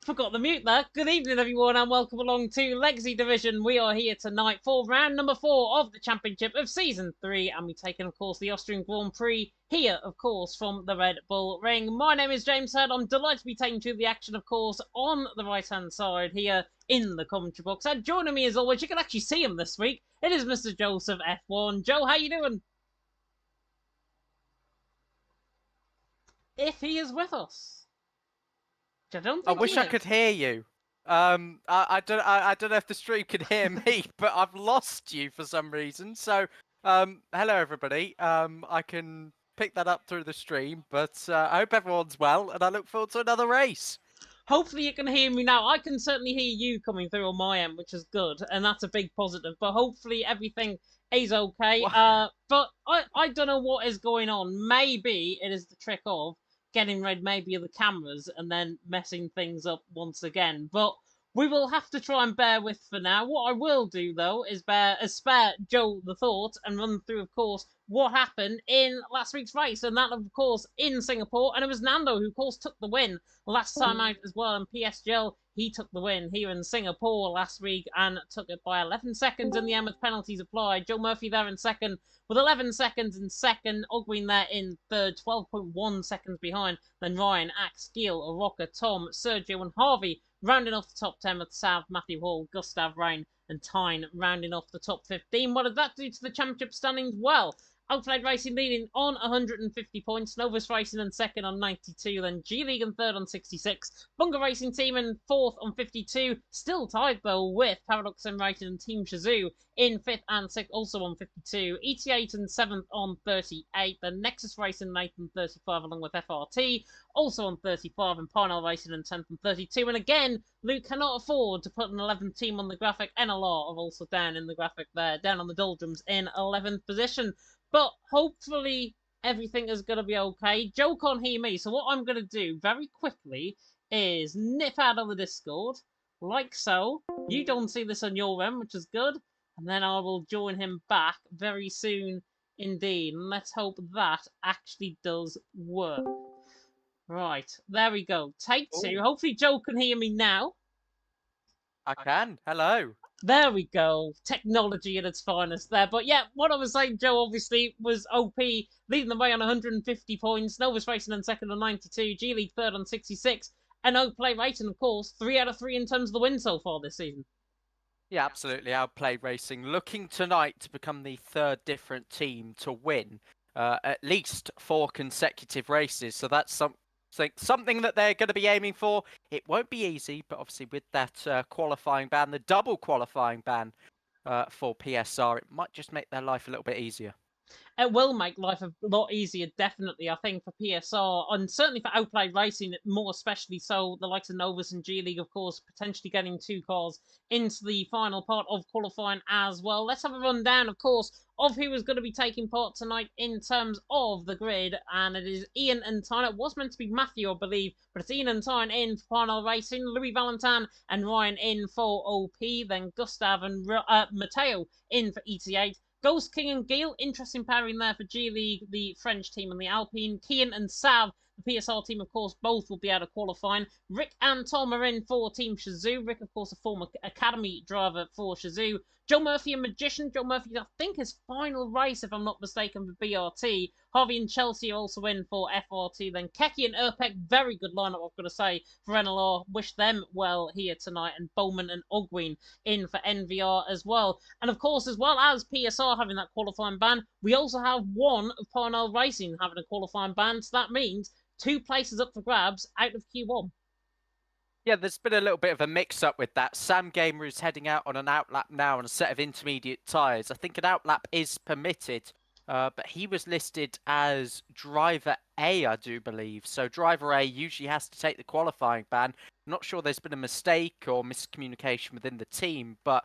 Forgot the mute there. Good evening, everyone, and welcome along to Legacy Division. We are here tonight for round number 4 of the Championship of Season 3, and we've taken, of course, the Austrian Grand Prix here, of course, from the Red Bull Ring. My name is James Head. I'm delighted to be taking to the action, of course, on the right-hand side here in the commentary box. And joining me, as always, you can actually see him this week. It is Mr. Joseph F1. Joe, how you doing? If he is with us. I don't I think wish he I is. could hear you. I don't know if the stream can hear me, but I've lost you for some reason. So, hello everybody. I can pick that up through the stream, but I hope everyone's well, and I look forward to another race. Hopefully you can hear me now. I can certainly hear you coming through on my end, which is good, and that's a big positive. But hopefully everything is okay. But I don't know what is going on. Maybe it is the trick of getting rid maybe of the cameras and then messing things up once again. But we will have to try and bear with for now. What I will do though is spare Joe the thought and run through, of course, what happened in last week's race, and that, of course, in Singapore. And it was Nando who, of course, took the win last time out as well. And PSGL, he took the win here in Singapore last week and took it by 11 seconds in the end with penalties applied. Joe Murphy there in second with 11 seconds in second. Ogwin there in third, 12.1 seconds behind. Then Ryan, Axe, Giel, Aroka, Tom, Sergio, and Harvey rounding off the top 10 with Sav, Matthew Hall, Gustav, Rain, and Tyne rounding off the top 15. What did that do to the championship standings? Well, Outplayed Racing leading on 150 points, Novus Racing in second on 92, then G League in third on 66, Bunga Racing Team in fourth on 52, still tied though with Paradox Sim Racing and Team Shazoo in fifth and sixth, also on 52, ET8 in seventh on 38, then Nexus Racing in eighth and 35 along with FRT, also on 35, and Parnell Racing in 10th and 32, and again, Luke cannot afford to put an 11th team on the graphic. NLR are also down in the graphic there, down on the doldrums in 11th position. But hopefully everything is going to be okay. Joe can't hear me, so what I'm going to do very quickly is nip out of the Discord, like so. You don't see this on your end, which is good. And then I will join him back very soon indeed. And let's hope that actually does work. Right, there we go. Take two. Ooh. Hopefully Joe can hear me now. I can. Hello. There we go. Technology at its finest there. But yeah, what I was saying, Joe, obviously, was OP leading the way on 150 points. Novus Racing in second on 92. G League third on 66. And Outplay Racing, of course, 3 out of 3 in terms of the win so far this season. Yeah, absolutely. Outplayed Racing looking tonight to become the third different team to win at least 4 consecutive races. So that's something that they're going to be aiming for. It won't be easy, but obviously with that qualifying ban, the double qualifying ban for PSR, it might just make their life a little bit easier. It will make life a lot easier, definitely, I think, for PSR, and certainly for Outplayed Racing, more especially so, the likes of Novus and G League, of course, potentially getting 2 cars into the final part of qualifying as well. Let's have a rundown, of course, of who is going to be taking part tonight in terms of the grid, and it is Ian and Tyne. It was meant to be Matthew, I believe, but it's Ian and Tyne in for Parnell Racing, Louis Valentin and Ryan in for OP, then Gustav and Matteo in for ET8, Ghost King and Giel, interesting pairing there for G League, the French team, and the Alpine. Kian and Sav, the PSR team, of course, both will be out of qualifying. Rick and Tom are in for Team Shazoo. Rick, of course, a former academy driver for Shazoo. Joe Murphy, a magician. Joe Murphy, I think, his final race, if I'm not mistaken, for BRT. Harvey and Chelsea are also in for FRT. Then Keki and Urpek, very good lineup, I've got to say, for NLR. Wish them well here tonight. And Bowman and Ogwin in for NVR as well. And of course, as well as PSR having that qualifying ban, we also have one of Parnell Racing having a qualifying ban. So that means 2 places up for grabs out of Q1. Yeah, there's been a little bit of a mix-up with that. Sam Gamer is heading out on an outlap now on a set of intermediate tyres. I think an outlap is permitted, but he was listed as driver A, I do believe. So driver A usually has to take the qualifying ban. I'm not sure there's been a mistake or miscommunication within the team, but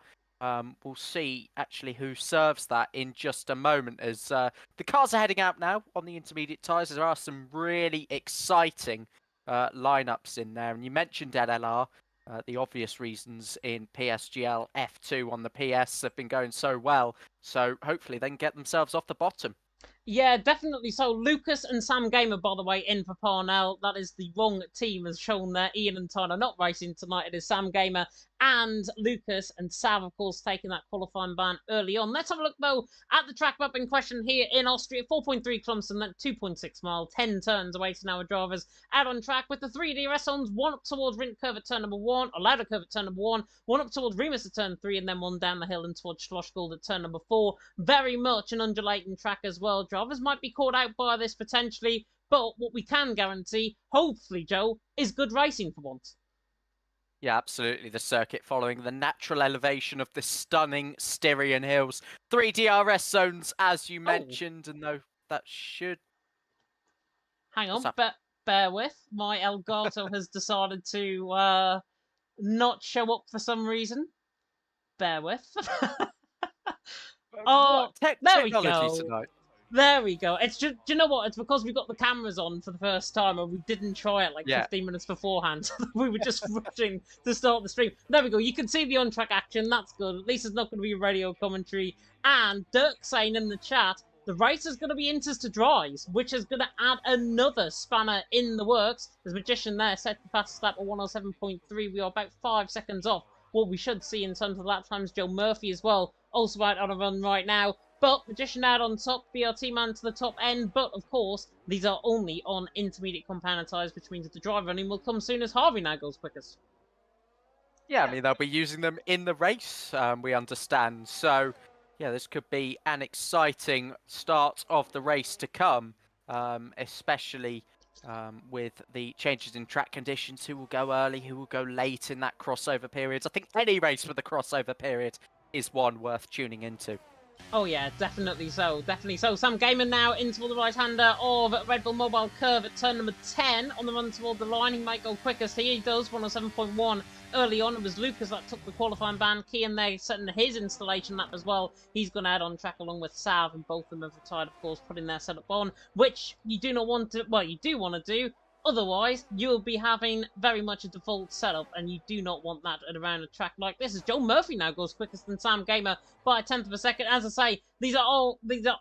we'll see actually who serves that in just a moment as the cars are heading out now on the intermediate tyres. There are some really exciting lineups in there. And you mentioned NLR, the obvious reasons in PSGL F2 on the PS have been going so well. So hopefully they can get themselves off the bottom. Yeah, definitely. So Lucas and Sam Gamer, by the way, in for Parnell. That is the wrong team, as shown there. Ian and Tyler not racing tonight. It is Sam Gamer and Lucas, and Sav, of course, taking that qualifying ban early on. Let's have a look, though, at the track map in question here in Austria. 4.3 kilometres and then 2.6 mile, 10 turns awaiting our drivers out on track with the 3 DRS zones, one up towards Rint Curve at turn number 1, a ladder curve at turn number 1, one up towards Remus at turn 3, and then one down the hill and towards Schlossgold at turn number 4. Very much an undulating track as well. Drivers might be caught out by this potentially, but what we can guarantee, hopefully, Joe, is good racing for once. Yeah, absolutely. The circuit following the natural elevation of the stunning Styrian Hills. 3 DRS zones, as you mentioned, and though that should... Hang on, bear with. My Elgato has decided to not show up for some reason. Bear with. Oh, there we go. Tonight. There we go. It's just, do you know what? It's because we got the cameras on for the first time and we didn't try it like 15 minutes beforehand. We were just rushing to start the stream. There we go. You can see the on-track action. That's good. At least it's not going to be radio commentary. And Dirk saying in the chat, the race is going to be inters to dries, which is going to add another spanner in the works. There's Magician there, set to pass lap at 107.3. We are about 5 seconds off what we should see in terms of lap times. Joe Murphy as well, also out on a run right now. But Magician out on top, BRT man to the top end. But, of course, these are only on intermediate compound tyres, which means that the dry running will come soon as Harvey now goes quickest. Yeah, I mean, they'll be using them in the race, we understand. So, yeah, this could be an exciting start of the race to come, especially with the changes in track conditions. Who will go early, who will go late in that crossover period. I think any race with a crossover period is one worth tuning into. Oh yeah, definitely so, definitely so. Sam Gamer now into the right-hander of Red Bull Mobile Curve at turn number 10 on the run toward the line. He might go quickest. He does, 107.1 early on. It was Lucas that took the qualifying ban. Kian there setting his installation lap as well. He's gone out on track along with Sav, and both of them have retired, of course, putting their setup on, which you do not want to, well, you do want to do. Otherwise, you'll be having very much a default setup, and you do not want that at around a track like this. As Joe Murphy now goes quickest than Sam Gamer by a tenth of a second. As I say, these are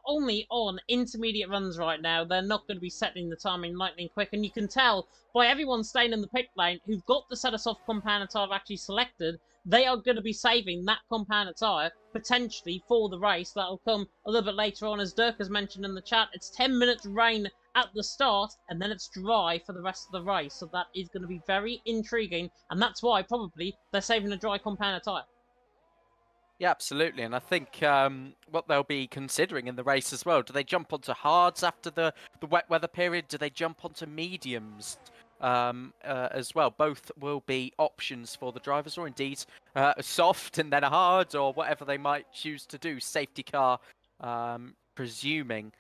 only on intermediate runs right now. They're not going to be setting the timing lightning quick, and you can tell by everyone staying in the pit lane who've got the set of soft compound tyre actually selected. They are going to be saving that compound tyre potentially for the race that'll come a little bit later on. As Dirk has mentioned in the chat, it's 10 minutes rain at the start, and then it's dry for the rest of the race. So that is going to be very intriguing, and that's why probably they're saving a dry compound tyre. Yeah, absolutely. And I think what they'll be considering in the race as well, do they jump onto hards after the wet weather period? Do they jump onto mediums as well? Both will be options for the drivers, or indeed a soft and then a hard, or whatever they might choose to do. Safety car, presuming.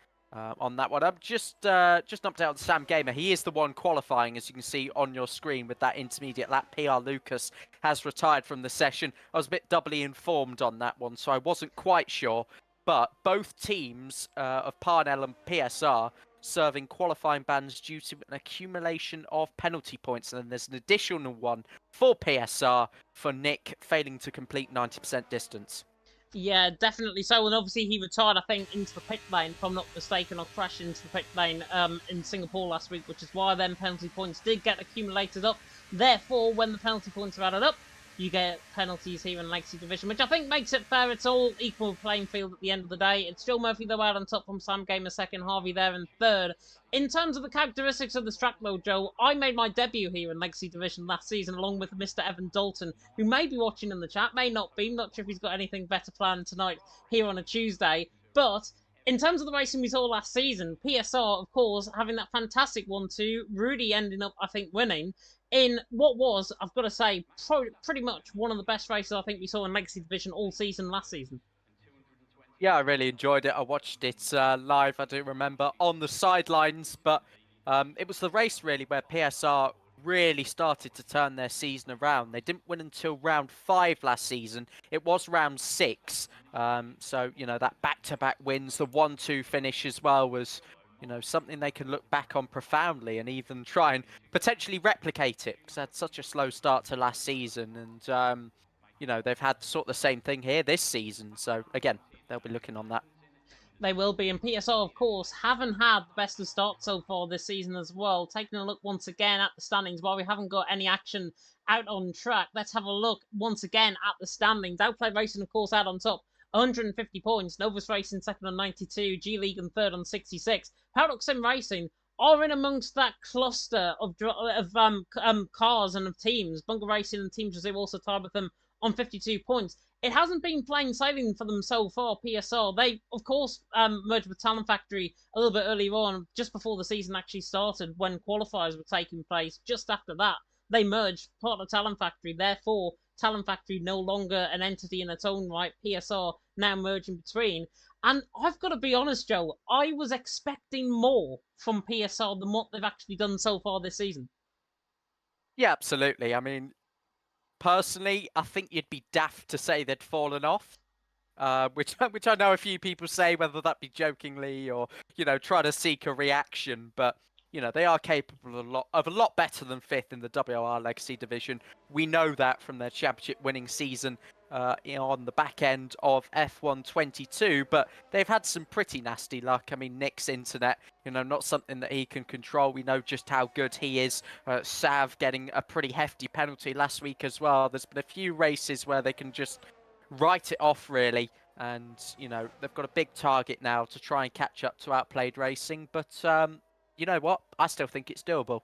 On that one, I'm just an update on Sam Gamer. He is the one qualifying, as you can see on your screen with that intermediate lap. PR Lucas has retired from the session. I was a bit doubly informed on that one, so I wasn't quite sure. But both teams of Parnell and PSR serving qualifying bans due to an accumulation of penalty points, and then there's an additional one for PSR for Nick failing to complete 90% distance. Yeah, definitely so. And obviously he retired, I think, into the pit lane, if I'm not mistaken, or crashed into the pit lane in Singapore last week, which is why then penalty points did get accumulated up. Therefore, when the penalty points are added up, you get penalties here in Legacy Division, which I think makes it fair. It's all equal playing field at the end of the day. It's still Murphy, though, out on top from Sam Gamer second, Harvey there in third. In terms of the characteristics of the track load, Joe, I made my debut here in Legacy Division last season, along with Mr. Evan Dalton, who may be watching in the chat, may not be. Not sure if he's got anything better planned tonight here on a Tuesday. But in terms of the racing we saw last season, PSR, of course, having that fantastic 1-2, Rudy ending up, I think, winning in what was, I've got to say, pretty much one of the best races I think we saw in Legacy Division all season last season. Yeah, I really enjoyed it. I watched it live, I do remember, on the sidelines, but it was the race really where PSR really started to turn their season around. They didn't win until round 5 last season. It was round 6. So, you know, that back-to-back wins, the 1-2 finish as well was, you know, something they can look back on profoundly and even try and potentially replicate it, because they had such a slow start to last season. And, you know, they've had sort of the same thing here this season. So, again, they'll be looking on that. They will be, and PSR, of course, haven't had the best of start so far this season as well. Taking a look once again at the standings, while we haven't got any action out on track, let's have a look once again at the standings. Outplay Racing, of course, out on top, 150 points. Novus Racing second on 92, G League in third on 66. Paradox Sim Racing are in amongst that cluster of cars and of teams. Bunker Racing and Team Brazil also tied with them on 52 points. It hasn't been plain sailing for them so far, PSR. They, of course, merged with Talent Factory a little bit earlier on, just before the season actually started, when qualifiers were taking place. Just after that, they merged, part of Talent Factory. Therefore, Talent Factory no longer an entity in its own right. PSR now merging between. And I've got to be honest, Joe, I was expecting more from PSR than what they've actually done so far this season. Yeah, absolutely. I mean, personally, I think you'd be daft to say they'd fallen off, which I know a few people say, whether that be jokingly or try to seek a reaction. But they are capable of a lot better than fifth in the WOR Legacy division. We know that from their championship winning season on the back end of F1 22, but they've had some pretty nasty luck. I mean, Nick's internet, not something that he can control. We know just how good he is. Sav getting a pretty hefty penalty last week as well. There's been a few races where they can just write it off, really. And, they've got a big target now to try and catch up to Outplayed Racing. But you know what? I still think it's doable.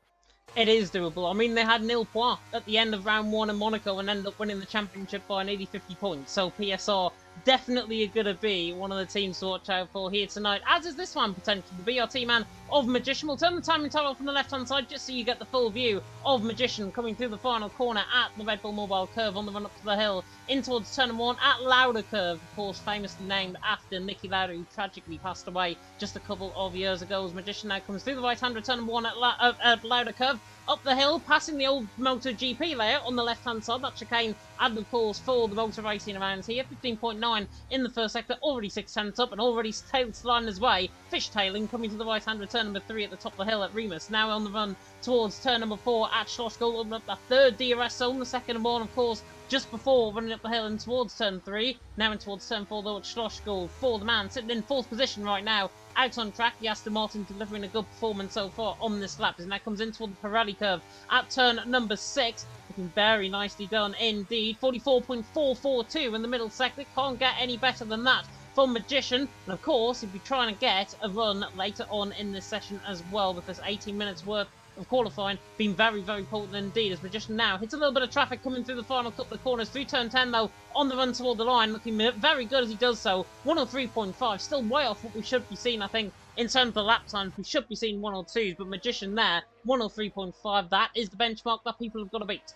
It is doable. I mean, they had nil points at the end of round 1 in Monaco and ended up winning the championship by an 80-50 points. So PSR definitely going to be one of the teams to watch out for here tonight, as is this one potentially. The BRT man of Magician. We'll turn the timing tower from the left-hand side just so you get the full view of Magician coming through the final corner at the Red Bull Mobile curve on the run up to the hill in towards turn 1 at Lauda curve, of course famously named after Nicky Lauda, who tragically passed away just a couple of years ago. As Magician now comes through the right-hand turn 1 at Lauda curve, up the hill, passing the old MotoGP layout on the left-hand side. That chicane, and of course, for the motor racing around here. 15.9 in the first sector, already 6 tenths up, and already sliding his way. Fishtailing, coming to the right-hand turn number 3 at the top of the hill at Remus. Now on the run towards turn number 4 at Schlossgold, opening up the third DRS zone, the second one, of course, just before running up the hill and towards turn 3. Now in towards turn 4, though, at Schlossgold, for the man sitting in 4th position right now. Out on track, the Aston Martin delivering a good performance so far on this lap. As now comes in toward the Pirelli curve at turn number 6. Looking very nicely done indeed. 44.442 in the middle sector. Can't get any better than that from Magician. And of course, he'll be trying to get a run later on in this session as well, with this 18 minutes worth of qualifying being very, very potent indeed. As Magician now hits a little bit of traffic coming through the final couple of corners. Through turn 10 though, on the run toward the line, looking very good as he does so. 103.5, still way off what we should be seeing, I think, in terms of the lap times. We should be seeing 102s, but Magician there, 103.5, that is the benchmark that people have got to beat.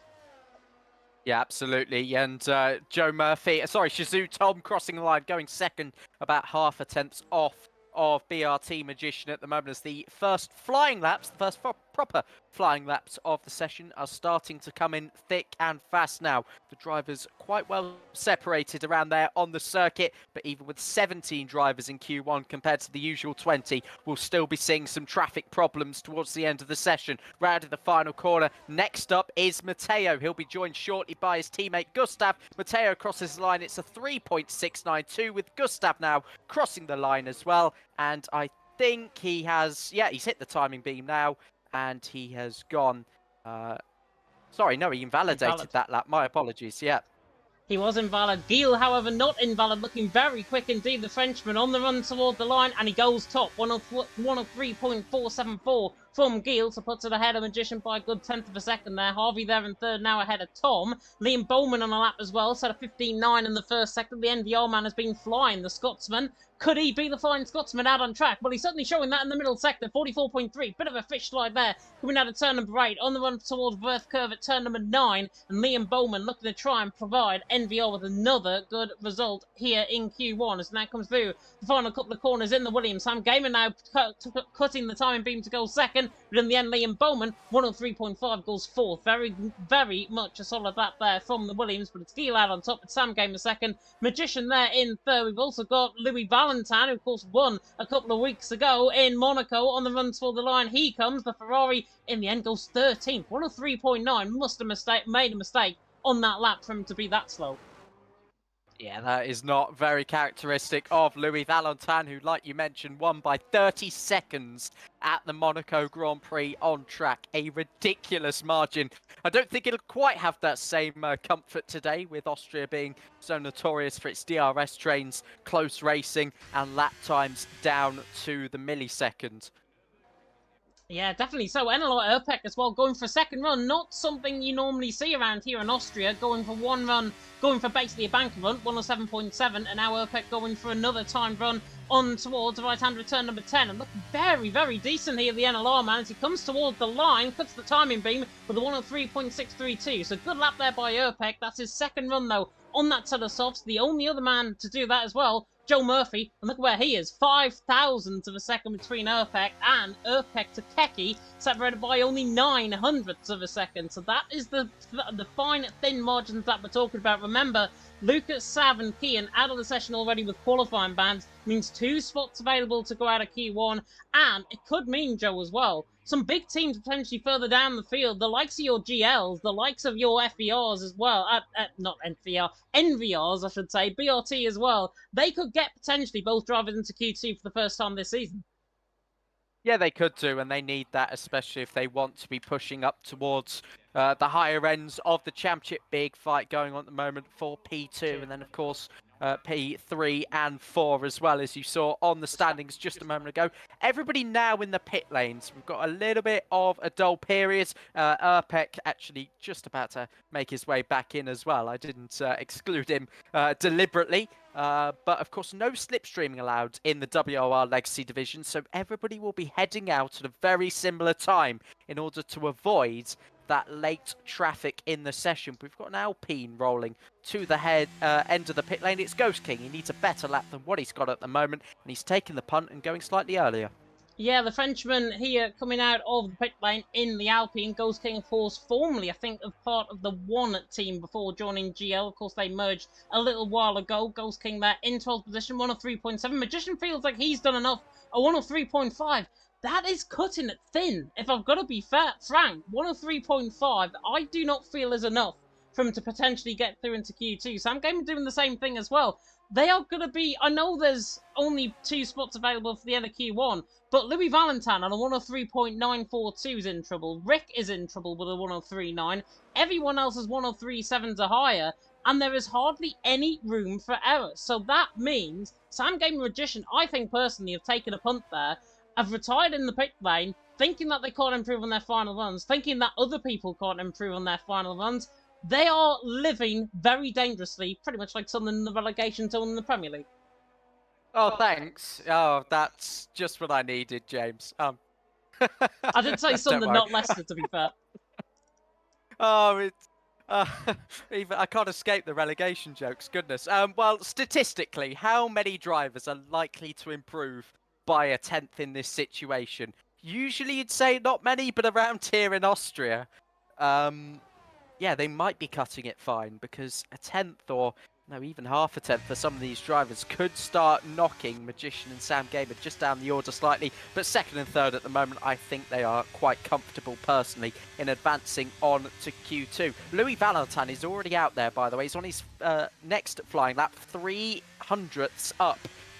Yeah, absolutely. And Joe Murphy, Shizou Tom crossing the line, going second, about half a tenth off of BRT Magician at the moment, as the first flying laps, the first proper flying laps of the session are starting to come in thick and fast now. The drivers quite well separated around there on the circuit, but even with 17 drivers in Q1 compared to the usual 20, we'll still be seeing some traffic problems towards the end of the session. Round in the final corner, next up is Matteo. He'll be joined shortly by his teammate Gustav. Matteo crosses the line. It's a 3.692 with Gustav now crossing the line as well. And I think he has, he's hit the timing beam now, and he has gone, he invalidated that lap. My apologies, yeah. He was invalid. Gil, however, not invalid, looking very quick indeed, the Frenchman on the run toward the line, and he goes top, 103.474 from Gil, so puts it ahead of Magician by a good tenth of a second there. Harvey there in third, now ahead of Tom. Liam Bowman on a lap as well, set a 15.9 in the first sector. The NVR man has been flying, the Scotsman. Could he be the flying Scotsman out on track? Well, he's certainly showing that in the middle sector. 44.3. Bit of a fish slide there. Coming out of turn number 8. On the run towards Worth Curve at turn number 9. And Liam Bowman looking to try and provide NVR with another good result here in Q1. As now comes through the final couple of corners in the Williams. Sam Gamer now cutting the timing beam to go second. But in the end, Liam Bowman, 103.5, goes fourth. Very, very much a solid lap there from the Williams. But it's Gil out on top. It's Sam Gamer second. Magician there in third. We've also got Louis Valentine, who of course won a couple of weeks ago in Monaco. On the run toward the line, he comes. The Ferrari in the end goes 13th. 103.9. Must have made a mistake on that lap for him to be that slow. Yeah, that is not very characteristic of Louis Valentin, who, like you mentioned, won by 30 seconds at the Monaco Grand Prix on track. A ridiculous margin. I don't think it'll quite have that same comfort today, with Austria being so notorious for its DRS trains, close racing, and lap times down to the millisecond. Yeah, definitely. So, Enelot Erpek as well, going for a second run. Not something you normally see around here in Austria. Going for one run, going for basically a bank run, 107.7, and now Erpek going for another timed run on towards the right-hand return number 10. And looking very, very decent here, the NLR man, as he comes towards the line, cuts the timing beam with a 103.632. So, good lap there by Erpek. That's his second run, though, on that set of softs. The only other man to do that as well, Joe Murphy, and look where he is, 5 thousandths of a second between Erpek and Erpek to Keki, separated by only 9 hundredths of a second. So that is the fine, thin margins that we're talking about. Remember, Lucas, Sav, and Kian out of the session already with qualifying bans, means 2 spots available to go out of Q1, and it could mean, Joe, as well, some big teams potentially further down the field, the likes of your GLs, the likes of your FVRs as well, not NVR, NVRs I should say, BRT as well, they could get potentially both drivers into Q2 for the first time this season. Yeah, they could do, and they need that, especially if they want to be pushing up towards the higher ends of the championship. Big fight going on at the moment for P2, and then, of course, P3 and 4 as well, as you saw on the standings just a moment ago. Everybody now in the pit lanes. We've got a little bit of a dull period. Erpek actually just about to make his way back in as well. I didn't exclude him deliberately. But of course, no slipstreaming allowed in the WOR Legacy division, so everybody will be heading out at a very similar time in order to avoid that late traffic in the session. We've got an Alpine rolling to the end of the pit lane. It's Ghost King. He needs a better lap than what he's got at the moment, and he's taking the punt and going slightly earlier. Yeah, the Frenchman here coming out of the pit lane in the Alpine. Ghost King, of course, formerly, I think, of part of the One team before joining GL. Of course, they merged a little while ago. Ghost King there in 12th position, 103.7. Magician feels like he's done enough. A 103.5. That is cutting it thin. If I've got to be frank, 103.5, I do not feel is enough for him to potentially get through into Q2. Sam Gamer doing the same thing as well. They are going to be, I know there's only 2 spots available for the end of Q1, but Louis Valentin on a 103.942 is in trouble. Rick is in trouble with a 103.9. Everyone else is 103.7s or higher, and there is hardly any room for error. So that means Sam Gamer Magician, I think personally, have taken a punt there, have retired in the pit lane, thinking that they can't improve on their final runs, thinking that other people can't improve on their final runs. They are living very dangerously, pretty much like Sunderland in the relegation zone in the Premier League. Oh, thanks. Oh, that's just what I needed, James. I did say Sunderland, not Leicester, to be fair. Oh, it's... even I can't escape the relegation jokes, goodness. Well, statistically, how many drivers are likely to improve by a 10th in this situation? Usually you'd say not many, but around here in Austria, yeah, they might be cutting it fine, because a 10th or no, even half a 10th for some of these drivers could start knocking Magician and Sam Gamer just down the order slightly. But second and third at the moment, I think they are quite comfortable personally in advancing on to Q2. Louis Valentin is already out there, by the way. He's on his next flying lap, 300ths up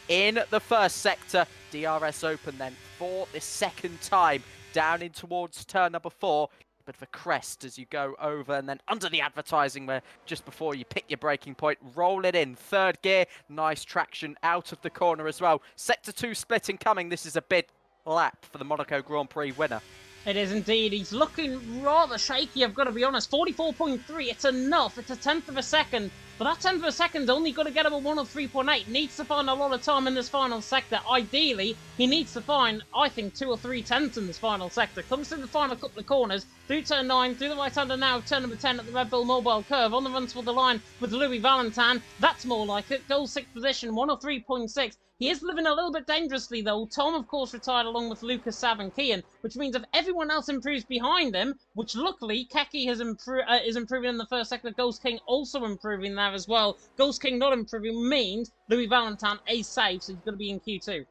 in the first sector. DRS open then for the second time down in towards turn number 4. Bit of a crest as you go over and then under the advertising where just before you pick your braking point, roll it in. Third gear, nice traction out of the corner as well. Sector 2 splitting coming. This is a big lap for the Monaco Grand Prix winner. It is indeed. He's looking rather shaky, I've got to be honest. 44.3, it's enough. It's a 10th of a second. But that 10th of a second's only got to get him a 103.8. Needs to find a lot of time in this final sector. Ideally, he needs to find, I think, 2 or 3 tenths in this final sector. Comes through the final couple of corners, through turn 9, through the right-hander now, turn number 10 at the Red Bull Mobile Curve. On the run toward the line with Louis Valentin. That's more like it. Goes 6th position, 103.6. He is living a little bit dangerously, though. Tom, of course, retired along with Lucas, Sav, and Kian, which means if everyone else improves behind him, which luckily Keki has is improving in the first sector, Ghost King also improving there as well. Ghost King not improving means Louis Valentin is safe, so he's going to be in Q2.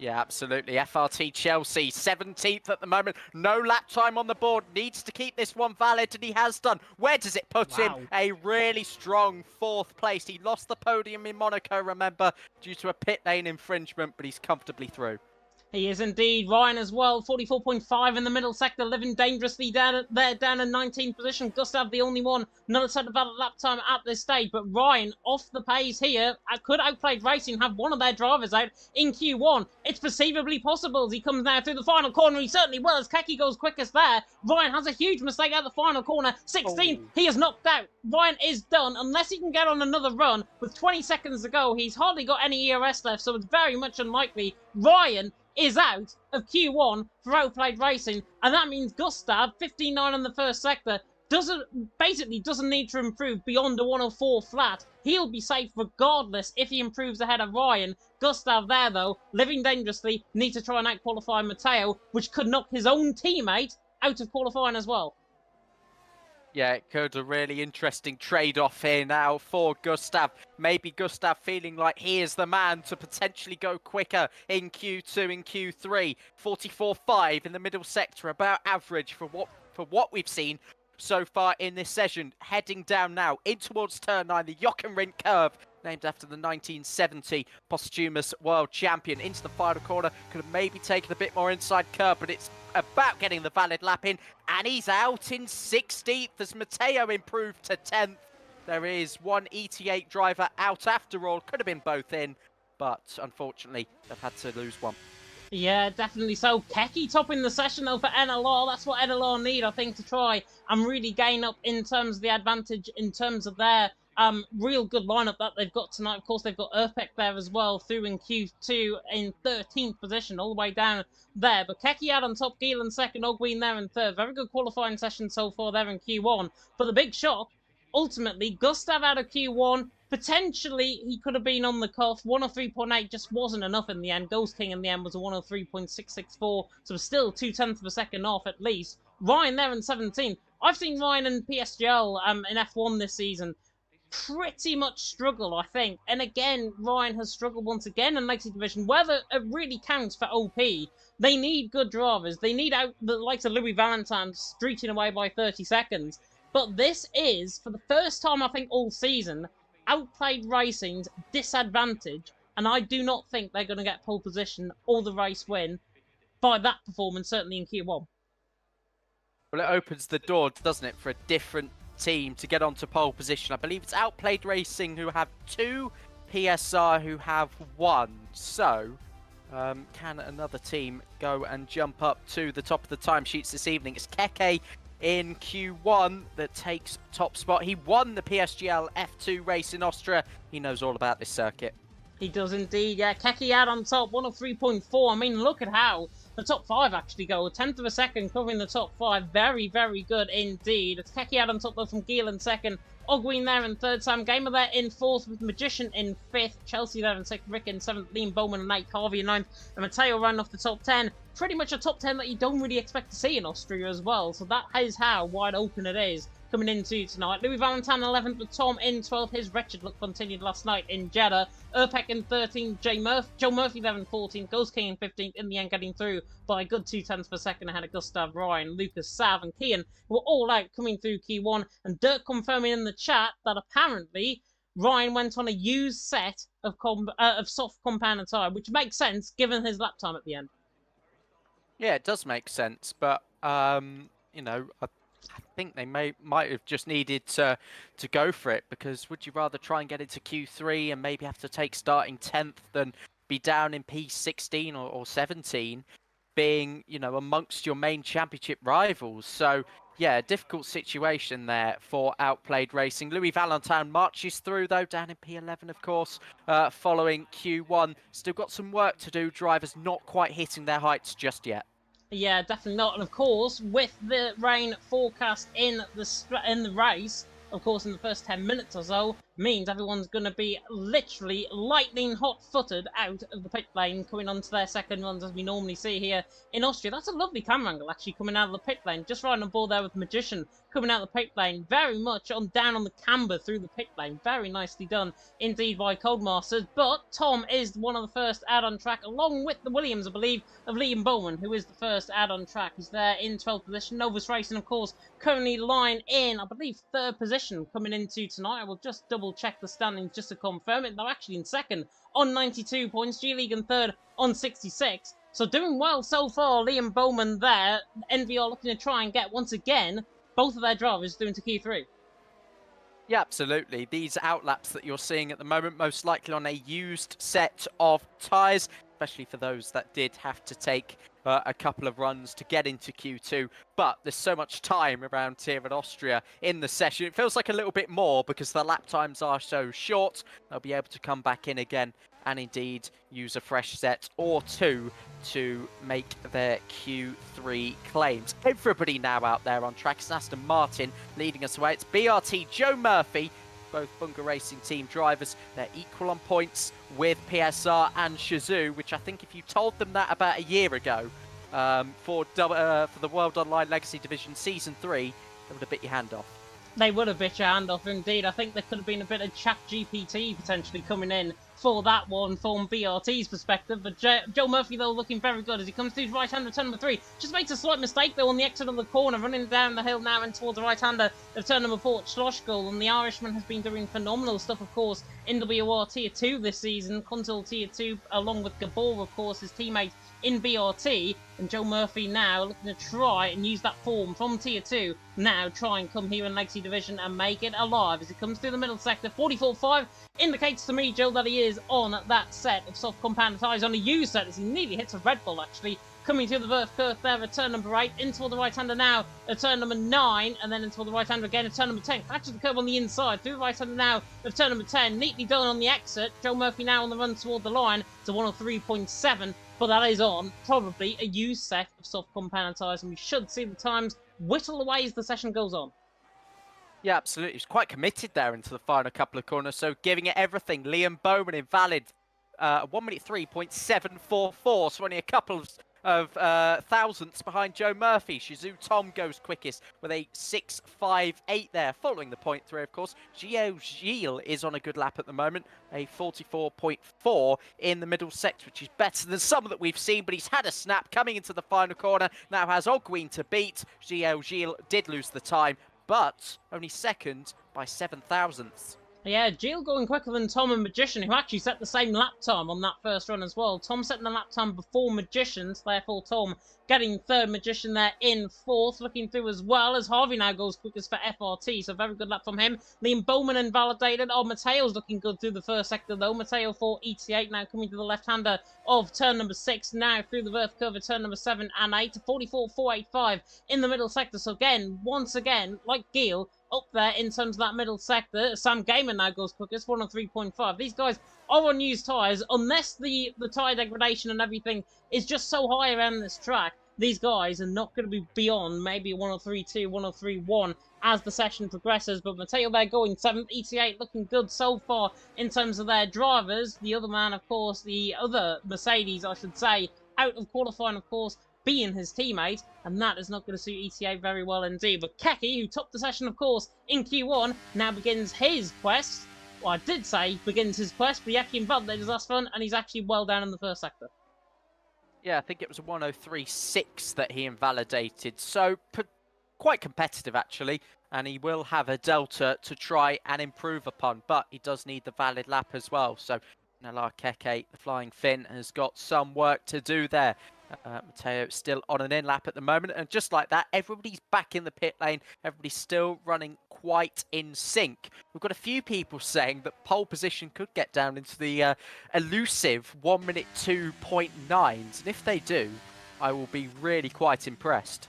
Yeah, absolutely. FRT Chelsea, 17th at the moment. No lap time on the board. Needs to keep this one valid, and he has done. Where does it put him? A really strong 4th place. He lost the podium in Monaco, remember, due to a pit lane infringement, but he's comfortably through. He is indeed. Ryan as well, 44.5 in the middle sector, living dangerously down in 19th position. Gustav, the only one not at a valid lap time at this stage. But Ryan, off the pace here, could Outplayed Racing have one of their drivers out in Q1? It's perceivably possible as he comes now through the final corner. He certainly will, as Keki goes quickest there. Ryan has a huge mistake out the final corner. 16th, he is knocked out. Ryan is done, unless he can get on another run. With 20 seconds to go, he's hardly got any ERS left, so it's very much unlikely Ryan is out of Q1 for Outplayed Racing, and that means Gustav, 15.9 in the first sector, doesn't need to improve beyond a 104 flat. He'll be safe regardless if he improves ahead of Ryan. Gustav there, though, living dangerously, needs to try and out-qualify Matteo, which could knock his own teammate out of qualifying as well. Yeah, it could. A really interesting trade-off here now for Gustav. Maybe Gustav feeling like he is the man to potentially go quicker in Q2 and Q3. 44.5 in the middle sector, about average for what we've seen so far in this session. Heading down now in towards turn 9, the Jochenrindt curve, named after the 1970 posthumous world champion. Into the final corner, could have maybe taken a bit more inside curve, but it's about getting the valid lap in, and he's out in 16th as Matteo improved to 10th. There is one ET8 driver out after all. Could have been both in, but unfortunately they've had to lose one. Yeah, definitely so. Keki topping the session though for NLR. That's what NLR need, I think, to try and really gain up in terms of the advantage in terms of their real good lineup that they've got tonight. Of course, they've got Uppbeat there as well, through in Q2 in 13th position, all the way down there. But Keki out on top, Giel in second, Ogween there in third. Very good qualifying session so far there in Q1. But the big shock, ultimately, Gustav out of Q1. Potentially, he could have been on the cuff. 103.8 just wasn't enough in the end. Ghost King in the end was a 103.664, so still 0.2 of a second off at least. Ryan there in 17th. I've seen Ryan and PSGL in F1 this season pretty much struggle, I think. And again, Ryan has struggled once again in Legacy Division. Whether it really counts for OP, they need good drivers. They need out the likes of Louis Valentine streaking away by 30 seconds. But this is, for the first time I think all season, Outplayed Racing's disadvantage, and I do not think they're going to get pole position or the race win by that performance, certainly in Q1. Well, it opens the door, doesn't it, for a different team to get onto pole position. I believe it's Outplayed Racing who have 2, PSR who have 1. So, can another team go and jump up to the top of the timesheets this evening? It's Keke in Q1 that takes top spot. He won the PSGL F2 race in Austria. He knows all about this circuit. He does indeed, yeah. Keki out on top, 103.4. I mean, look at how the top 5 actually go. A 10th of a second covering the top 5. Very, very good indeed. It's Keki out on top though from Giel in second. Ogween there in third, Sam Gamer there in fourth, with Magician in fifth, Chelsea there in sixth, Rick in seventh, Liam Bowman in eighth, Harvey in ninth, and Matteo running off the top 10. Pretty much a top 10 that you don't really expect to see in Austria as well, so that is how wide open it is coming into tonight. Louis Valentine 11th with Tom in 12th. His wretched luck continued last night in Jeddah. Uppbeat in 13th. Joe Murphy there in 14th. Ghost King in 15th. In the end, getting through by a good 0.2 per second ahead of Gustav, Ryan, Lucas, Sav, and Kian, who were all out coming through Q1. And Dirk confirming in the chat that apparently Ryan went on a used set of soft compound tyre, which makes sense given his lap time at the end. Yeah, it does make sense, but you know, I think they might have just needed to go for it, because would you rather try and get into Q3 and maybe have to take starting 10th than be down in P16 or 17, being, you know, amongst your main championship rivals? So yeah, difficult situation there for Outplayed Racing. Louis Valentine marches through though, down in P11 of course, following Q1. Still got some work to do, drivers not quite hitting their heights just yet. Yeah, definitely not. And of course, with the rain forecast in the race, of course, in the first 10 minutes or so, means everyone's going to be literally lightning hot-footed out of the pit lane, coming onto their second runs as we normally see here in Austria. That's a lovely camera angle, actually, coming out of the pit lane. Just right on board there with Magician coming out of the pit lane. Very much down on the camber through the pit lane. Very nicely done indeed by Codemasters. But Tom is one of the first out on track, along with the Williams, I believe, of Liam Bowman, who is the first out on track. He's there in 12th position. Novus Racing, of course, currently lying in, I believe, 3rd position coming into tonight. I will just double check the standings just to confirm it. They're actually in 2nd on 92 points. G-League in 3rd on 66. So doing well so far. Liam Bowman there. NVR looking to try and get, once again, both of their drivers doing to Q3. Yeah, absolutely. These outlaps that you're seeing at the moment, most likely on a used set of tyres, especially for those that did have to take a couple of runs to get into Q2. But there's so much time around here at Austria in the session. It feels like a little bit more because the lap times are so short. They'll be able to come back in again and indeed use a fresh set or two to make their Q3 claims. Everybody now out there on track. It's Aston Martin leading us away. It's BRT, Joe Murphy, both Bunga Racing Team drivers. They're equal on points with PSR and Shazoo, which I think if you told them that about a year ago for the World Online Legacy Division Season 3, they would have bit your hand off. They would have bit your hand off, indeed. I think there could have been a bit of chat GPT potentially coming in for that one from BRT's perspective. But Joe Murphy, though, looking very good as he comes through his right-hander turn number 3. Just makes a slight mistake, though, on the exit of the corner, running down the hill now and towards the right-hander of turn number 4, Schlossgoal. And the Irishman has been doing phenomenal stuff, of course, in WOR Tier 2 this season. Console Tier 2, along with Gabor, of course, his teammate in BRT. And Joe Murphy now looking to try and use that form from Tier 2. Now try and come here in Legacy Division and make it alive as he comes through the middle sector. 44.5 indicates to me, Joe, that he is on that set of soft compound tyres, on a used set as he nearly hits a Red Bull, actually. Coming through the Verve curve there at turn number 8, into the right-hander now at turn number 9, and then into the right-hander again at turn number 10. Catches the curve on the inside, through the right-hander now of turn number 10. Neatly done on the exit. Joe Murphy now on the run toward the line to 103.7, but that is on probably a used set of soft compound tyres, and we should see the times whittle away as the session goes on. Yeah, absolutely. He's quite committed there into the final couple of corners, so giving it everything. Liam Bowman invalid, 1 minute 3.744, so only a couple of thousandths behind Joe Murphy. Shazoo Tom goes quickest with a 6.58 there, following the point 3, of course. Gilles is on a good lap at the moment, a 44.4 in the middle sector, which is better than some that we've seen, but he's had a snap coming into the final corner. Now has Ogween to beat. Gilles did lose the time, but only second by 7 thousandths. Yeah, Gilles going quicker than Tom and Magician, who actually set the same lap time on that first run as well. Tom setting the lap time before Magician's, therefore Tom getting 3rd, Magician there in 4th. Looking through as well as Harvey now goes quickest for FRT, so very good lap from him. Liam Bowman invalidated. Oh, Mateo's looking good through the first sector though. Mateo for ET8 now coming to the left-hander of turn number 6, now through the Verve curve of turn number 7 and 8 to 44.485 in the middle sector. So again, once again, like Gilles, up there in terms of that middle sector. Sam Gamer now goes quickest, 103.5. These guys are on used tyres. Unless the tyre degradation and everything is just so high around this track, these guys are not going to be beyond maybe 103.2, 103.1 as the session progresses. But Mateo there going 7th, ET8 looking good so far in terms of their drivers. The other man, of course, the other Mercedes, I should say, out of qualifying, of course, being his teammate, and that is not going to suit ETA very well indeed. But Keki, who topped the session, of course, in Q1, now begins his quest. Well, I did say begins his quest, but he actually invalidated his last run, and he's actually well down in the first sector. Yeah, I think it was a 103.6 that he invalidated, so quite competitive actually, and he will have a delta to try and improve upon, but he does need the valid lap as well. So Nalar Keke, the Flying Finn, has got some work to do there. Mateo still on an in-lap at the moment, and just like that, everybody's back in the pit lane. Everybody's still running quite in sync. We've got a few people saying that pole position could get down into the elusive 1 minute 2.9s, and if they do, I will be really quite impressed.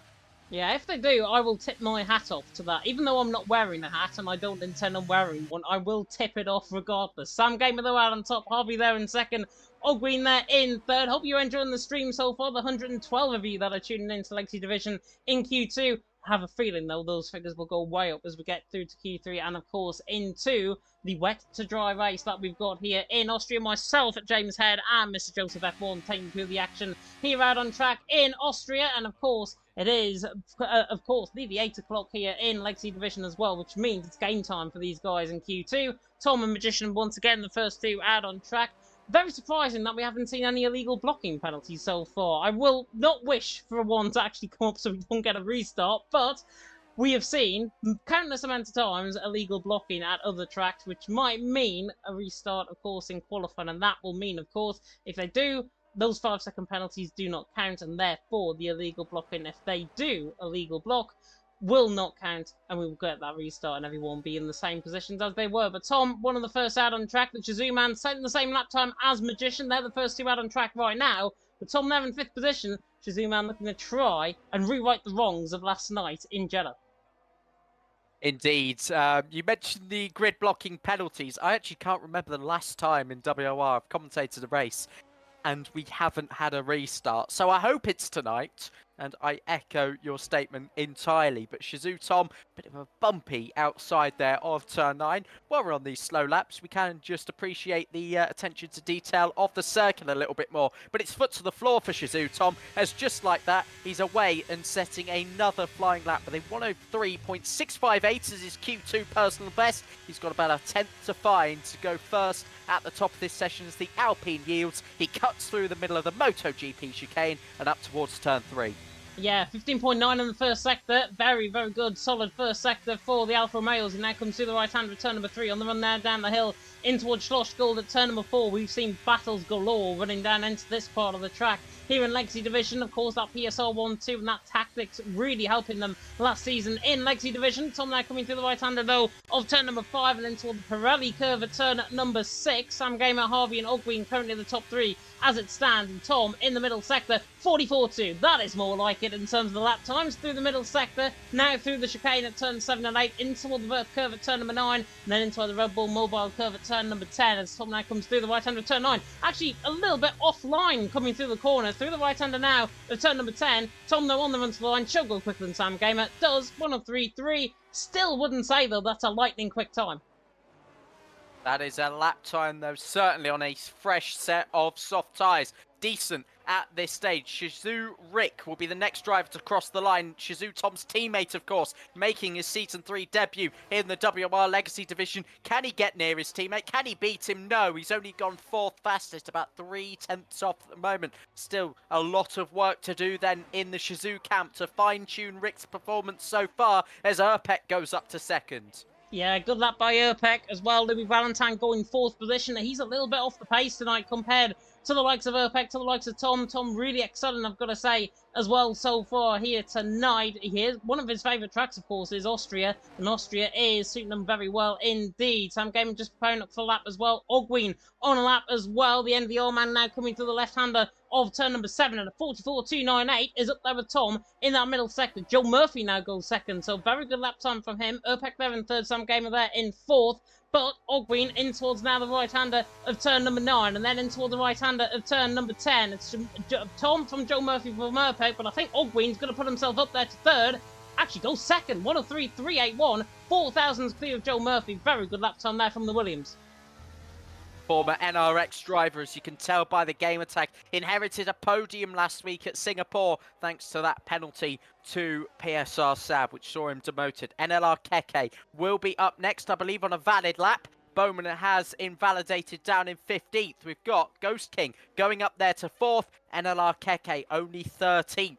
Yeah, if they do, I will tip my hat off to that. Even though I'm not wearing a hat and I don't intend on wearing one, I will tip it off regardless. Sam Gamer though out on top, Harvey there in 2nd, Ogween there in 3rd. Hope you're enjoying the stream so far. The 112 of you that are tuning into Legacy Division in Q2 have a feeling, though, those figures will go way up as we get through to Q3 and, of course, into the wet to dry race that we've got here in Austria. Myself, James Head, and Mr. Joseph F1 taking through the action here out on track in Austria. And, of course, it is, of course, the 8 o'clock here in Legacy Division as well, which means it's game time for these guys in Q2. Tom and Magician, once again, the first two out on track. Very surprising that we haven't seen any illegal blocking penalties so far. I will not wish for one to actually come up so we don't get a restart, but we have seen countless amounts of times illegal blocking at other tracks, which might mean a restart, of course, in qualifying, and that will mean, of course, if they do, those 5-second penalties do not count, and therefore the illegal blocking, if they do illegal block, will not count, and we will get that restart and everyone be in the same positions as they were. But Tom, one of the first out on track, the Shazoo Man, setting the same lap time as Magician. They're the first two out on track right now. But Tom, they're in 5th position. Shazoo Man looking to try and rewrite the wrongs of last night in Jeddah. Indeed. You mentioned the grid blocking penalties. I actually can't remember the last time in WOR I've commentated a race and we haven't had a restart. So I hope it's tonight. And I echo your statement entirely. But Shazoo Tom, bit of a bumpy outside there of turn 9. While we're on these slow laps, we can just appreciate the attention to detail of the circuit a little bit more. But it's foot to the floor for Shazoo Tom, as just like that, he's away and setting another flying lap with a 103.658 as his Q2 personal best. He's got about a tenth to find to go first at the top of this session as the Alpine yields. He cuts through the middle of the MotoGP chicane and up towards turn 3. Yeah, 15.9 in the first sector. Very, very good, solid first sector for the Alfa Romeos. He now comes to the right-hand with turn number 3 on the run there down the hill in towards Schloss Gold at turn number 4. We've seen battles galore running down into this part of the track. Here in Legacy Division, of course, that PSR 1-2 and that tactics really helping them last season in Legacy Division. Tom now coming through the right-hander, though, of turn number 5 and then toward the Pirelli curve at turn number 6. Sam Gamer, Harvey and Ogween currently the top 3 as it stands. And Tom in the middle sector, 44.2. That is more like it in terms of the lap times through the middle sector. Now through the chicane at turn 7 and 8, into toward the vert curve at turn number 9, and then into the Red Bull Mobile curve at turn number 10 as Tom now comes through the right-hander at turn 9. Actually, a little bit offline coming through the corner. Through the right-hander now of turn number 10. Tom, though, on the run to the line. She'll go quicker than Sam Gamer. Does 103.3. Still wouldn't say, though, that's a lightning quick time. That is a lap time, though, certainly on a fresh set of soft tyres. Decent at this stage. Shazoo Rick will be the next driver to cross the line. Shazoo Tom's teammate, of course, making his Season 3 debut in the WR Legacy Division. Can he get near his teammate? Can he beat him? No, he's only gone 4th fastest, about 3/10 off at the moment. Still a lot of work to do then in the Shazoo camp to fine-tune Rick's performance so far as Uppbeat goes up to 2nd. Yeah, good lap by Uppbeat as well. Louis Valentine going 4th position. He's a little bit off the pace tonight compared to the likes of Uppbeat, to the likes of Tom. Tom really excelling, I've got to say, as well so far here tonight. One of his favourite tracks, of course, is Austria, and Austria is suiting him very well indeed. Sam Gamer just preparing up for a lap as well. Ogween on a lap as well. The end of the old man now coming to the left-hander of turn number 7, and a 44.298 is up there with Tom in that middle sector. Joe Murphy now goes 2nd, so very good lap time from him. Uppbeat there in 3rd, Sam Gamer there in 4th. But Ogween in towards now the right-hander of turn number 9, and then in toward the right-hander of turn number 10. It's Tom from Joe Murphy from Uppbeat, but I think Ogween's going to put himself up there to 3rd. Actually goes 2nd, 103.381, 4,000 clear of Joe Murphy. Very good lap time there from the Williams. Former NRX driver, as you can tell by the game attack, inherited a podium last week at Singapore thanks to that penalty to PSR Sab, which saw him demoted. NLR Keke will be up next, I believe, on a valid lap. Bowman has invalidated down in 15th. We've got Ghost King going up there to 4th. NLR Keke only 13th.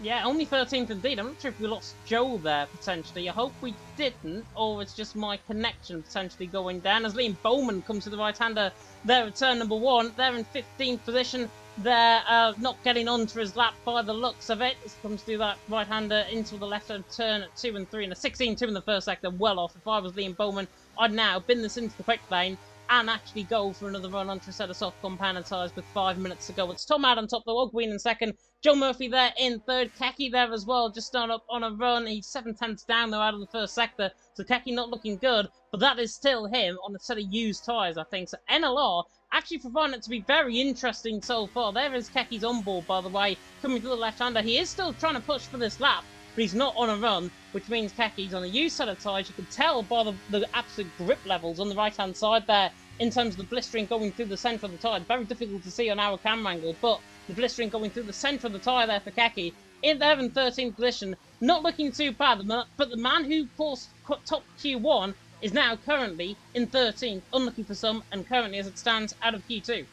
Yeah, only 13th indeed. I'm not sure if we lost Joe there, potentially. I hope we didn't, or it's just my connection potentially going down. As Liam Bowman comes to the right-hander there at turn number 1. They're in 15th position. They're not getting onto his lap by the looks of it. This comes through that right-hander into the left of turn 2 and 3. And a 16.2 in the first sector, well off. If I was Liam Bowman, I'd now bin this into the quick lane and actually go for another run onto a set of soft compound tyres with 5 minutes to go. It's Tom out on top, though. Ogween in 2nd. Joe Murphy there in 3rd. Keke there as well, just on a run. He's 7/10 down, though, out of the first sector. So Keke not looking good, but that is still him on a set of used tyres, I think. So NLR actually providing it to be very interesting so far. There is Keki's on board, by the way, coming to the left-hander. He is still trying to push for this lap, but he's not on a run, which means Keki's on a used set of tyres. You can tell by the absolute grip levels on the right-hand side there in terms of the blistering going through the centre of the tyre. Very difficult to see on our camera angle, but the blistering going through the centre of the tyre there for Keki. In there in 13th position, not looking too bad, but the man who forced top Q1 is now currently in 13th, unlucky for some, and currently, as it stands, out of Q2.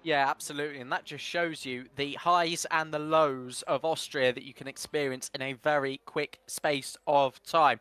Yeah, absolutely, and that just shows you the highs and the lows of Austria that you can experience in a very quick space of time.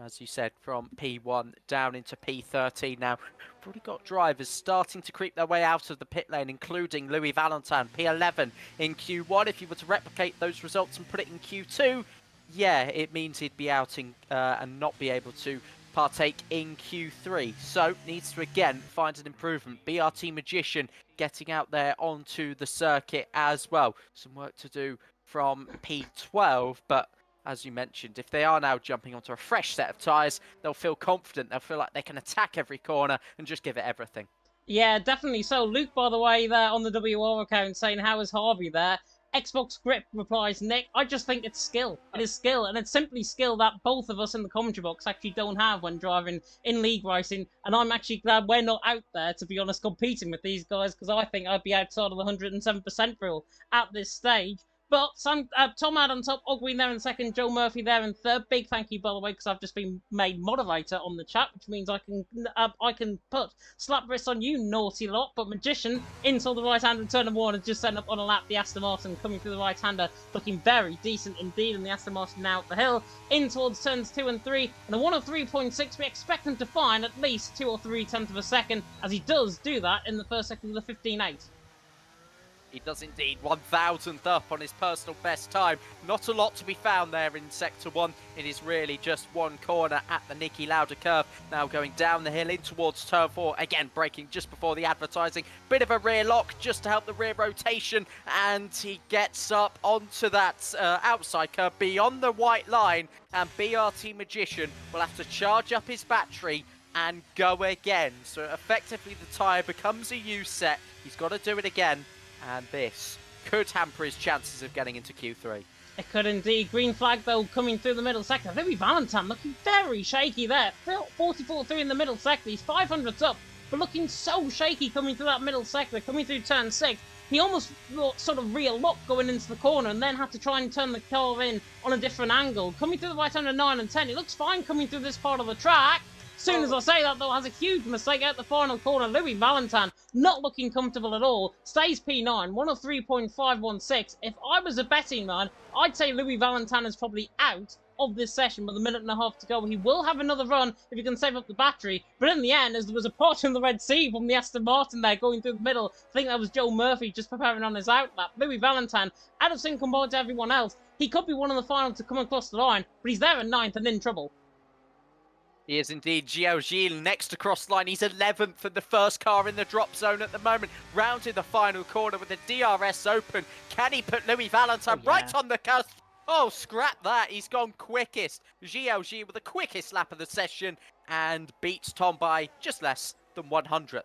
As you said, from P1 down into P13 now. We've already got drivers starting to creep their way out of the pit lane, including Louis Valentin, P11 in Q1. If you were to replicate those results and put it in Q2, yeah, it means he'd be out and not be able to partake in Q3. So, needs to again find an improvement. BRT Magician getting out there onto the circuit as well. Some work to do from P12, but as you mentioned, if they are now jumping onto a fresh set of tyres, they'll feel confident. They'll feel like they can attack every corner and just give it everything. Yeah, definitely so. Luke, by the way, there on the WOR account saying, how is Harvey there? Xbox Grip replies, Nick, I just think it's skill. It is skill, and it's simply skill that both of us in the commentary box actually don't have when driving in league racing, and I'm actually glad we're not out there, to be honest, competing with these guys, because I think I'd be outside of the 107% rule at this stage. But Tom Ad on top, Ogween there in second, Joe Murphy there in third. Big thank you, by the way, because I've just been made moderator on the chat, which means I can put slap wrists on you, naughty lot. But Magician into the right-hander turn of one has just sent up on a lap the Aston Martin coming through the right-hander, looking very decent indeed. And the Aston Martin now up the hill in towards turns 2 and 3, and a 103.6. We expect him to find at least 2 or 3 tenths of a second, as he does do that in the first second of the 15.8. He does indeed, 1,000th up on his personal best time. Not a lot to be found there in Sector 1. It is really just one corner at the Niki Lauda curve. Now going down the hill in towards Turn 4. Again, braking just before the advertising. Bit of a rear lock just to help the rear rotation. And he gets up onto that outside curve beyond the white line. And BRT Magician will have to charge up his battery and go again. So effectively the tyre becomes a U set. He's got to do it again. And this could hamper his chances of getting into Q3. It could indeed. Green flag, though, coming through the middle sector. Louis Valentin looking very shaky there. 44.3 in the middle sector. He's 500s up, but looking so shaky coming through that middle sector. Coming through turn 6. He almost sort of rear locked going into the corner and then had to try and turn the car in on a different angle. Coming through the right under 9 and 10. He looks fine coming through this part of the track. Soon as I say that, though, has a huge mistake out the final corner. Louis Valentin not looking comfortable at all. Stays P9, 103.516. If I was a betting man, I'd say Louis Valentin is probably out of this session with a minute and a half to go. He will have another run if he can save up the battery. But in the end, as there was a part in the Red Sea from the Aston Martin there going through the middle, I think that was Joe Murphy just preparing on his outlap. Louis Valentin, out of sync compared to everyone else. He could be one of the final to come across the line, but he's there at 9th and in trouble. He is indeed. Gilles next across the line. He's 11th and the first car in the drop zone at the moment. Rounding the final corner with the DRS open. Can he put Louis Valentin right on the cusp? Oh, scrap that. He's gone quickest. Gilles with the quickest lap of the session and beats Tom by just less than 100th.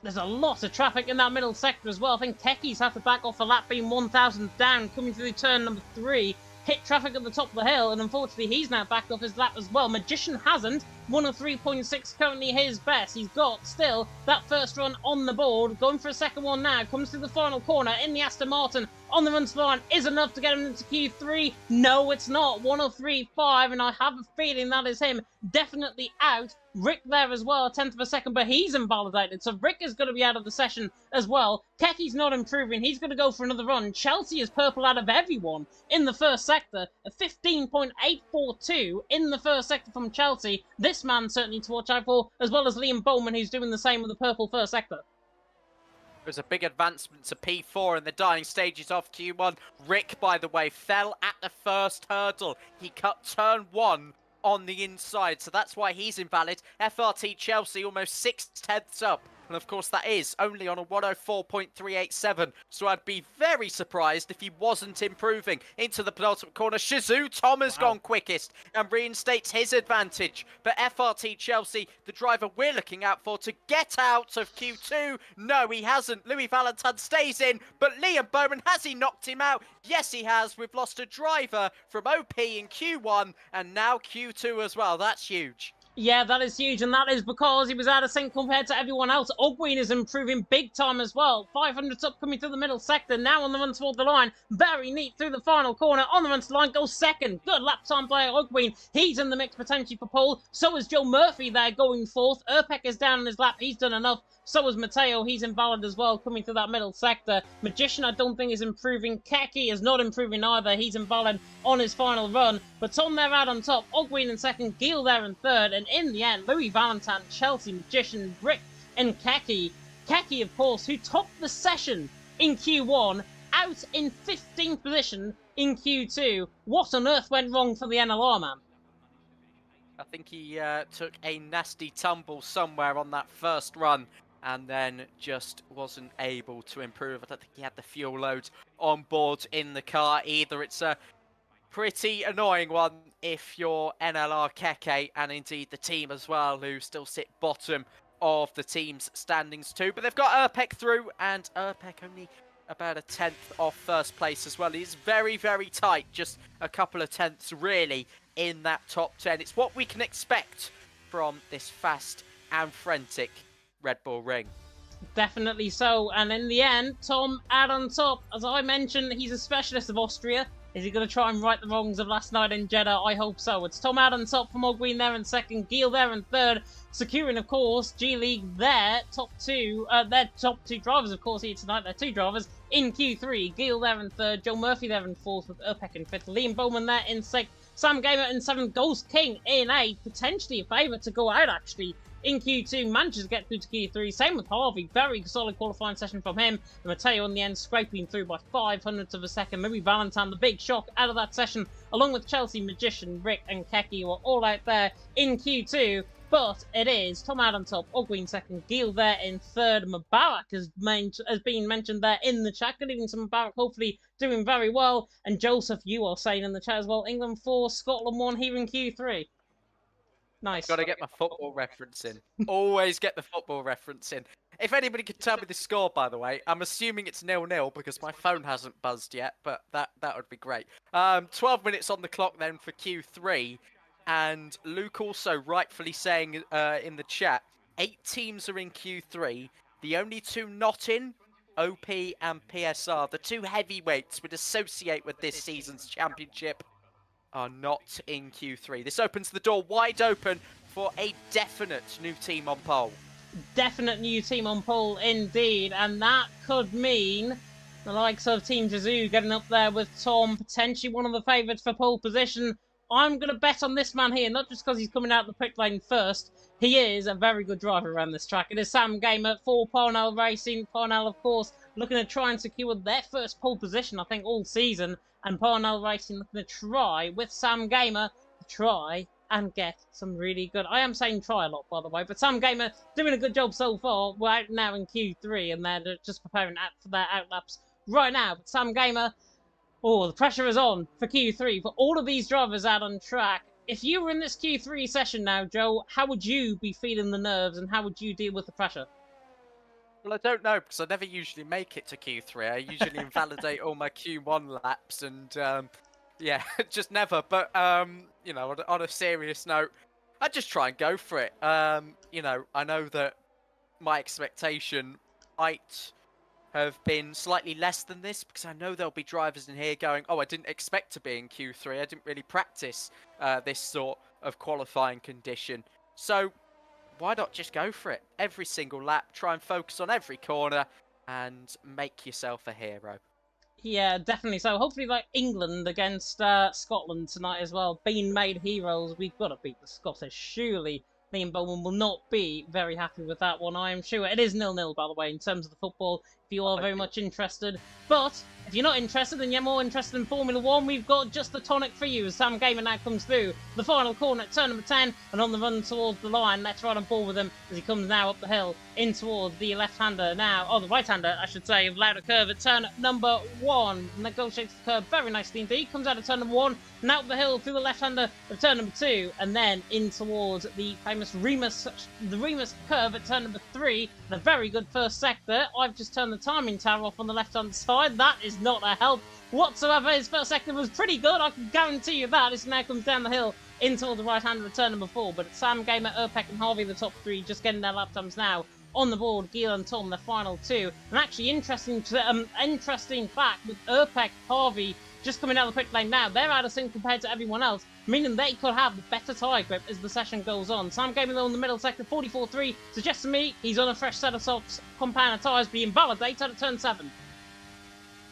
There's a lot of traffic in that middle sector as well. I think Techies have to back off a lap being 1,000 down coming through turn number 3. Hit traffic at the top of the hill, and unfortunately he's now backed off his lap as well. Magician hasn't. 103.6 currently his best. He's got still that first run on the board. Going for a second one now. Comes through the final corner in the Aston Martin. On the run to the line is enough to get him into Q3. No, it's not. 103.5, and I have a feeling that is him. Definitely out. Rick there as well, a tenth of a second, but he's invalidated. So Rick is going to be out of the session as well. Keki's not improving. He's going to go for another run. Chelsea is purple out of everyone in the first sector. A 15.842 in the first sector from Chelsea. This man certainly to watch out for, as well as Liam Bowman, who's doing the same with the purple first sector. There's a big advancement to P4 in the dying stages of Q1. Rick, by the way, fell at the first hurdle. He cut turn 1 on the inside, so that's why he's invalid. FRT Chelsea almost 6 tenths up. And of course, that is only on a 104.387. So I'd be very surprised if he wasn't improving. Into the penultimate corner, Shizu Tom has gone quickest and reinstates his advantage. But FRT Chelsea, the driver we're looking out for to get out of Q2. No, he hasn't. Louis Valentin stays in, but Liam Bowman, has he knocked him out? Yes, he has. We've lost a driver from OP in Q1 and now Q2 as well. That's huge. Yeah, that is huge, and that is because he was out of sync compared to everyone else. Ogween is improving big time as well. 500's up coming through the middle sector, now on the run toward the line. Very neat through the final corner, on the run to the line, goes second. Good lap time by Ogween. He's in the mix potentially for pole. So is Joe Murphy there going fourth. Urpek is down in his lap, he's done enough. So is Mateo, he's invalid as well, coming through that middle sector. Magician, I don't think is improving. Keki is not improving either, he's invalid on his final run. But Tom there out on top, Ogween in second, Giel there in third, and in the end, Louis Valentin, Chelsea, Magician, Rick, and Keki. Keki, of course, who topped the session in Q1, out in 15th position in Q2. What on earth went wrong for the NLR, man? I think he took a nasty tumble somewhere on that first run and then just wasn't able to improve. I don't think he had the fuel load on board in the car either. It's a pretty annoying one if you're NLR Keke and indeed the team as well, who still sit bottom of the team's standings too. But they've got Urpek through, and Urpek only about a 10th off first place as well. He's very, very tight, just a couple of tenths really in that top 10. It's what we can expect from this fast and frantic Red Bull Ring. Definitely so, and in the end, Tom out on top. As I mentioned, he's a specialist of Austria. Is he going to try and right the wrongs of last night in Jeddah? I hope so. It's Tom out on top from Ogween there in second, Giel there in third, securing, of course, G-League their top two drivers, of course, here tonight. They're two drivers in Q3. Giel there in third, Joe Murphy there in fourth, with Urpek in fifth, Liam Bowman there in sixth, Sam Gamer in seventh, Ghost King in eighth, potentially a favourite to go out, actually, in Q2, manages to get through to Q3. Same with Harvey, very solid qualifying session from him. And Mateo in the end scraping through by 500ths of a second. Maybe Valentin, the big shock out of that session, along with Chelsea, Magician, Rick and Keki, who are all out there in Q2. But it is Tom out on top, Ogween second, Giel there in third. Mubarak has been mentioned there in the chat. Good evening to Mubarak, hopefully doing very well. And Joseph, you are saying in the chat as well, England 4, Scotland 1 here in Q3. Nice. Got to get my football reference in. Always get the football reference in. If anybody could tell me the score, by the way, I'm assuming it's 0-0 because my phone hasn't buzzed yet, but that would be great. 12 minutes on the clock then for Q3. And Luke also rightfully saying in the chat, 8 teams are in Q3. The only 2 not in, OP and PSR, the 2 heavyweights would associate with this season's championship, are not in Q3. This opens the door wide open for a definite new team on pole. Definite new team on pole indeed, and that could mean the likes of Team Jizu getting up there with Tom, potentially one of the favourites for pole position. I'm going to bet on this man here, not just because he's coming out the pit lane first. He is a very good driver around this track. It is Sam Gamer for Parnell Racing. Parnell, of course, looking to try and secure their first pole position, I think, all season. And Parnell Racing looking to try, with Sam Gamer, to try and get some really good... I am saying try a lot, by the way, but Sam Gamer doing a good job so far. We're out now in Q3, and they're just preparing for their outlaps right now. But Sam Gamer, oh, the pressure is on for Q3. For all of these drivers out on track, if you were in this Q3 session now, Joe, how would you be feeling the nerves, and how would you deal with the pressure? Well, I don't know, because I never usually make it to Q3. I usually invalidate all my Q1 laps, and yeah, just never. But, you know, on a serious note, I just try and go for it. You know, I know that my expectation might have been slightly less than this, because I know there'll be drivers in here going, oh, I didn't expect to be in Q3. I didn't really practice this sort of qualifying condition. So why not just go for it? Every single lap, try and focus on every corner and make yourself a hero. Yeah, definitely. So hopefully, like England against Scotland tonight as well, being made heroes, we've got to beat the Scottish. Surely Liam Bowman will not be very happy with that one, I am sure. It is 0-0, by the way, in terms of the football, if you are very much interested. But If you're not interested and you're more interested in Formula 1, we've got just the tonic for you as Sam Gamer now comes through the final corner at turn number 10 and on the run towards the line. Let's ride on board with him as he comes now up the hill in towards the left-hander now, or the right-hander, I should say, of Louder Curve at turn number 1. Negotiates the curve very nicely indeed. Comes out of turn number 1 and out the hill through the left-hander of turn number 2 and then in towards the famous Remus curve at turn number 3. And a very good first sector. I've just turned the timing tower off on the left-hand side. That is not a help whatsoever. His first sector was pretty good, I can guarantee you that. This now comes down the hill into the right-hander of turn number 4. But it's Sam Gamer, Uppbeat and Harvey, the top 3, just getting their lap times now on the board. Gil and Tom, the final 2. And actually interesting fact with Uppbeat, Harvey just coming out of the pit lane now, they're out of sync compared to everyone else, meaning they could have the better tyre grip as the session goes on. Sam Gamer though in the middle sector, 44.3, suggests to me he's on a fresh set of softs, compound tyres being validated at turn 7.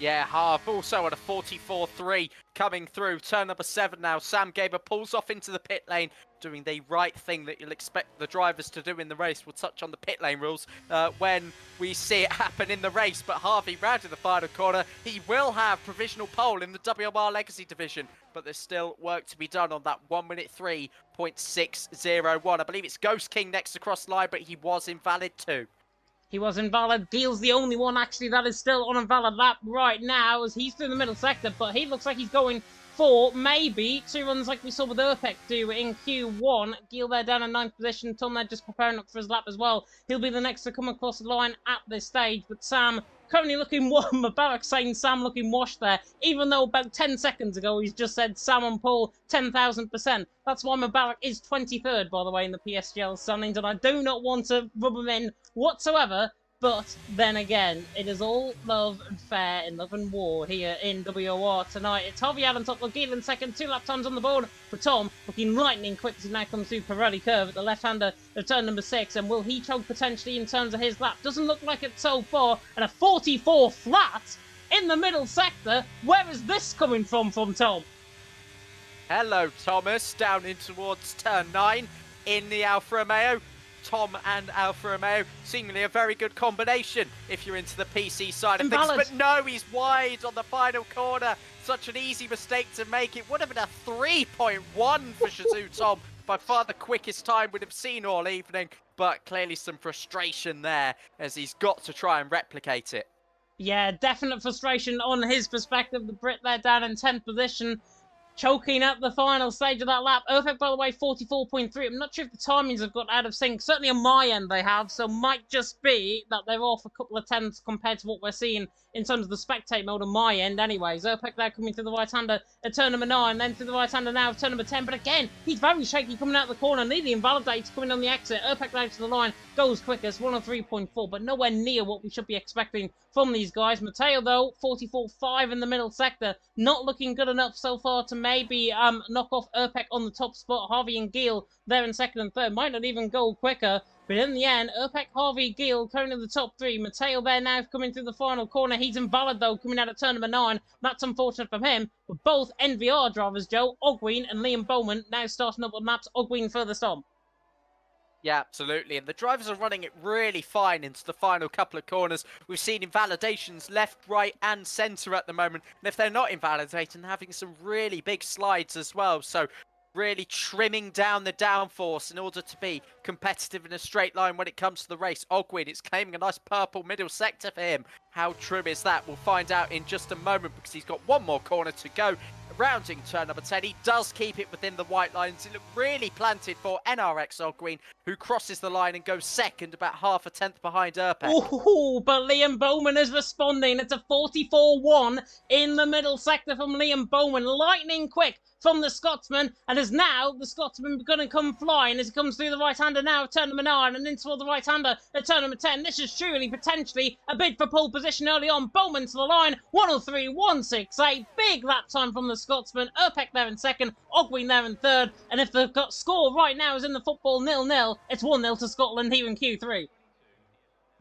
Yeah, Harv also at a 44.3 coming through. Turn number 7 now. Sam Gamer pulls off into the pit lane, doing the right thing that you'll expect the drivers to do in the race. We'll touch on the pit lane rules when we see it happen in the race. But Harvey round to the final corner. He will have provisional pole in the WOR Legacy Division, but there's still work to be done on that 1 minute 3.601. I believe it's Ghost King next across line, but he was invalid too. He was invalid. Gil's the only one, actually, that is still on a valid lap right now as he's through the middle sector, but he looks like he's going for maybe 2 runs like we saw with Uppbeat do in Q1. Gil there down in 9th position. Tom there just preparing up for his lap as well. He'll be the next to come across the line at this stage, but Sam currently looking Mubarak saying Sam looking washed there, even though about 10 seconds ago he's just said Sam on pole 10,000%. That's why Mubarak is 23rd, by the way, in the PSGL standings, and I do not want to rub him in whatsoever. But then again, it is all love and fair in Love and War here in WOR tonight. It's Harvey out on top of Gil in second, 2 lap times on the board for Tom, looking lightning quick as he now comes through Pirelli curve at the left-hander of turn number 6. And will he choke potentially in terms of his lap? Doesn't look like it so far. And a 44 flat in the middle sector. Where is this coming from Tom? Hello, Thomas, down in towards turn 9 in the Alfa Romeo. Tom and Alfa Romeo, seemingly a very good combination if you're into the PC side of things. But no, he's wide on the final corner. Such an easy mistake to make. It would have been a 3.1 for Shazoo Tom. By far the quickest time we'd have seen all evening. But clearly some frustration there as he's got to try and replicate it. Yeah, definite frustration on his perspective. The Brit there down in 10th position, choking at the final stage of that lap. Uppbeat, by the way, 44.3. I'm not sure if the timings have got out of sync. Certainly on my end they have, so might just be that they're off a couple of tenths compared to what we're seeing in terms of the spectate mode on my end anyways. Uppbeat there coming through the right-hander at turn number 9, then through the right-hander now at turn number 10. But again, he's very shaky coming out of the corner. Nearly invalidates coming on the exit. Uppbeat down to the line, goes quickest, 103.4, but nowhere near what we should be expecting from these guys. Matteo, though, 44.5 in the middle sector. Not looking good enough so far to maybe knock off Uppbeat on the top spot. Harvey and Gil there in second and third. Might not even go quicker. But in the end, Uppbeat, Harvey, Gil currently the top 3. Matteo there now coming through the final corner. He's invalid, though, coming out of turn number 9. That's unfortunate for him. But both NVR drivers, Joe, Ogween and Liam Bowman, now starting up on laps. Ogween furthest on. Yeah, absolutely. And the drivers are running it really fine into the final couple of corners. We've seen invalidations left, right and centre at the moment. And if they're not invalidating, having some really big slides as well. So really trimming down the downforce in order to be competitive in a straight line when it comes to the race. Ogwin, it's claiming a nice purple middle sector for him. How true is that? We'll find out in just a moment because he's got one more corner to go. Rounding turn number 10, he does keep it within the white lines. It looked really planted for NRX Ogwin, who crosses the line and goes second, about half a tenth behind Uppbeat. Oh, but Liam Bowman is responding. It's a 44-1 in the middle sector from Liam Bowman. Lightning quick from the Scotsman, and as now the Scotsman going to come flying as he comes through the right-hander now at turn number 9 and into the right-hander at turn number 10. This is surely potentially a bid for pole position early on. Bowman to the line, 103.168. Big lap time from the Scotsman. Uppbeat there in second, Ogween there in third, and if the score right now is in the football 0-0, it's 1-0 to Scotland here in Q3.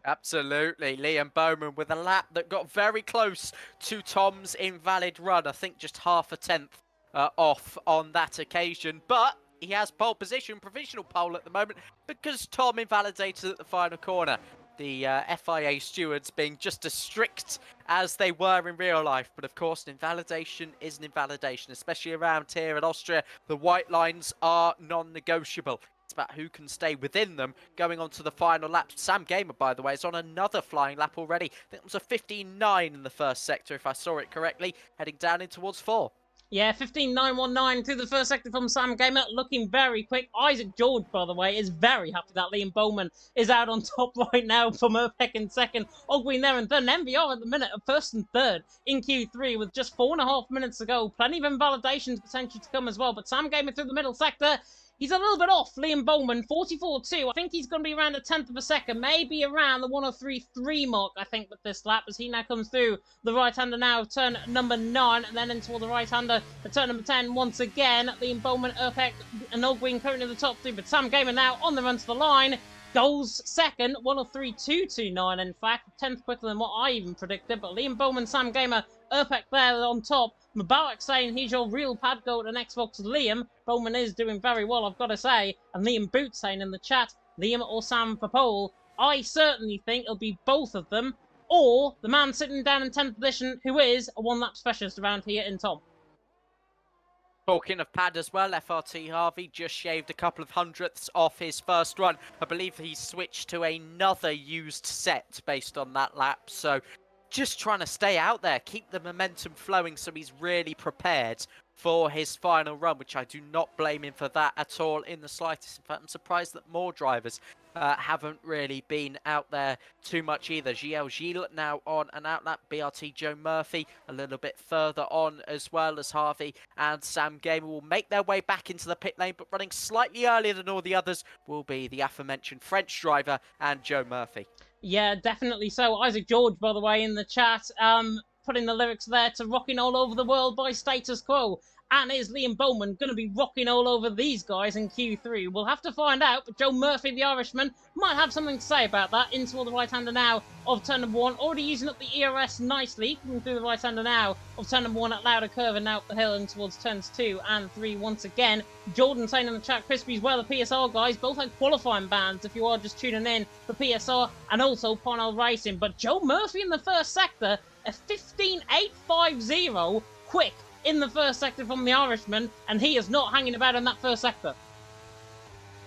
Absolutely. Liam Bowman with a lap that got very close to Tom's invalid run. I think just half a tenth off on that occasion, but he has pole position, provisional pole at the moment, because Tom invalidated at the final corner. The FIA stewards being just as strict as they were in real life. But of course, an invalidation is an invalidation, especially around here in Austria. The white lines are non-negotiable. It's about who can stay within them going on to the final lap. Sam Gamer, by the way, is on another flying lap already. I think it was a 15.9 in the first sector, if I saw it correctly, heading down in towards 4. Yeah, 15.919 through the first sector from Sam Gamer, looking very quick. Isaac George, by the way, is very happy that Liam Bowman is out on top right now from Uppbeat in second. Ogween there in third, and MVR at the minute of first and third in Q3 with just 4.5 minutes to go. Plenty of invalidations potentially to come as well, but Sam Gamer through the middle sector. He's a little bit off, Liam Bowman, 44.2. I think he's going to be around a tenth of a second, maybe around the 103.3 mark, I think, with this lap, as he now comes through the right-hander now, turn number 9, and then into the right-hander at turn number 10 once again. Liam Bowman, Uppbeat, and Ogween currently in the top 3, but Sam Gamer now on the run to the line. Goes second, 103.229, in fact, 10th quicker than what I even predicted, but Liam Bowman, Sam Gamer, Uppbeat there on top. Mubarak saying he's your real pad goat and Xbox Liam. Bowman is doing very well, I've got to say. And Liam Boot saying in the chat, Liam or Sam for pole. I certainly think it'll be both of them, or the man sitting down in 10th position, who is a one-lap specialist around here in Tom. Talking of pad as well, FRT Harvey just shaved a couple of hundredths off his first run. I believe he switched to another used set based on that lap, so just trying to stay out there, keep the momentum flowing so he's really prepared for his final run, which I do not blame him for that at all in the slightest. In fact, I'm surprised that more drivers haven't really been out there too much either. Gilles now on an outlap, BRT Joe Murphy a little bit further on as well, as Harvey and Sam Gamer will make their way back into the pit lane, but running slightly earlier than all the others will be the aforementioned French driver and Joe Murphy. Yeah, definitely so. Isaac George, by the way, in the chat, putting the lyrics there to Rocking All Over the World by Status Quo. And is Liam Bowman going to be rocking all over these guys in Q3? We'll have to find out, but Joe Murphy, the Irishman, might have something to say about that. In toward the right-hander now of turn number 1. Already using up the ERS nicely. Coming through the right-hander now of turn number 1 at louder curve and now up the hill and towards turns 2 and 3 once again. Jordan saying in the chat, Crispy's well, the PSR guys, both had qualifying bands if you are just tuning in for PSR and also Parnell Racing. But Joe Murphy in the first sector, a 15.850 quick in the first sector from the Irishman, and he is not hanging about in that first sector.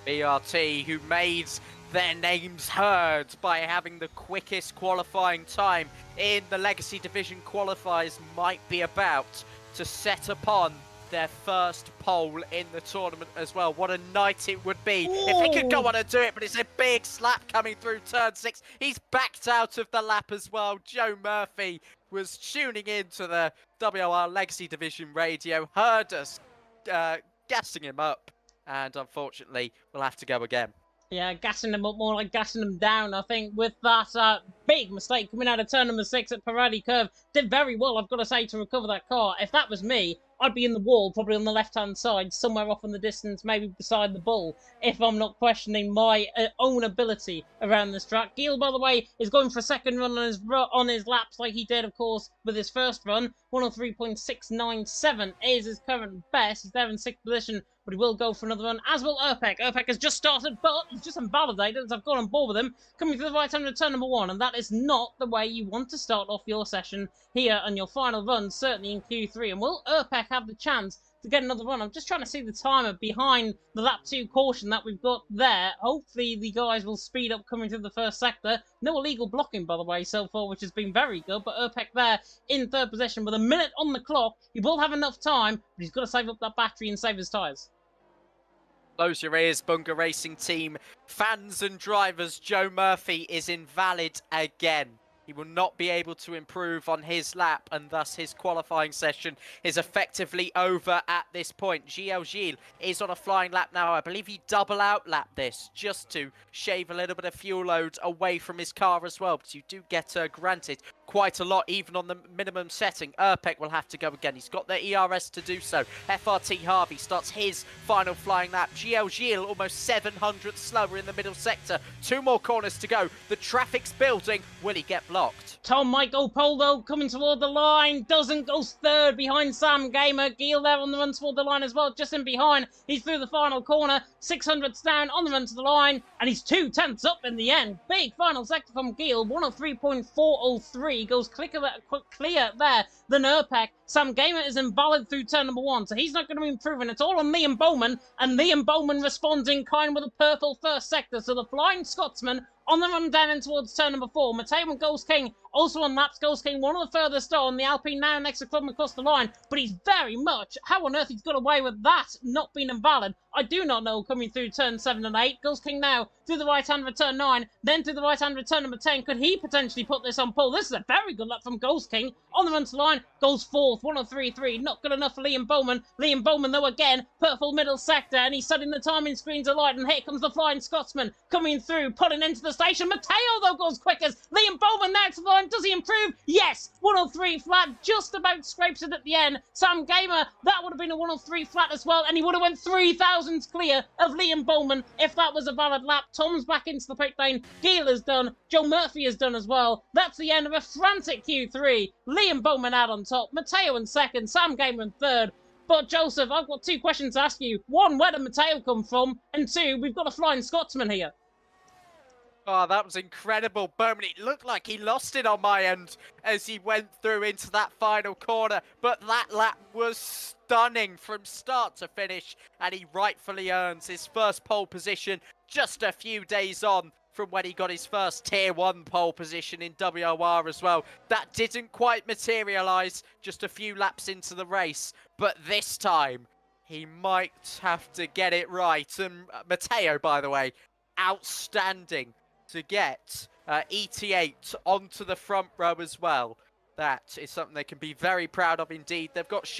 BRT, who made their names heard by having the quickest qualifying time in the Legacy Division qualifiers, might be about to set upon their first pole in the tournament as well. What a night it would be if they could go on and do it, but it's a big slap coming through turn 6. He's backed out of the lap as well. Joe Murphy was tuning into the WOR Legacy Division radio, heard us gassing him up, and unfortunately we'll have to go again. Yeah, gassing them up more like gassing them down, I think, with that big mistake coming out of turn number 6 at Pirelli Curve. Did very well, I've got to say, to recover that car. If that was me, I'd be in the wall, probably on the left-hand side, somewhere off in the distance, maybe beside the bull, if I'm not questioning my own ability around this track. Gil, by the way, is going for a second run on his laps like he did, of course, with his first run. 103.697 is his current best. He's there in 6th position, but he will go for another run, as will Uppbeat. Uppbeat has just started, but he's just invalidated as I've got on board with him, coming through the right-hand of turn number 1, and that is not the way you want to start off your session here on your final run, certainly in Q3. And will Uppbeat have the chance to get another run? I'm just trying to see the timer behind the lap 2 caution that we've got there. Hopefully the guys will speed up coming through the first sector. No illegal blocking, by the way, so far, which has been very good, but Uppbeat there in 3rd position with a minute on the clock. He will have enough time, but he's got to save up that battery and save his tyres. Close your ears, Bunga Racing Team fans and drivers. Joe Murphy is invalid again. He will not be able to improve on his lap, and thus his qualifying session is effectively over at this point. Gilles is on a flying lap now. I believe he double outlap this just to shave a little bit of fuel load away from his car as well, because you do get granted quite a lot, even on the minimum setting. Urpek will have to go again. He's got the ERS to do so. FRT Harvey starts his final flying lap. GL Gilles almost 700 slower in the middle sector. 2 more corners to go. The traffic's building. Will he get blocked? Tom Michael Poldo coming toward the line, doesn't, goes third behind Sam Gamer. Gil there on the run toward the line as well, just in behind. He's through the final corner, 600s down on the run to the line, and he's 2/10 up in the end. Big final sector from Gil, 103.403, goes clear there than Urpek. Sam Gamer is invalid through turn number 1, so he's not going to be improving. It's all on Liam Bowman, and Liam Bowman responds in kind with a purple first sector, so the Flying Scotsman on the run down in towards turn number 4. Mateo and Ghost King also on laps. Ghost King one of the furthest on. The Alpine now next to Clubman across the line. But he's very much... How on earth he's got away with that not being invalid? I do not know coming through turn 7 and 8. Ghost King now through the right-hand return 9. Then through the right-hand return number 10. Could he potentially put this on pole? This is a very good lap from Ghost King. On the run to the line. Goes 4th. 103.3. Not good enough for Liam Bowman. Liam Bowman though again. Purple middle sector. And he's setting the timing screens alight. And here comes the Flying Scotsman coming through. Pulling into the station. Mateo though goes quickest. Liam Bowman now to the line. Does he improve? Yes. 103 flat. Just about scrapes it at the end. Sam Gamer, that would have been a 103 flat as well. And he would have went 3,000 clear of Liam Bowman if that was a valid lap. Tom's back into the pit lane. Gil is done. Joe Murphy is done as well. That's the end of a frantic Q3. Liam Bowman out on top. Mateo in second. Sam Gamer in third. But Joseph, I've got 2 questions to ask you. 1, where did Mateo come from? And 2, we've got a Flying Scotsman here. Oh, that was incredible. Bowman, it looked like he lost it on my end as he went through into that final corner. But that lap was stunning from start to finish. And he rightfully earns his first pole position just a few days on from when he got his first Tier 1 pole position in WOR as well. That didn't quite materialise just a few laps into the race. But this time, he might have to get it right. And Mateo, by the way, outstanding to get ET8 onto the front row as well. That is something they can be very proud of indeed. They've got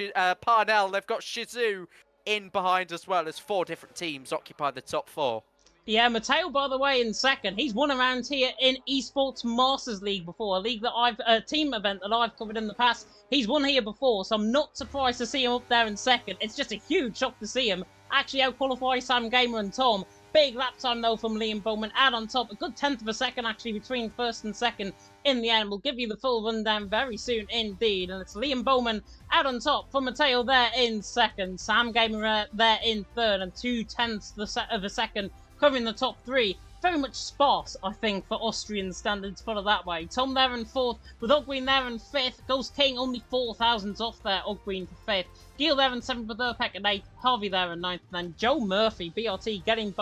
Parnell, they've got Shizou in behind as well as 4 different teams occupy the top 4. Yeah, Mateo, by the way, in second. He's won around here in Esports Masters League before, a team event that I've covered in the past. He's won here before, so I'm not surprised to see him up there in second. It's just a huge shock to see him actually out-qualify Sam Gamer and Tom. Big lap time, though, from Liam Bowman. Out on top. A good 10th of a second, actually, between first and second in the end. We'll give you the full rundown very soon indeed. And it's Liam Bowman out on top for Mateo there in second. Sam Gamer there in third. And 2/10 of a second covering the top 3. Very much sparse, I think, for Austrian standards, put it that way. Tom there in 4th, with Uggreen there in 5th. Ghost King only 4,000s off there, Uggreen for 5th. Gil there in 7th with Urpek in 8th. Harvey there in 9th. And then Joe Murphy, BRT, getting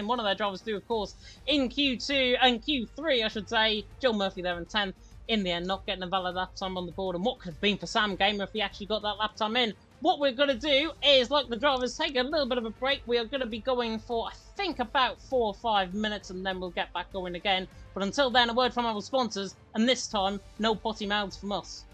one of their drivers through, of course, in Q2 and Q3, I should say. Joe Murphy there in 10th. In the end, not getting a valid lap time on the board. And what could have been for Sam Gamer if he actually got that lap time in? What we're going to do is, like the drivers, take a little bit of a break. We are going to be going for, I think, about 4 or 5 minutes, and then we'll get back going again. But until then, a word from our sponsors, and this time, no potty mouths from us.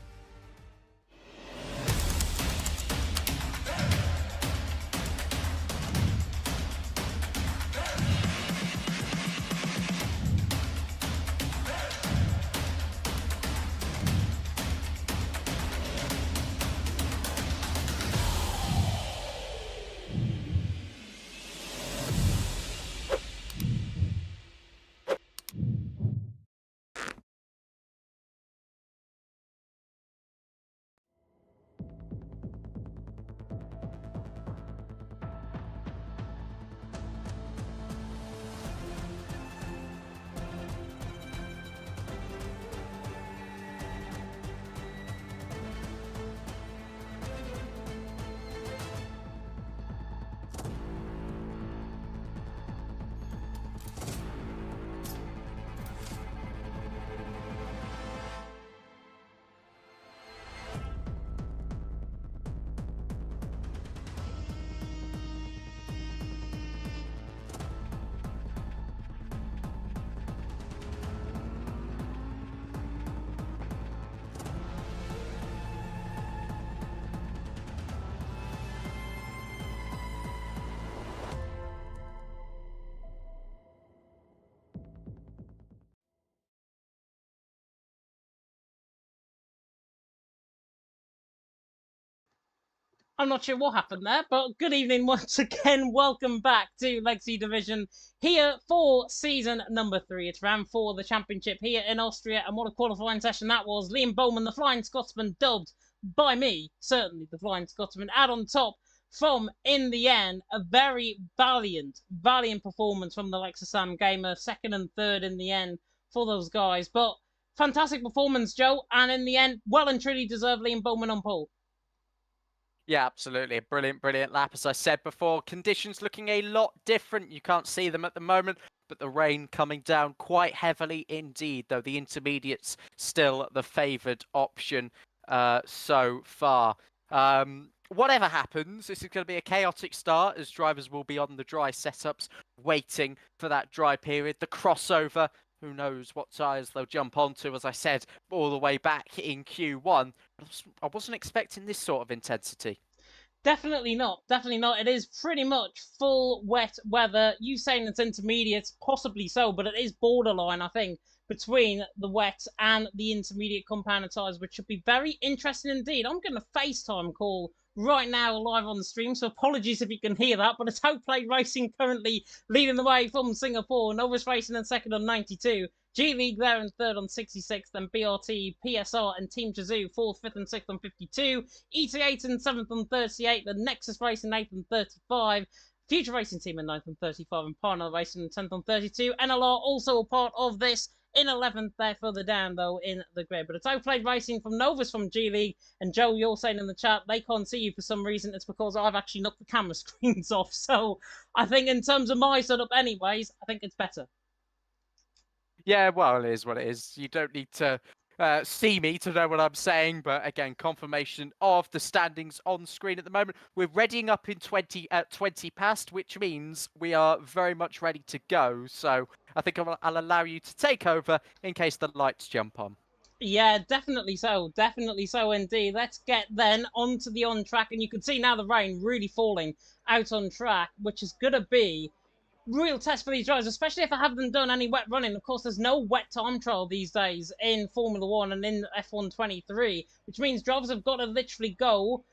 I'm not sure what happened there, but good evening once again. Welcome back to Legacy Division here for season number 3. It's round 4 of the championship here in Austria, and what a qualifying session that was. Liam Bowman, the Flying Scotsman, dubbed by me, certainly the Flying Scotsman, out on top from, in the end, a very valiant performance from the likes of Sam Gamer, 2nd and 3rd in the end for those guys. But fantastic performance, Joe, and in the end, well and truly deserved Liam Bowman on pole. Yeah, absolutely. A brilliant lap. As I said before, conditions looking a lot different. You can't see them at the moment, but the rain coming down quite heavily indeed, though the intermediates still the favoured option so far. Whatever happens, this is going to be a chaotic start as drivers will be on the dry setups waiting for that dry period. The crossover, who knows what tyres they'll jump onto, as I said, all the way back in Q1. I wasn't expecting this sort of intensity. Definitely not. Definitely not. It is pretty much full wet weather. You saying it's intermediate, possibly so, but it is borderline, I think, between the wet and the intermediate compounded tyres, which should be very interesting indeed. I'm getting a FaceTime call right now live on the stream, so apologies if you can hear that, but it's Outplay Racing currently leading the way from Singapore. Novus Racing in 2nd on 92. G-League there in 3rd on 66, then BRT, PSR and Team Chazoo 4th, 5th and 6th on 52, ET8 and 7th on 38, then Nexus Racing 8th and 35, Future Racing Team in 9th and 35, and Parnell Racing in 10th on 32. NLR also a part of this in 11th there further down though in the grid. But it's Outplayed Racing from Novus from G-League, and Joe, you're saying in the chat they can't see you for some reason. It's because I've actually knocked the camera screens off, so I think in terms of my setup anyways, I think it's better. Yeah, well, it is what it is. You don't need to see me to know what I'm saying, but again, confirmation of the standings on screen at the moment. We're readying up in 20 past, which means we are very much ready to go. So I think I'll allow you to take over in case the lights jump on. Yeah, definitely so. Definitely so indeed. Let's get then onto the on-track, and you can see now the rain really falling out on track, which is going to be real test for these drivers, especially if I haven't done any wet running. Of course, there's no wet time trial these days in Formula 1 and in F1 23, which means drivers have got to literally go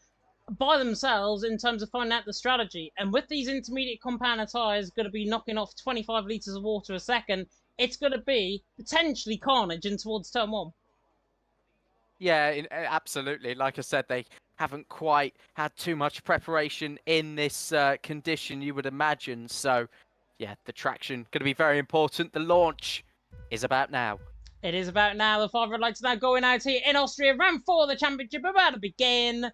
by themselves in terms of finding out the strategy. And with these intermediate compounded tyres going to be knocking off 25 litres of water a second, it's going to be potentially carnage in towards turn 1. Yeah, absolutely. Like I said, they haven't quite had too much preparation in this condition, you would imagine. So, yeah, the traction going to be very important. The launch is about now. It is about now. The 5 red lights now going out here in Austria. Round 4 of the championship about to begin.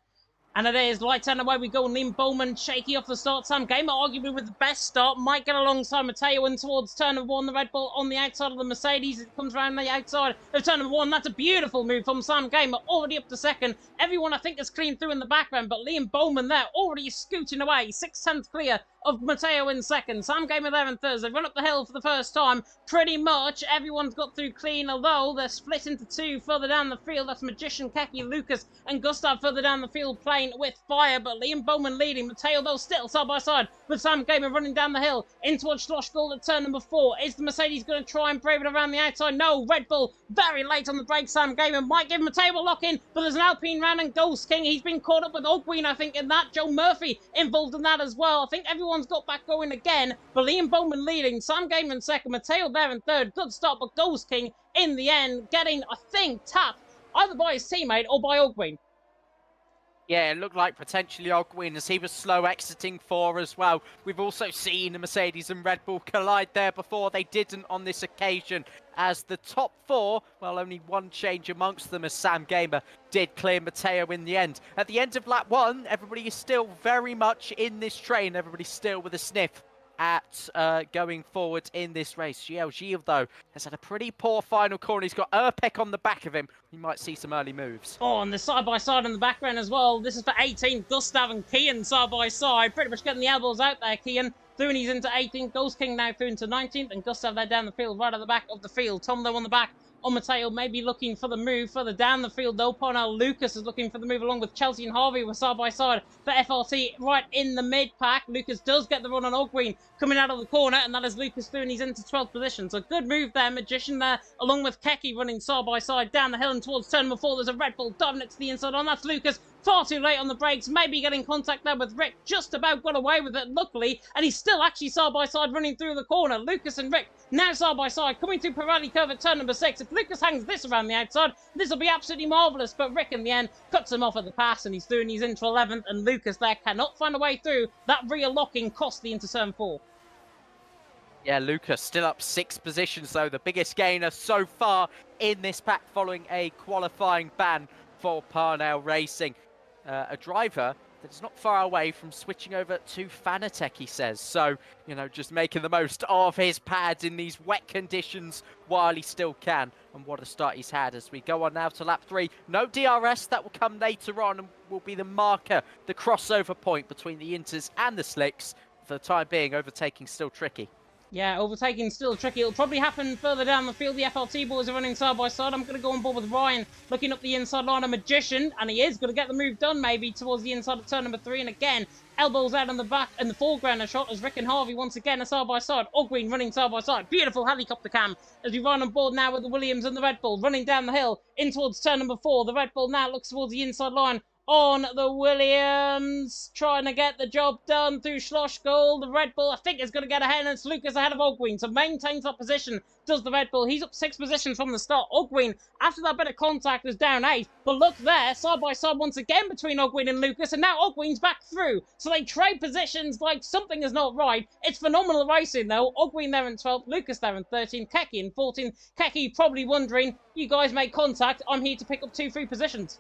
And it is lights and away we go. Liam Bowman shaky off the start. Sam Gamer arguably with the best start. Might get alongside Matteo and towards turn number 1. The Red Bull on the outside of the Mercedes. It comes around the outside of turn number 1. That's a beautiful move from Sam Gamer. Already up to 2nd. Everyone I think is clean through in the background. But Liam Bowman there already scooting away. 6/10 clear of Matteo in 2nd. Sam Gamer there in 3rd. They run up the hill for the first time. Pretty much everyone's got through clean. Although they're split into 2 further down the field. That's Magician, Keki, Lucas and Gustav further down the field playing with fire. But Liam Bowman leading. Matteo though still side by side with Sam Gamer running down the hill in towards Schloss Gold at turn number 4. Is the Mercedes going to try and brave it around the outside? No. Red Bull very late on the brake. Sam Gamer might give Matteo a lock in, but there's an Alpine round and Ghost King. He's been caught up with Ogween, I think, in that. Joe Murphy involved in that as well. I think everyone's got back going again. But Liam Bowman leading. Sam Gamer in 2nd. Matteo there in 3rd. Good start, but Ghost King in the end getting, I think, tapped either by his teammate or by Ogween. Yeah, it looked like potentially Ogwin as he was slow exiting 4 as well. We've also seen the Mercedes and Red Bull collide there before. They didn't on this occasion as the top 4, well, only one change amongst them as Sam Gamer did clear Matteo in the end. At the end of lap 1, everybody is still very much in this train. Everybody's still with a sniff at going forward in this race. Gilles, though, has had a pretty poor final corner. He's got Urpek on the back of him. We might see some early moves. Oh, and the side-by-side in the background as well. This is for 18. Gustav and Kian side-by-side. Pretty much getting the elbows out there, Kian. Through into 18th. Ghost King now through into 19th. And Gustav there down the field, right at the back of the field. Tom, though, on the back on Matteo, maybe looking for the move further down the field, though. Parnell Lucas is looking for the move along with Chelsea and Harvey. We're side by side for FRT right in the mid-pack. Lucas does get the run on Ogween coming out of the corner, and that is Lucas through, and he's into 12th position. So good move there. Magician there, along with Keki running side by side down the hill and towards turn number 4. There's a Red Bull diving it to the inside on. That's Lucas. far too late on the brakes, maybe getting contact there with Rick, just about got away with it, luckily, and he's still actually side by side running through the corner. Lucas and Rick now side by side, coming through Pirelli curve at turn number 6. If Lucas hangs this around the outside, this will be absolutely marvellous, but Rick in the end cuts him off at the pass, and he's through and he's into 11th, and Lucas there cannot find a way through. That rear locking cost the into turn 4. Yeah, Lucas still up 6 positions, though. The biggest gainer so far in this pack following a qualifying ban for Parnell Racing. A driver that's not far away from switching over to Fanatec, he says. So, you know, just making the most of his pads in these wet conditions while he still can. And what a start he's had as we go on now to lap 3. No DRS, that will come later on and will be the marker, the crossover point between the Inters and the Slicks. For the time being, overtaking still tricky. Yeah, overtaking still tricky. It'll probably happen further down the field. The FLT boys are running side by side. I'm going to go on board with Ryan, looking up the inside line. A Magician, and he is going to get the move done maybe towards the inside of turn number 3. And again, elbows out on the back and the foreground a shot as Rick and Harvey once again are side by side. Ogween running side by side. Beautiful helicopter cam as we run on board now with the Williams and the Red Bull running down the hill in towards turn number 4. The Red Bull now looks towards the inside line on the Williams, trying to get the job done through Schlossgold. The Red Bull, I think, is going to get ahead, and it's Lucas ahead of Ogween, so maintains that position, does the Red Bull. He's up 6 positions from the start. Ogween, after that bit of contact, is down 8, but look there, side by side once again between Ogween and Lucas, and now Ogween's back through, so they trade positions like something is not right. It's phenomenal racing, though. Ogween there in 12th, Lucas there in 13th, Keki in 14th. Keki probably wondering, you guys make contact, I'm here to pick up 2 free positions.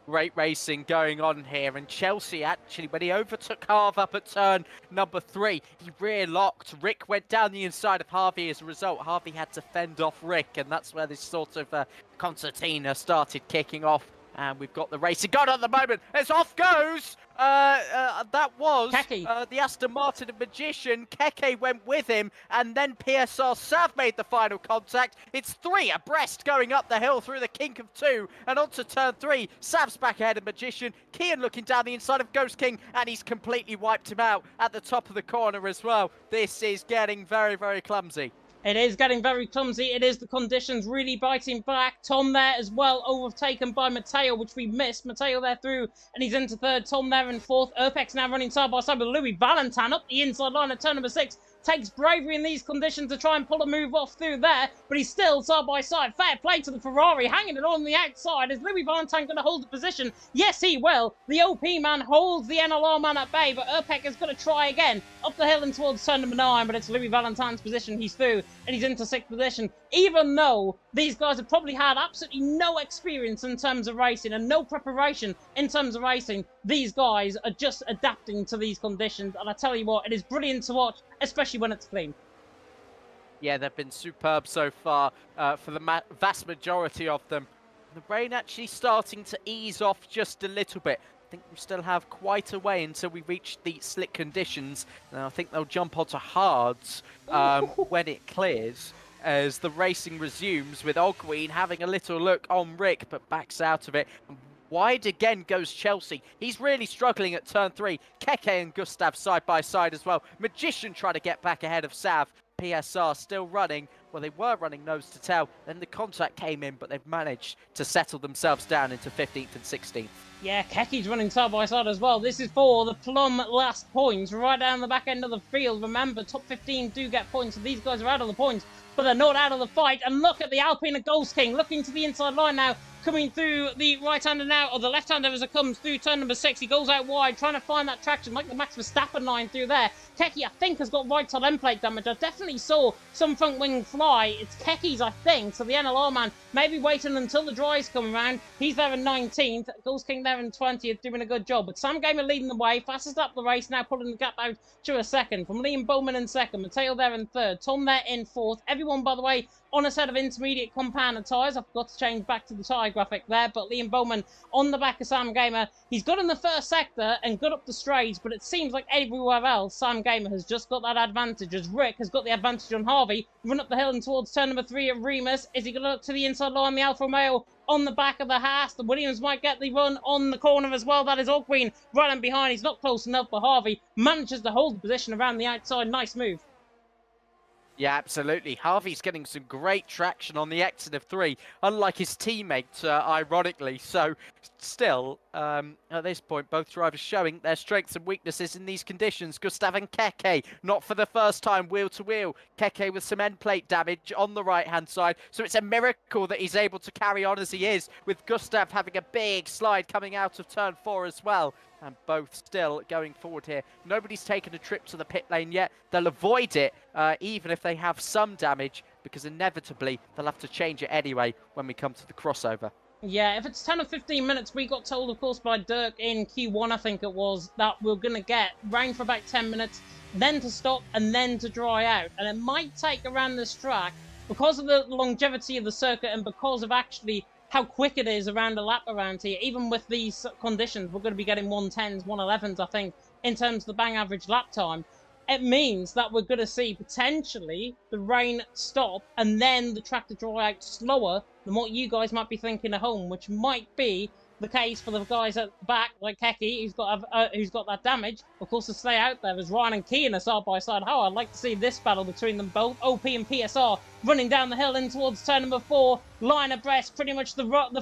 Great racing going on here, and Chelsea actually, when he overtook Harv up at turn number 3, he rear locked. Rick went down the inside of Harvey. As a result, Harvey had to fend off Rick, and that's where this sort of concertina started kicking off. And we've got the racing going on at the moment. It's off goes. That was the Aston Martin Magician. Keke went with him, and then PSR Sav made the final contact. It's 3 abreast going up the hill through the kink of 2, and onto turn 3. Sav's back ahead of Magician. Kian looking down the inside of Ghost King, and he's completely wiped him out at the top of the corner as well. This is getting very, very clumsy. It is getting very clumsy. It is the conditions really biting back. Tom there as well, overtaken by Matteo, which we missed. Matteo there through, and he's into 3rd. Tom there in 4th. Urpex now running side by side with Louis Valentin up the inside line at turn number 6. Takes bravery in these conditions to try and pull a move off through there, but he's still side by side. Fair play to the Ferrari, hanging it on the outside. Is Louis Valentin going to hold the position? Yes, he will. The OP man holds the NLR man at bay, but Urpek is going to try again up the hill and towards turn number 9, but it's Louis Valentin's position. He's through, and he's into 6th position. Even though these guys have probably had absolutely no experience in terms of racing and no preparation in terms of racing, these guys are just adapting to these conditions, and I tell you what, it is brilliant to watch, especially when it's clean. Yeah, they've been superb so far for the vast majority of them. The rain actually starting to ease off just a little bit. I think we still have quite a way until we reach the slick conditions, and I think they'll jump onto hards when it clears, as the racing resumes, with Ogween having a little look on Rick, but backs out of it. Wide again goes Chelsea. He's really struggling at turn 3. Keke and Gustav side by side as well. Magician trying to get back ahead of Sav. PSR still running. Well, they were running nose to tail. Then the contact came in, but they've managed to settle themselves down into 15th and 16th. Yeah, Keki's running side by side as well. This is for the plumb last points, right down the back end of the field. Remember, top 15 do get points, so these guys are out of the points, but they're not out of the fight. And look at the Alpine Ghost King looking to the inside line now, coming through the right-hander now, or the left-hander as it comes through turn number 6. He goes out wide, trying to find that traction, like the Max Verstappen line through there. Keki, I think, has got right side end plate damage. I definitely saw some front wing fly. It's Keki's, I think, so the NLR man maybe waiting until the dries come around. He's there in 19th, Ghost King there in 20th, doing a good job. But Sam Gamer leading the way, fastest up the race, now pulling the gap out to a 2nd. From Liam Bowman in 2nd, Matteo there in 3rd, Tom there in 4th. Everyone, by the way, on a set of intermediate compound tyres. I forgot to change back to the tyre graphic there, but Liam Bowman on the back of Sam Gamer. He's good in the first sector and good up the straights, but it seems like everywhere else, Sam Gamer has just got that advantage, as Rick has got the advantage on Harvey. Run up the hill and towards turn number 3 at Remus. Is he going to look to the inside line? The Alfa Romeo on the back of the Haas. The Williams might get the run on the corner as well. That is Ogween right in behind. He's not close enough, but Harvey manages to hold the position around the outside. Nice move. Yeah, absolutely. Harvey's getting some great traction on the exit of 3, unlike his teammate, ironically. So, still, at this point, both drivers showing their strengths and weaknesses in these conditions. Gustav and Keke, not for the first time, wheel to wheel. Keke with some end plate damage on the right-hand side, so it's a miracle that he's able to carry on as he is, with Gustav having a big slide coming out of turn 4 as well. And both still going forward here. Nobody's taken a trip to the pit lane yet. They'll avoid it, even if they have some damage, because inevitably they'll have to change it anyway when we come to the crossover. Yeah, if it's 10 or 15 minutes, we got told, of course, by Dirk in Q1, I think it was, that we're going to get rain for about 10 minutes, then to stop, and then to dry out. And it might take around this track, because of the longevity of the circuit and because of actually how quick it is around a lap around here. Even with these conditions, we're going to be getting 110s, 111s, I think, in terms of the bang average lap time. It means that we're going to see potentially the rain stop and then the track to dry out slower than what you guys might be thinking at home, which might be the case for the guys at the back, like Keke, who's got that damage. Of course, to stay out there as Ryan and Kian are side by side. Oh, I'd like to see this battle between them both. OP and PSR running down the hill in towards turn number 4, line abreast, pretty much the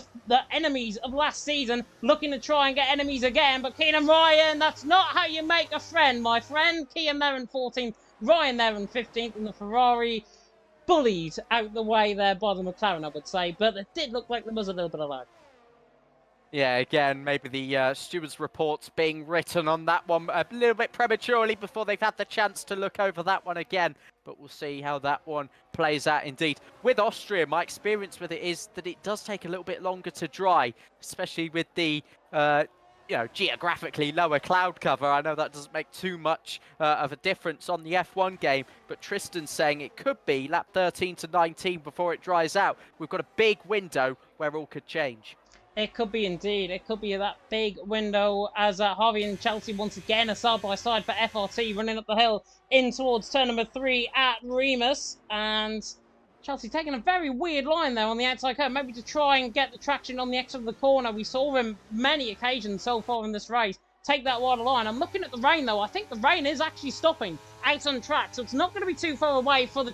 enemies of last season, looking to try and get enemies again. But Kian and Ryan, that's not how you make a friend, my friend. Kian there in 14th, Ryan there in 15th, and the Ferrari bullied out the way there by the McLaren, I would say. But it did look like there was a little bit of lag. Yeah, again, maybe the stewards' reports being written on that one a little bit prematurely before they've had the chance to look over that one again. But we'll see how that one plays out indeed. With Austria, my experience with it is that it does take a little bit longer to dry, especially with the geographically lower cloud cover. I know that doesn't make too much of a difference on the F1 game, but Tristan's saying it could be lap 13 to 19 before it dries out. We've got a big window where all could change. It could be indeed. It could be that big window as Harvey and Chelsea once again are side by side for FRT running up the hill in towards turn number 3 at Remus. And Chelsea taking a very weird line there on the outside curve, maybe to try and get the traction on the exit of the corner. We saw him many occasions so far in this race take that wider line. I'm looking at the rain though. I think the rain is actually stopping out on track, so it's not going to be too far away for the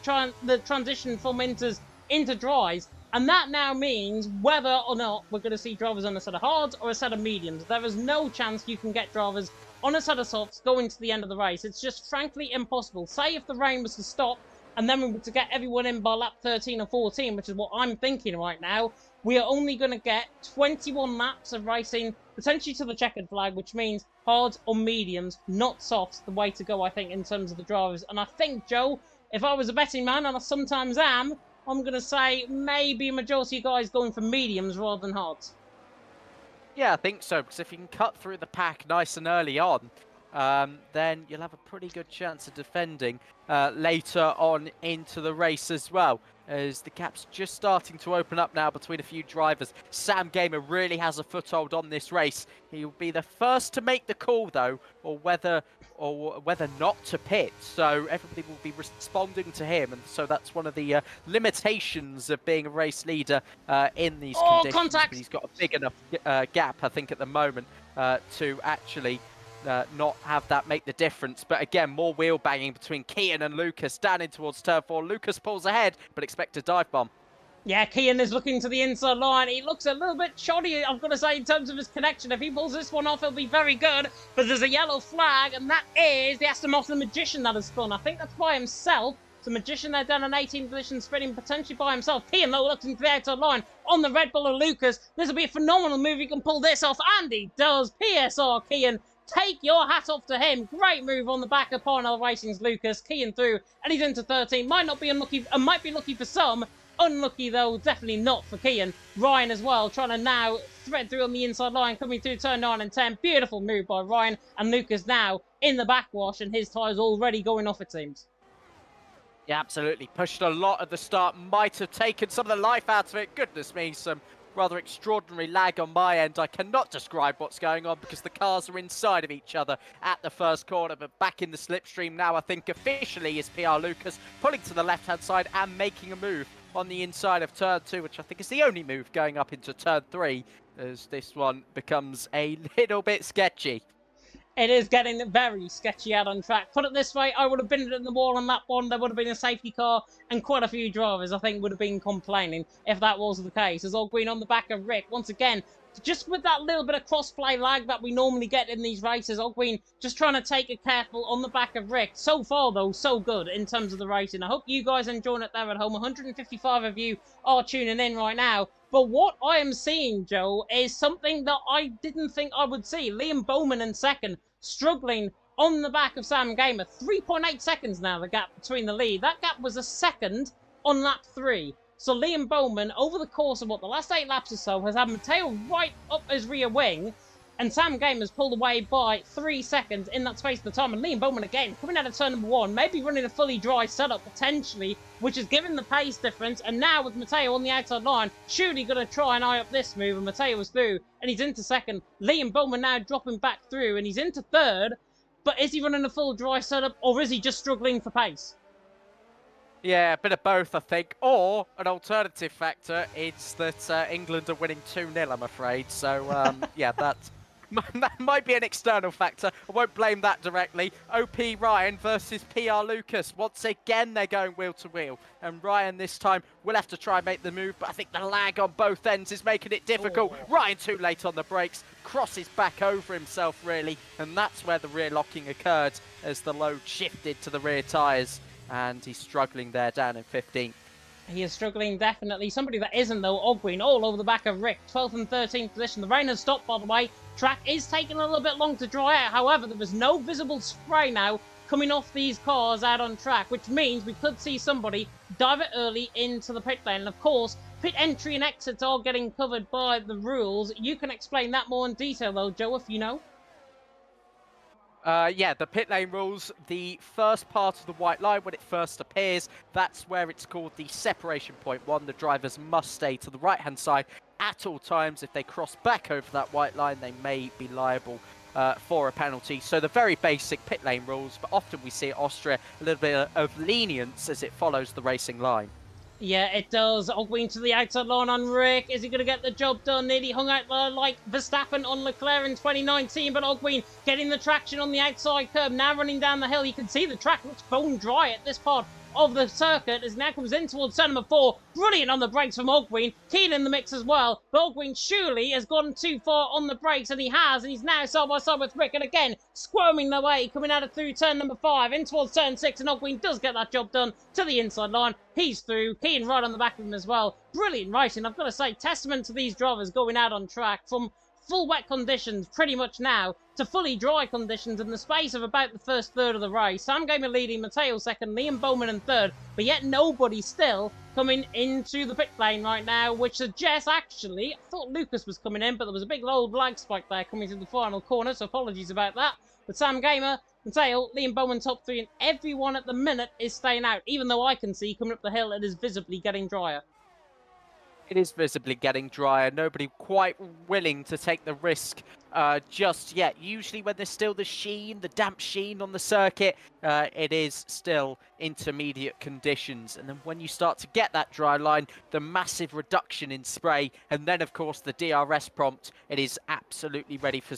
transition from inters into dries. And that now means whether or not we're going to see drivers on a set of hards or a set of mediums. There is no chance you can get drivers on a set of softs going to the end of the race. It's just frankly impossible. Say if the rain was to stop and then we were to get everyone in by lap 13 or 14, which is what I'm thinking right now, we are only going to get 21 laps of racing, potentially to the checkered flag, which means hards or mediums, not softs, the way to go, I think, in terms of the drivers. And I think, Joe, if I was a betting man, and I sometimes am, I'm going to say maybe a majority of guys going for mediums rather than hards. Yeah, I think so, because if you can cut through the pack nice and early on, then you'll have a pretty good chance of defending later on into the race as well, as the gap's just starting to open up now between a few drivers. Sam Gamer really has a foothold on this race. He'll be the first to make the call, though, or whether not to pit. So everybody will be responding to him, and so that's one of the limitations of being a race leader in these conditions. Contact! But he's got a big enough gap, I think, at the moment to actually not have that make the difference. But again, more wheel banging between Kian and Lucas down in towards turn 4. Lucas pulls ahead, but expect a dive bomb. Yeah, Kian is looking to the inside line. He looks a little bit shoddy, I've got to say, in terms of his connection. If he pulls this one off, he'll be very good. But there's a yellow flag, and that is the Aston Martin Magician that has spun. I think that's by himself. So Magician there down in 18th position, sprinting potentially by himself. Kian, though, looking to the outside line on the Red Bull of Lucas. This will be a phenomenal move. He can pull this off, and he does. PSR Kian, take your hat off to him. Great move on the back of Parnell Racing's Lucas. Kian through, and he's into 13. Might not be unlucky, might be lucky for some. Unlucky, though, definitely not for Kian. Ryan as well, trying to now thread through on the inside line, coming through turn 9 and 10. Beautiful move by Ryan, and Lucas now in the backwash, and his tyres already going off, it seems. Yeah, absolutely. Pushed a lot at the start. Might have taken some of the life out of it. Goodness me, some rather extraordinary lag on my end. I cannot describe what's going on because the cars are inside of each other at the first corner, but back in the slipstream now, I think officially is PR Lucas, pulling to the left-hand side and making a move on the inside of turn 2, which I think is the only move going up into turn 3, as this one becomes a little bit sketchy. It is getting very sketchy out on track. Put it this way, I would have been in the wall on that one. There would have been a safety car, and quite a few drivers, I think, would have been complaining if that was the case. As All Green on the back of Rick. Once again, just with that little bit of crossplay lag that we normally get in these races, Ogween just trying to take it careful on the back of Rick. So far, though, so good in terms of the racing. I hope you guys are enjoying it there at home. 155 of you are tuning in right now. But what I am seeing, Joe, is something that I didn't think I would see. Liam Bowman in second, struggling on the back of Sam Gamer. 3.8 seconds now, the gap between the lead. That gap was a second on lap 3. So Liam Bowman, over the course of the last 8 laps or so, has had Matteo right up his rear wing, and Sam Game has pulled away by 3 seconds in that space of the time. And Liam Bowman again, coming out of turn number 1, maybe running a fully dry setup potentially, which is giving the pace difference. And now with Matteo on the outside line, surely going to try and eye up this move, and Matteo was through, and he's into second. Liam Bowman now dropping back through, and he's into third. But is he running a full dry setup, or is he just struggling for pace? Yeah, a bit of both, I think. Or an alternative factor, it's that England are winning 2-0, I'm afraid. So, yeah, that might be an external factor. I won't blame that directly. OP Ryan versus PR Lucas. Once again, they're going wheel to wheel. And Ryan this time will have to try and make the move, but I think the lag on both ends is making it difficult. Oh. Ryan too late on the brakes, crosses back over himself, really. And that's where the rear locking occurred as the load shifted to the rear tyres. And he's struggling there down in 15th. He is struggling, definitely. Somebody that isn't, though, Ogween, all over the back of Rick. 12th and 13th position. The rain has stopped, by the way. Track is taking a little bit long to dry out. However, there is no visible spray now coming off these cars out on track, which means we could see somebody dive it early into the pit lane. And, of course, pit entry and exits are getting covered by the rules. You can explain that more in detail, though, Joe, if you know. Yeah, the pit lane rules, the first part of the white line when it first appears, that's where it's called the separation point 1. The drivers must stay to the right-hand side at all times. If they cross back over that white line, they may be liable for a penalty. So the very basic pit lane rules, but often we see at Austria a little bit of lenience as it follows the racing line. Yeah, it does. Ogween to the outside line on Rick. Is he going to get the job done? Nearly hung out there like Verstappen on Leclerc in 2019, but Ogween getting the traction on the outside curb. Now running down the hill. You can see the track looks bone dry at this part of the circuit as now comes in towards turn number 4. Brilliant on the brakes from Ogween. Keen in the mix as well. But Ogween surely has gone too far on the brakes, and he has, and he's now side by side with Rick. And again, squirming their way, coming out of through turn number 5, in towards turn 6, and Ogween does get that job done to the inside line. He's through. Keen right on the back of him as well. Brilliant racing. I've got to say, testament to these drivers going out on track from full wet conditions pretty much now to fully dry conditions in the space of about the first third of the race. Sam Gamer leading, Matteo second, Liam Bowman in third, but yet nobody still coming into the pit lane right now, which suggests actually, I thought Lucas was coming in, but there was a big old lag spike there coming to the final corner, so apologies about that. But Sam Gamer, Matteo, Liam Bowman top 3, and everyone at the minute is staying out, even though I can see coming up the hill it is visibly getting drier. It is visibly getting drier. Nobody quite willing to take the risk just yet. Usually when there's still the sheen, the damp sheen on the circuit, it is still intermediate conditions. And then when you start to get that dry line, the massive reduction in spray, and then of course the DRS prompt, it is absolutely ready for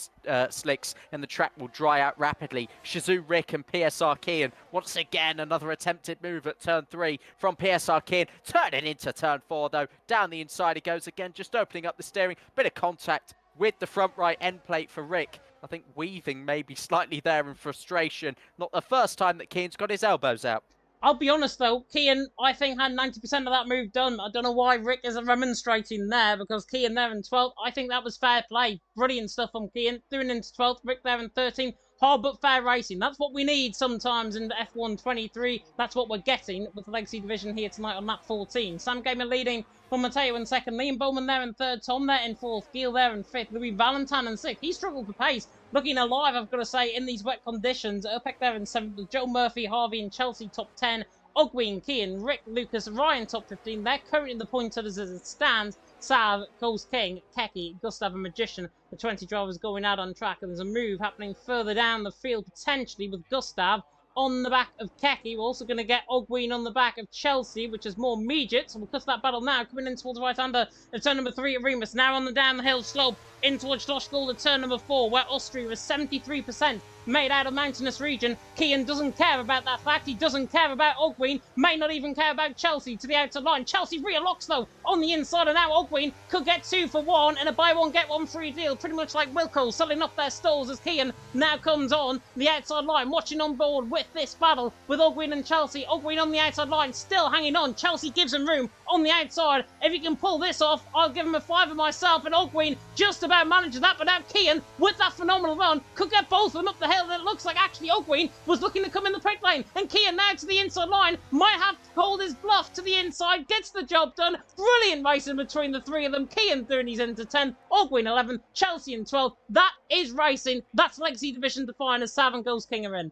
slicks, and the track will dry out rapidly. Shazoo Rick and PSR Kian, once again another attempted move at turn 3 from PSR Kian, turning into turn 4 though. Down the inside it goes again, just opening up the steering, bit of contact with the front right end plate for Rick. I think weaving maybe slightly there in frustration. Not the first time that Keane's got his elbows out. I'll be honest though, Kean, I think, had 90% of that move done. I don't know why Rick isn't remonstrating there, because Kean there in 12th, I think that was fair play. Brilliant stuff from Kean. Doing into 12th, Rick there in 13th. Hard but fair racing. That's what we need sometimes in the F1 23. That's what we're getting with the Legacy Division here tonight on lap 14. Sam Gamer leading from Matteo in second. Liam Bowman there in third. Tom there in fourth. Gil there in fifth. Louis Valentine in sixth. He struggled for pace. Looking alive, I've got to say, in these wet conditions. Uppbeat there in seventh. With Joe Murphy, Harvey and Chelsea top 10. Ogween, Kean, Rick, Lucas, Ryan top 15. They're currently the pointers as it stands. Sav, Coles King, Keki, Gustav and Magician. The 20 drivers going out on track. And there's a move happening further down the field, potentially with Gustav on the back of Keki. We're also going to get Ogween on the back of Chelsea, which is more immediate. So we'll cut that battle now. Coming in towards the right-hander of turn number 3 at Remus. Now on the down the hill slope in towards Schloss Gold at turn number 4, where Austria is 73% made out of mountainous region. Kian doesn't care about that fact. He doesn't care about Ogween, may not even care about Chelsea to the outside line. Chelsea rear locks though on the inside, and now Ogween could get 2 for 1 and a buy one get one free deal, pretty much like Wilco selling off their stalls as Kian now comes on the outside line, watching on board with this battle with Ogween and Chelsea. Ogween on the outside line, still hanging on. Chelsea gives him room on the outside. If he can pull this off, I'll give him a 5 of myself, and Ogween just about manages that, but now Kian, with that phenomenal run, could get both of them up the hill, and it looks like actually Ogween was looking to come in the pit lane, and Kian now to the inside line, might have to hold his bluff to the inside, gets the job done. Brilliant racing between the three of them. Kian 30s into 10, Ogween 11, Chelsea in 12. That is racing. That's Legacy Division defined as Sav and Ghost King are in.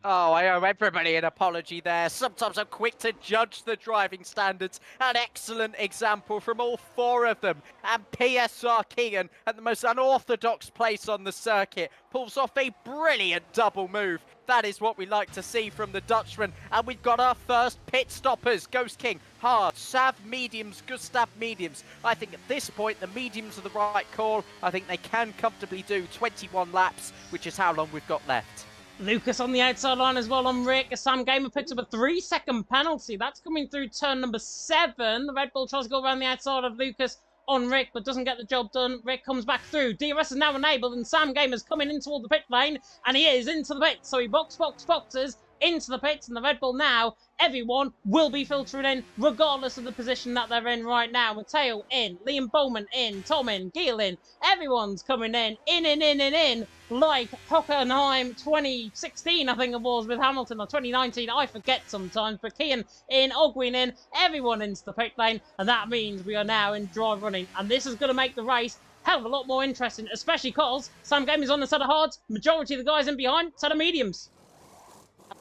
Oh, I owe everybody an apology there. Sometimes I'm quick to judge the driving standards. An excellent example from all 4 of them. And PSR Keegan, at the most unorthodox place on the circuit, pulls off a brilliant double move. That is what we like to see from the Dutchman. And we've got our first pit stoppers. Ghost King, hard. Sav, mediums. Gustav, mediums. I think at this point, the mediums are the right call. I think they can comfortably do 21 laps, which is how long we've got left. Lucas on the outside line as well on Rick. Sam Gamer picks up a 3-second penalty. That's coming through turn number 7. The Red Bull tries to go around the outside of Lucas on Rick, but doesn't get the job done. Rick comes back through. DRS is now enabled, and Sam Gamer's coming in toward the pit lane, and he is into the pit. So he boxes into the pits, and the Red Bull now, everyone will be filtering in, regardless of the position that they're in right now. Matteo in, Liam Bowman in, Tom in, Giel in. Everyone's coming in, like Hockenheim 2016, I think it was, with Hamilton, or 2019, I forget sometimes, but Kian in, Ogween in, everyone into the pit lane, and that means we are now in drive running, and this is going to make the race hell of a lot more interesting, especially because Sam Game is on the set of hards, majority of the guys in behind, set of mediums.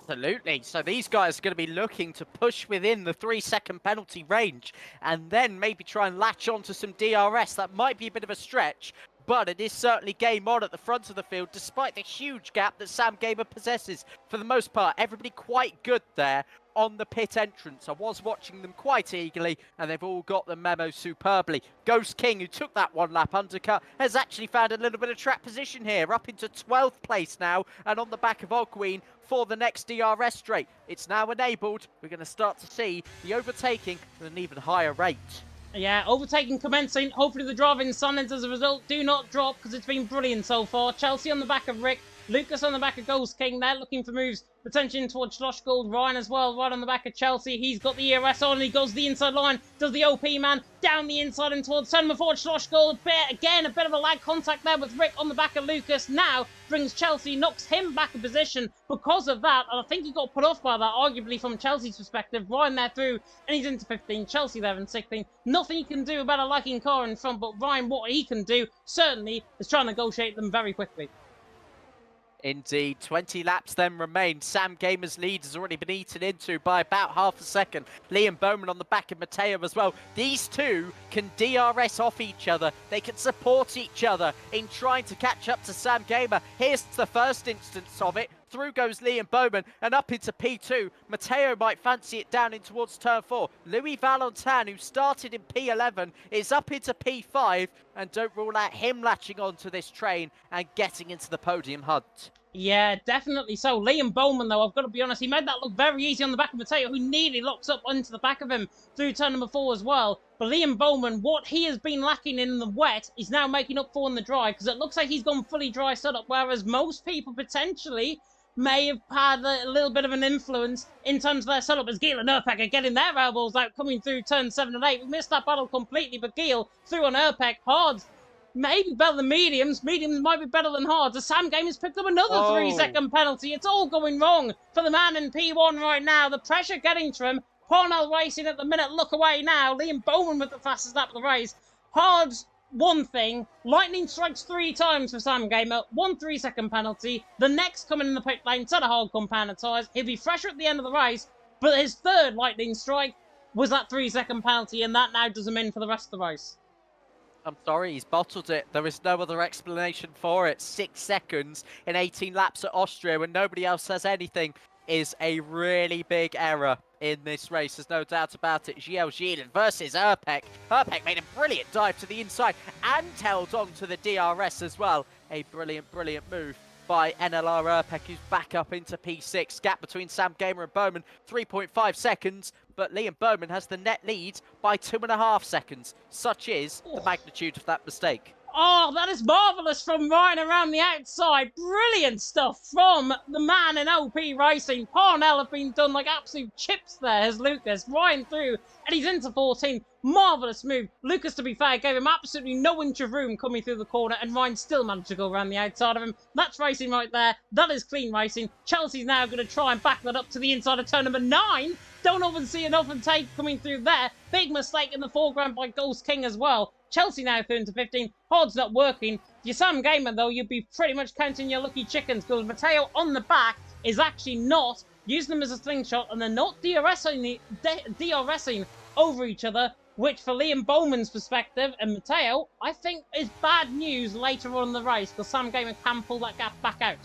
Absolutely. So these guys are going to be looking to push within the 3-second penalty range and then maybe try and latch onto some DRS. That might be a bit of a stretch, but it is certainly game on at the front of the field, despite the huge gap that Sam Gamer possesses. For the most part, everybody quite good there on the pit entrance. I was watching them quite eagerly, and they've all got the memo superbly. Ghost King, who took that 1-lap undercut, has actually found a little bit of track position here, up into 12th place now, and on the back of Ogween for the next DRS straight. It's now enabled. We're going to start to see the overtaking at an even higher rate. Yeah, overtaking commencing. Hopefully the driving standards as a result do not drop, because it's been brilliant so far. Chelsea on the back of Rick. Lucas on the back of Ghost King. They're looking for moves. Attention towards Slosh Gold. Ryan as well, right on the back of Chelsea. He's got the ERS on, and he goes the inside line. Does the OP man down the inside and towards turn forward Slosh Gold. Again, a bit of a lag contact there with Rick on the back of Lucas. Now brings Chelsea, knocks him back a position because of that. And I think he got put off by that, arguably from Chelsea's perspective. Ryan there through, and he's into 15. Chelsea there in 16. Nothing he can do about a lagging car in front, but Ryan, what he can do, certainly, is try and negotiate them very quickly. Indeed, 20 laps then remain. Sam Gamer's lead has already been eaten into by about half a second. Liam Bowman on the back of Matteo as well. These two can DRS off each other. They can support each other in trying to catch up to Sam Gamer. Here's the first instance of it. Through goes Liam Bowman and up into P2. Matteo might fancy it down in towards turn 4. Louis Valentin, who started in P11, is up into P5, and don't rule out him latching onto this train and getting into the podium hunt. Yeah, definitely so. Liam Bowman, though, I've got to be honest, he made that look very easy on the back of Matteo, who nearly locks up onto the back of him through turn number 4 as well. But Liam Bowman, what he has been lacking in the wet, is now making up for in the dry, because it looks like he's gone fully dry setup, whereas most people potentially may have had a little bit of an influence in terms of their setup, as Giel and Urpek are getting their elbows out coming through turn 7 and 8. We missed that battle completely, but Giel through on Urpek. Hards maybe better than mediums. Mediums might be better than hards. The Sam Game has picked up another 3-second penalty. It's all going wrong for the man in P1 right now. The pressure getting to him. Parnell racing at the minute. Look away now. Liam Bowman with the fastest lap of the race. Hards, one thing. Lightning strikes 3 times for Sam Gamer. 1 3-second penalty. The next coming in the pit lane. Set a hard compound of tyres. He'll be fresher at the end of the race. But his third lightning strike was that 3-second penalty, and that now does him in for the rest of the race. I'm sorry, he's bottled it. There is no other explanation for it. 6 seconds in 18 laps at Austria when nobody else says anything is a really big error in this race. There's no doubt about it. Gilles versus Urpek. Urpek made a brilliant dive to the inside and held on to the DRS as well. A brilliant, brilliant move by NLR Urpek, who's back up into P6. Gap between Sam Gamer and Bowman, 3.5 seconds, but Liam Bowman has the net lead by 2.5 seconds. Such is the magnitude of that mistake. Oh, that is marvellous from Ryan around the outside. Brilliant stuff from the man in OP Racing. Parnell have been done like absolute chips there as Lucas. Ryan through, and he's into 14. Marvellous move. Lucas, to be fair, gave him absolutely no inch of room coming through the corner, and Ryan still managed to go around the outside of him. That's racing right there. That is clean racing. Chelsea's now going to try and back that up to the inside of turn number 9. Don't often see enough and take coming through there. Big mistake in the foreground by Ghost King as well. Chelsea now through into 15. Hard's not working. If you're Sam Gamer, though, you'd be pretty much counting your lucky chickens, because Matteo on the back is actually not using them as a slingshot, and they're not DRSing over each other, which for Liam Bowman's perspective and Matteo, I think is bad news later on in the race, because Sam Gamer can pull that gap back out.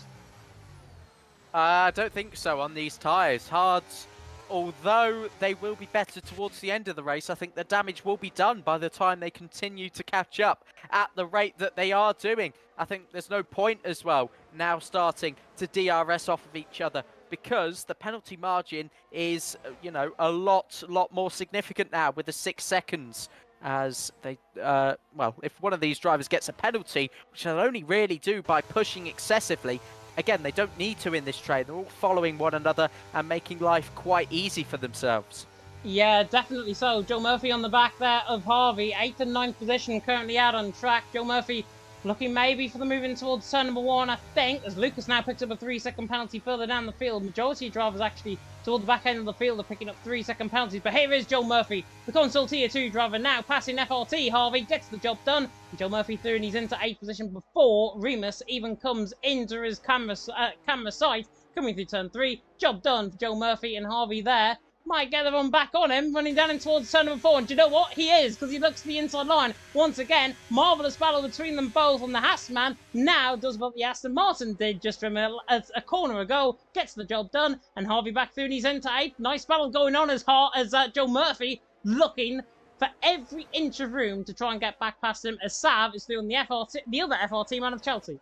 I don't think so on these tyres. Hards, although they will be better towards the end of the race, I think the damage will be done by the time they continue to catch up at the rate that they are doing. I think there's no point as well now starting to DRS off of each other, because the penalty margin is, you know, a lot more significant now with the 6 seconds. As they, well, if one of these drivers gets a penalty, which they'll only really do by pushing excessively, again, they don't need to in this train. They're all following one another and making life quite easy for themselves. Yeah, definitely so. Joe Murphy on the back there of Harvey. 8th and 9th position currently out on track. Joe Murphy looking maybe for the move in towards turn number 1, I think, as Lucas now picks up a 3-second penalty further down the field. Majority of drivers actually toward the back end of the field are picking up 3-second penalties. But here is Joe Murphy, the console tier 2 driver, now passing FRT. Harvey gets the job done. Joe Murphy through, and he's into 8th position before Remus even comes into his camera sight, coming through turn 3. Job done for Joe Murphy, and Harvey there might get the run back on him, running down in towards turn number 4. And do you know what? He is, because he looks to the inside line. Once again, marvellous battle between them both, and the Haas man now does what the Aston Martin did just from a corner ago, gets the job done, and Harvey back through, and he's into 8th. Nice battle going on as Joe Murphy looking for every inch of room to try and get back past him, as Sav is doing the other FRT man of Chelsea.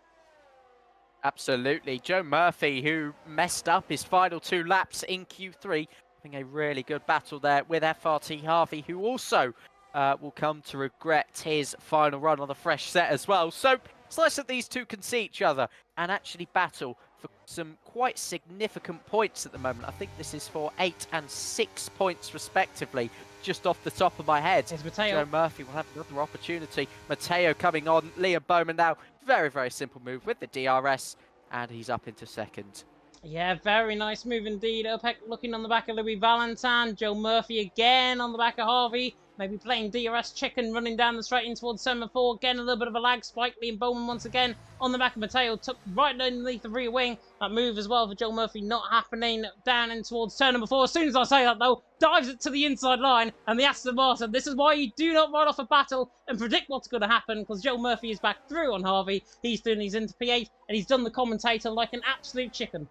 Absolutely. Joe Murphy, who messed up his final 2 laps in Q3, a really good battle there with FRT Harvey, who also will come to regret his final run on the fresh set as well. So it's nice that these two can see each other and actually battle for some quite significant points at the moment. I think this is for 8 and 6 points respectively, just off the top of my head. Joe Murphy will have another opportunity. Matteo coming on. Liam Bowman now. Very, very simple move with the DRS, and he's up into 2nd. Yeah, very nice move indeed. Uppbeat looking on the back of Louis Valentine. Joe Murphy again on the back of Harvey. Maybe playing DRS chicken, running down the straight in towards turn 4. Again, a little bit of a lag spike. Liam Bowman once again on the back of Matteo. Took right underneath the rear wing. That move as well for Joe Murphy not happening. Down in towards turn number 4. As soon as I say that, though, dives it to the inside line. And the Aston Martin. This is why you do not run off a battle and predict what's going to happen, because Joe Murphy is back through on Harvey. He's into P8, and he's done the commentator like an absolute chicken.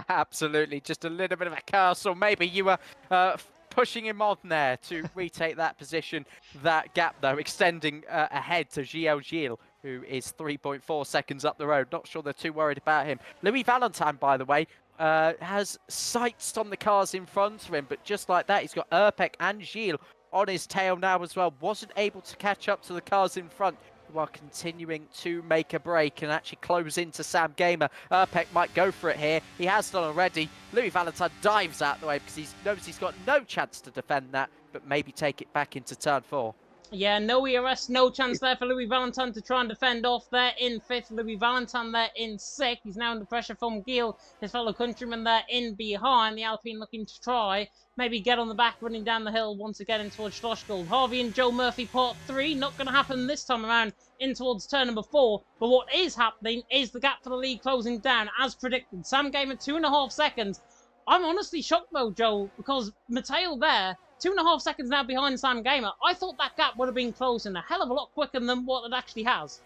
Absolutely, just a little bit of a curse, or maybe you were pushing him on there to retake that position. That gap, though, extending ahead to Gilles, who is 3.4 seconds up the road. Not sure they're too worried about him. Louis Valentine, by the way, has sights on the cars in front of him, but just like that, he's got Uppbeat and Gilles on his tail now as well. Wasn't able to catch up to the cars in front, who are continuing to make a break and actually close into Sam Gamer. Uppbeat might go for it here. He has done already. Louis Valentine dives out the way because he knows he's got no chance to defend that, but maybe take it back into turn 4. Yeah, no ERS, no chance there for Louis Valentine to try and defend off there in 5th. Louis Valentine there in 6th. He's now under pressure from Gil, his fellow countryman there in behind. The Alpine looking to try, maybe get on the back, running down the hill once again in towards Schlossgold. Harvey and Joe Murphy part 3. Not going to happen this time around in towards turn number 4. But what is happening is the gap for the lead closing down as predicted. Sam Gamer 2.5 seconds. I'm honestly shocked though, Joe, because Matteo there, 2.5 seconds now behind Sam Gamer. I thought that gap would have been closing a hell of a lot quicker than what it actually has.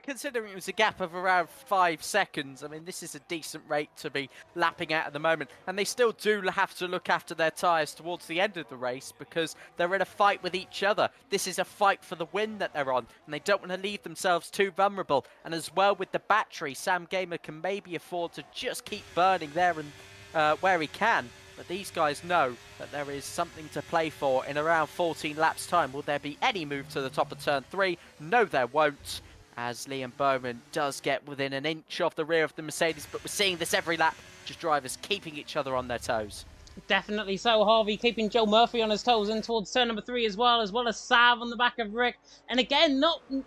Considering it was a gap of around 5 seconds, I mean, this is a decent rate to be lapping at the moment. And they still do have to look after their tyres towards the end of the race because they're in a fight with each other. This is a fight for the win that they're on, and they don't want to leave themselves too vulnerable. And as well with the battery, Sam Gamer can maybe afford to just keep burning there and where he can. But these guys know that there is something to play for in around 14 laps time. Will there be any move to the top of turn 3? No, there won't, as Liam Bowman does get within an inch of the rear of the Mercedes, but we're seeing this every lap, just drivers keeping each other on their toes. Definitely so. Harvey keeping Joe Murphy on his toes in towards turn number 3 as well as Sav on the back of Rick. And again,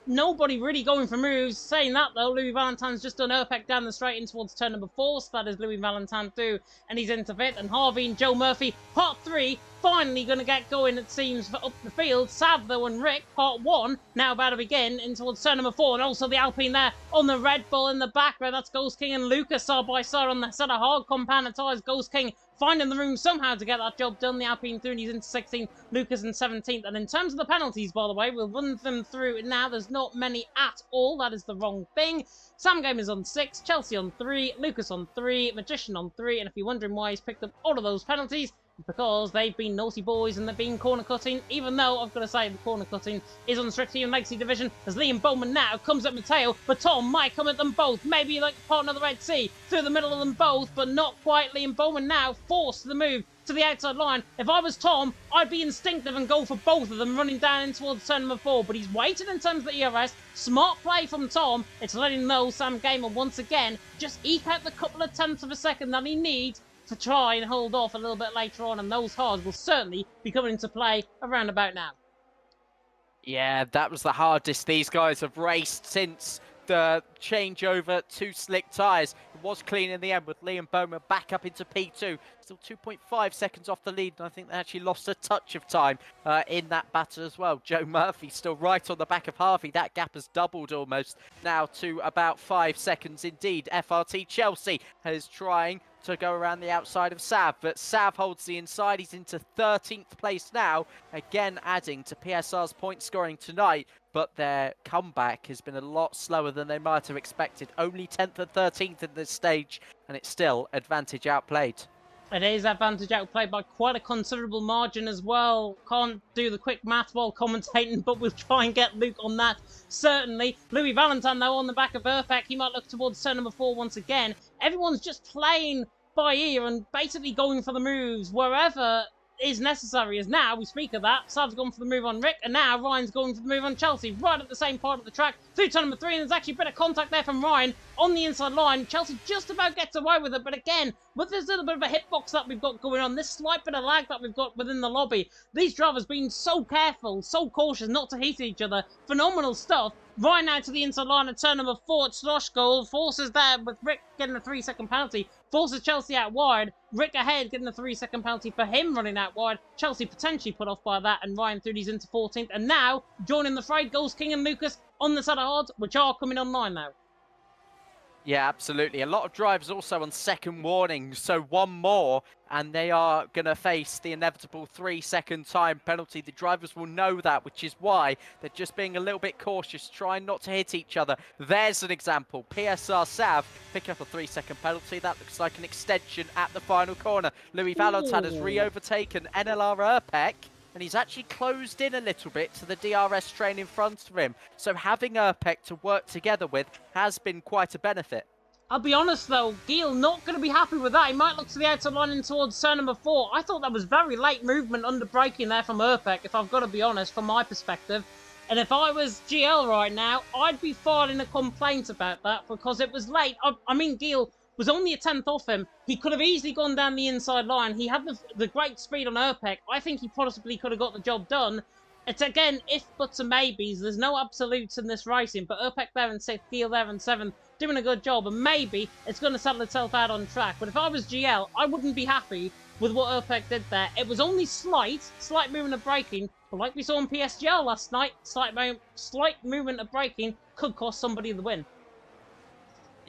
nobody really going for moves. Saying that though, Louis Valentine's just done Urpec down the straight in towards turn number 4, so that is Louis Valentine too, and he's into fifth. And Harvey and Joe Murphy, part 3, finally going to get going, it seems, for up the field. Sav, though, and Rick, part 1, now about to begin in towards turn number 4. And also the Alpine there on the Red Bull in the background. That's Ghost King and Lucas side by side on the set of hard compound tyres. Ghost King finding the room somehow to get that job done. The Alpine through, and he's into 16th, Lucas in 17th. And in terms of the penalties, by the way, we'll run them through now. There's not many at all. That is the wrong thing. Sam Game is on 6, Chelsea on 3, Lucas on 3, Magician on 3. And if you're wondering why he's picked up all of those penalties, because they've been naughty boys and they've been corner cutting, even though I've got to say the corner cutting is on strictly in Legacy Division, as Liam Bowman now comes at Mateo, but Tom might come at them both, maybe like a partner of the Red Sea, through the middle of them both, but not quite. Liam Bowman now forced to the move to the outside line. If I was Tom, I'd be instinctive and go for both of them running down in towards turn number 4, but he's waited in terms of the ERS. Smart play from Tom. It's letting know Sam Gamer once again just eke out the couple of tenths of a second that he needs to try and hold off a little bit later on, and those hards will certainly be coming into play around about now. Yeah, that was the hardest these guys have raced since the changeover to slick tyres. It was clean in the end with Liam Bowman back up into P2. Still 2.5 seconds off the lead, and I think they actually lost a touch of time in that battle as well. Joe Murphy still right on the back of Harvey. That gap has doubled almost now to about 5 seconds indeed. FRT Chelsea is trying to go around the outside of Sav, but Sav holds the inside. He's into 13th place now, again adding to PSR's point scoring tonight, but their comeback has been a lot slower than they might have expected. Only 10th and 13th at this stage, and it's still advantage outplayed. It is advantage outplayed by quite a considerable margin as well. Can't do the quick math while commentating, but we'll try and get Luke on that, certainly. Louis Valentine, though, on the back of Urpec. He might look towards turn number 4 once again. Everyone's just playing by ear and basically going for the moves wherever is necessary. As now we speak of that, Sav's gone for the move on Rick, and now Ryan's going for the move on Chelsea, right at the same part of the track, through turn number 3, and there's actually a bit of contact there from Ryan on the inside line. Chelsea just about gets away with it, but again, with this little bit of a hitbox that we've got going on, this slight bit of lag that we've got within the lobby, these drivers being so careful, so cautious not to hit each other. Phenomenal stuff. Ryan now to the inside line at turn number 4 at Slosh goal, forces there with Rick getting a 3-second penalty, forces Chelsea out wide. Rick ahead getting a 3-second penalty for him running out wide. Chelsea potentially put off by that, and Ryan through these into 14th. And now, joining the fray, goes King and Lucas on the set of hards, which are coming online now. Yeah, absolutely. A lot of drivers also on second warning, so one more, and they are going to face the inevitable 3-second time penalty. The drivers will know that, which is why they're just being a little bit cautious, trying not to hit each other. There's an example. PSR Sav pick up a 3-second penalty. That looks like an extension at the final corner. Louis Valentine has re-overtaken NLR Urpec, and he's actually closed in a little bit to the DRS train in front of him. So having Urpec to work together with has been quite a benefit. I'll be honest though, Gil not going to be happy with that. He might look to the outside line and towards turn number 4. I thought that was very late movement under braking there from Urpec, if I've got to be honest, from my perspective. And if I was GL right now, I'd be filing a complaint about that because it was late. I mean, Gil was only a 10th off him. He could have easily gone down the inside line. He had the great speed on Urpec. I think he possibly could have got the job done. It's again, if buts and maybes. There's no absolutes in this racing, but Urpec there in 6th, Gil there in 7th, doing a good job, and maybe it's going to settle itself out on track. But if I was GL, I wouldn't be happy with what Urpec did there. It was only slight movement of braking, but like we saw in PSGL last night, slight movement of braking could cost somebody the win.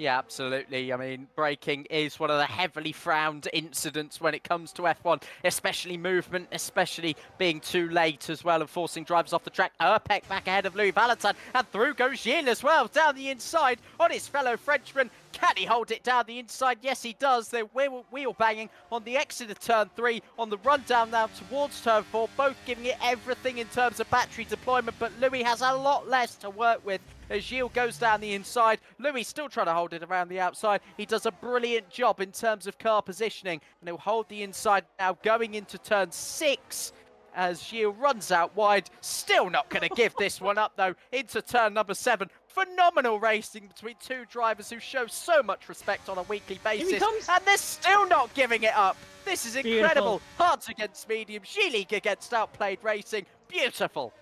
Yeah, absolutely. I mean, braking is one of the heavily frowned incidents when it comes to F1, especially movement, especially being too late as well and forcing drivers off the track. Uppbeat back ahead of Louis Valentin, and through goes Gilles as well, down the inside on his fellow Frenchman. Can he hold it down the inside? Yes, he does. They're wheel banging on the exit of turn 3, on the run down now towards turn 4, both giving it everything in terms of battery deployment, but Louis has a lot less to work with as Gilles goes down the inside. Louis still trying to hold it around the outside. He does a brilliant job in terms of car positioning, and he'll hold the inside now going into turn 6 as Gilles runs out wide. Still not going to give this one up though, into turn number 7. Phenomenal racing between two drivers who show so much respect on a weekly basis, and they're still not giving it up. This is incredible. Hards against medium, Gilles against outplayed racing. Beautiful.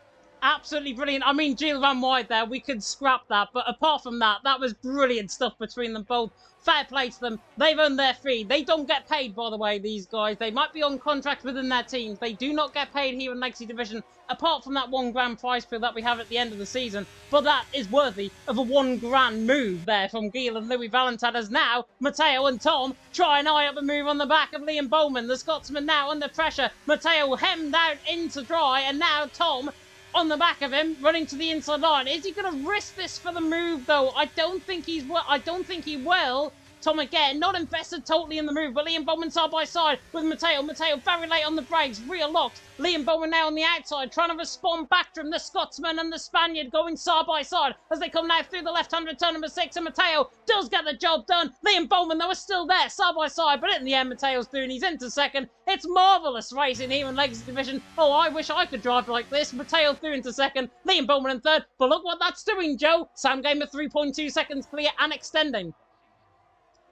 Absolutely brilliant. I mean, Gilles ran wide there. We could scrap that. But apart from that, that was brilliant stuff between them both. Fair play to them. They've earned their fee. They don't get paid, by the way, these guys. They might be on contract within their teams. They do not get paid here in Legacy Division, apart from that $1 grand prize pool that we have at the end of the season. But that is worthy of a $1 grand move there from Gilles and Louis Valentin, as now Matteo and Tom try and eye up a move on the back of Liam Bowman. The Scotsman now under pressure. Matteo hemmed out into dry, and now Tom on the back of him, running to the inside line. Is he going to risk this for the move, though? I don't think he will. Tom again, not invested totally in the move, but Liam Bowman side by side with Matteo. Matteo very late on the brakes, rear locked. Liam Bowman now on the outside, trying to respond back to him. The Scotsman and the Spaniard going side by side as they come now through the left-hand turn number 6, and Matteo does get the job done. Liam Bowman, though, is still there, side by side, but in the end, Matteo's through and he's into second. It's marvellous racing here in Legacy Division. Oh, I wish I could drive like this. Matteo through into second, Liam Bowman in third, but look what that's doing, Joe. Sam Gamer 3.2 seconds clear and extending.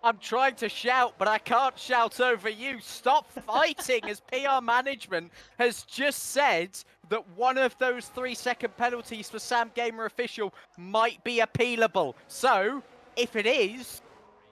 I'm trying to shout, but I can't shout over you. Stop fighting, as PR management has just said that one of those 3-second penalties for Sam Gamer official might be appealable. So, if it is,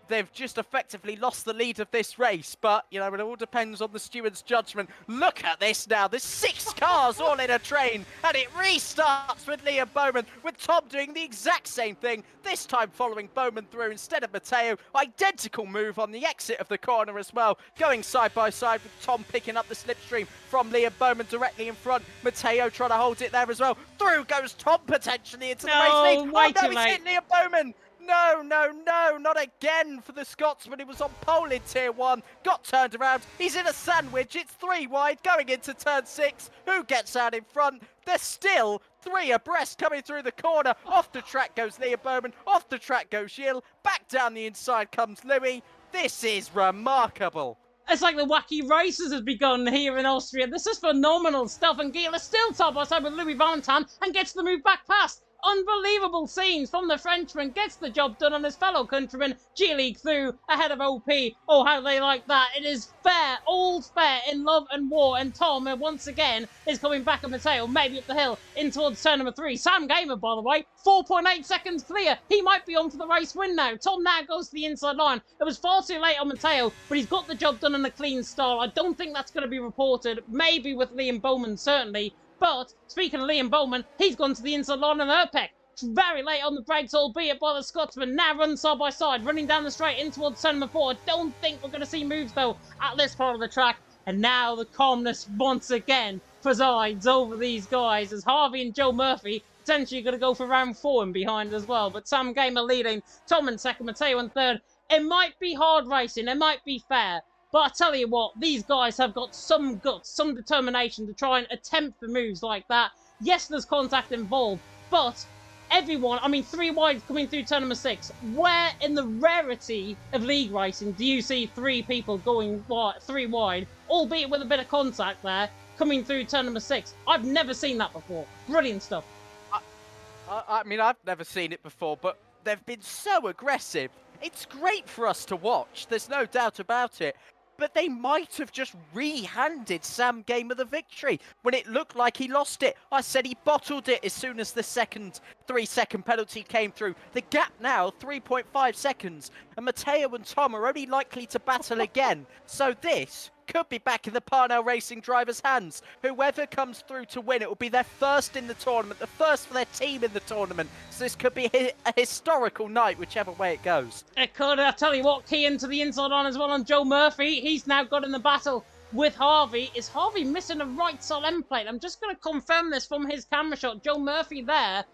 they've just effectively lost the lead of this race. But, you know, it all depends on the steward's judgment. Look at this now. There's 6 cars all in a train, and it restarts with Liam Bowman, with Tom doing the exact same thing, this time following Bowman through instead of Matteo. Identical move on the exit of the corner as well, going side by side with Tom picking up the slipstream from Liam Bowman directly in front. Matteo trying to hold it there as well. Through goes Tom potentially into the race lead. Oh no, he's hit Liam Bowman. No, not again for the Scotsman. He was on pole in Tier 1, got turned around. He's in a sandwich. It's 3 wide going into turn 6. Who gets out in front? There's still 3 abreast coming through the corner. Off the track goes Liam Bowman. Off the track goes Gilles. Back down the inside comes Louis. This is remarkable. It's like the wacky races has begun here in Austria. This is phenomenal stuff, and Gilles is still top by side with Louis Valentin and gets the move back past. Unbelievable scenes from the Frenchman, gets the job done on his fellow countryman, G-League through, ahead of OP. Oh, how they like that. It is fair, all fair in love and war, and Tom, once again, is coming back at Matteo, maybe up the hill, in towards turn number 3. Sam Gamer, by the way, 4.8 seconds clear. He might be on for the race win now. Tom now goes to the inside line. It was far too late on Matteo, but he's got the job done in a clean style. I don't think that's going to be reported, maybe with Liam Bowman, certainly. But, speaking of Liam Bowman, he's gone to the inside line and Uppbeat. Very late on the brakes, albeit by the Scotsman. Now runs side by side, running down the straight in towards turn number 4. I don't think we're going to see moves, though, at this part of the track. And now the calmness once again presides over these guys, as Harvey and Joe Murphy potentially going to go for round 4 and behind as well. But Sam Gamer leading, Tom in second, Matteo in third. It might be hard racing, it might be fair. But I tell you what, these guys have got some guts, some determination to try and attempt the moves like that. Yes, there's contact involved, but everyone, I mean, 3 wide coming through turn number 6. Where in the rarity of league racing do you see 3 people going 3 wide, albeit with a bit of contact there, coming through turn number 6? I've never seen that before. Brilliant stuff. I mean, I've never seen it before, but they've been so aggressive. It's great for us to watch. There's no doubt about it. But they might have just re-handed Sam Gamer the victory when it looked like he lost it. I said he bottled it as soon as the second 3-second penalty came through. The gap now, 3.5 seconds. And Matteo and Tom are only likely to battle again. So this could be back in the Parnell Racing drivers' hands. Whoever comes through to win, it will be their first in the tournament, the first for their team in the tournament. So this could be a historical night, whichever way it goes. It could. I tell you what, key into the inside line as well on Joe Murphy. He's now got in the battle with Harvey. Is Harvey missing a right side end plate? I'm just going to confirm this from his camera shot. Joe Murphy there.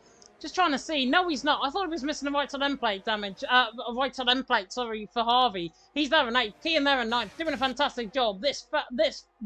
Just trying to see. No, he's not. I thought he was missing a right side end plate damage. A right side end plate, sorry, for Harvey. He's there in 8th. Key in there in 9th. Doing a fantastic job. This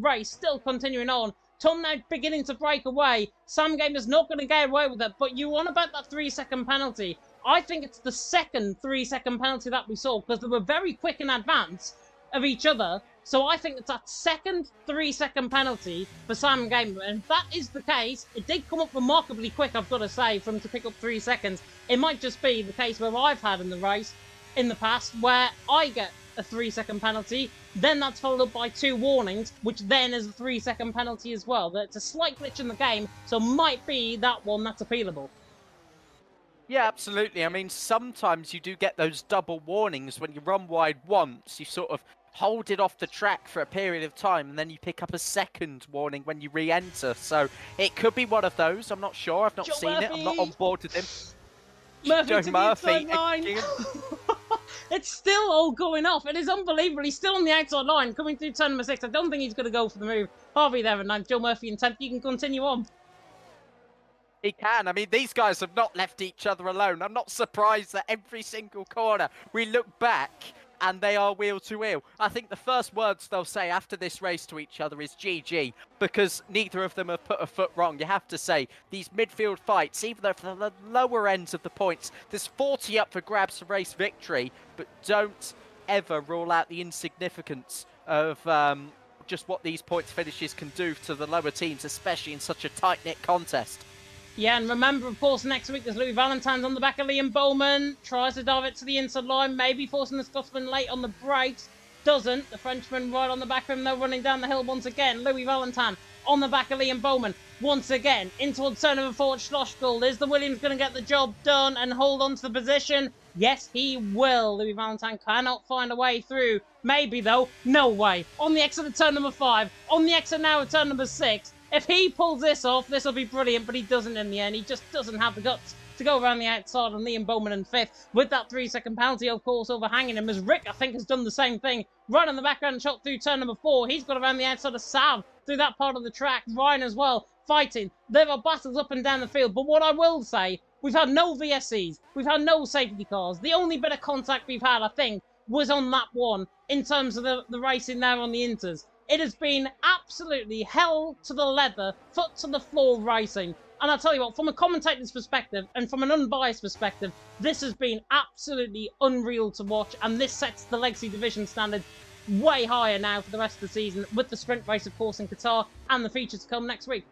race still continuing on. Tom now beginning to break away. Sam Gamer's not going to get away with it. But you want about that 3-second penalty. I think it's the second 3-second penalty that we saw because they were very quick in advance of each other. So I think it's that second 3-second penalty for Sam Gamer. And if that is the case, it did come up remarkably quick, I've got to say, for him to pick up 3 seconds. It might just be the case where I've had in the race in the past where I get a 3-second penalty, then that's followed up by 2 warnings, which then is a 3-second penalty as well. It's a slight glitch in the game, so might be that one that's appealable. Yeah, absolutely. I mean, sometimes you do get those double warnings when you run wide once. You sort of hold it off the track for a period of time, and then you pick up a second warning when you re-enter. So it could be one of those. I'm not sure. I've not seen it. I'm not on board with him. Joe Murphy. It's still all going off. It is unbelievable. He's still on the outside line, coming through turn number 6. I don't think he's going to go for the move. Harvey there in 9th. Joe Murphy in 10th. You can continue on. He can. I mean, these guys have not left each other alone. I'm not surprised that every single corner we look back and they are wheel to wheel. I think the first words they'll say after this race to each other is GG, because neither of them have put a foot wrong. You have to say, these midfield fights, even though for the lower ends of the points, there's 40 up for grabs for race victory, but don't ever rule out the insignificance of just what these points finishes can do to the lower teams, especially in such a tight-knit contest. Yeah, and remember, of course, next week there's Louis Valentine's on the back of Liam Bowman. Tries to dive it to the inside line, maybe forcing the Scotsman late on the brakes. Doesn't. The Frenchman right on the back of him, though, running down the hill once again. Louis Valentine on the back of Liam Bowman once again. In towards turn number 4 at Schlossgold. Is the Williams going to get the job done and hold on to the position? Yes, he will. Louis Valentine cannot find a way through. Maybe, though. No way. On the exit of turn number 5. On the exit now of turn number 6. If he pulls this off, this will be brilliant, but he doesn't in the end. He just doesn't have the guts to go around the outside on Liam Bowman in 5th, with that 3-second penalty, of course, overhanging him, as Rick, I think, has done the same thing. Right on the background shot through turn number 4. He's got around the outside of Sam through that part of the track. Ryan as well, fighting. There are battles up and down the field, but what I will say, we've had no VSCs. We've had no safety cars. The only bit of contact we've had, I think, was on lap 1 in terms of the racing there on the Inters. It has been absolutely hell to the leather, foot to the floor racing. And I'll tell you what, from a commentator's perspective and from an unbiased perspective, this has been absolutely unreal to watch. And this sets the Legacy Division standard way higher now for the rest of the season, with the sprint race, of course, in Qatar and the feature to come next week.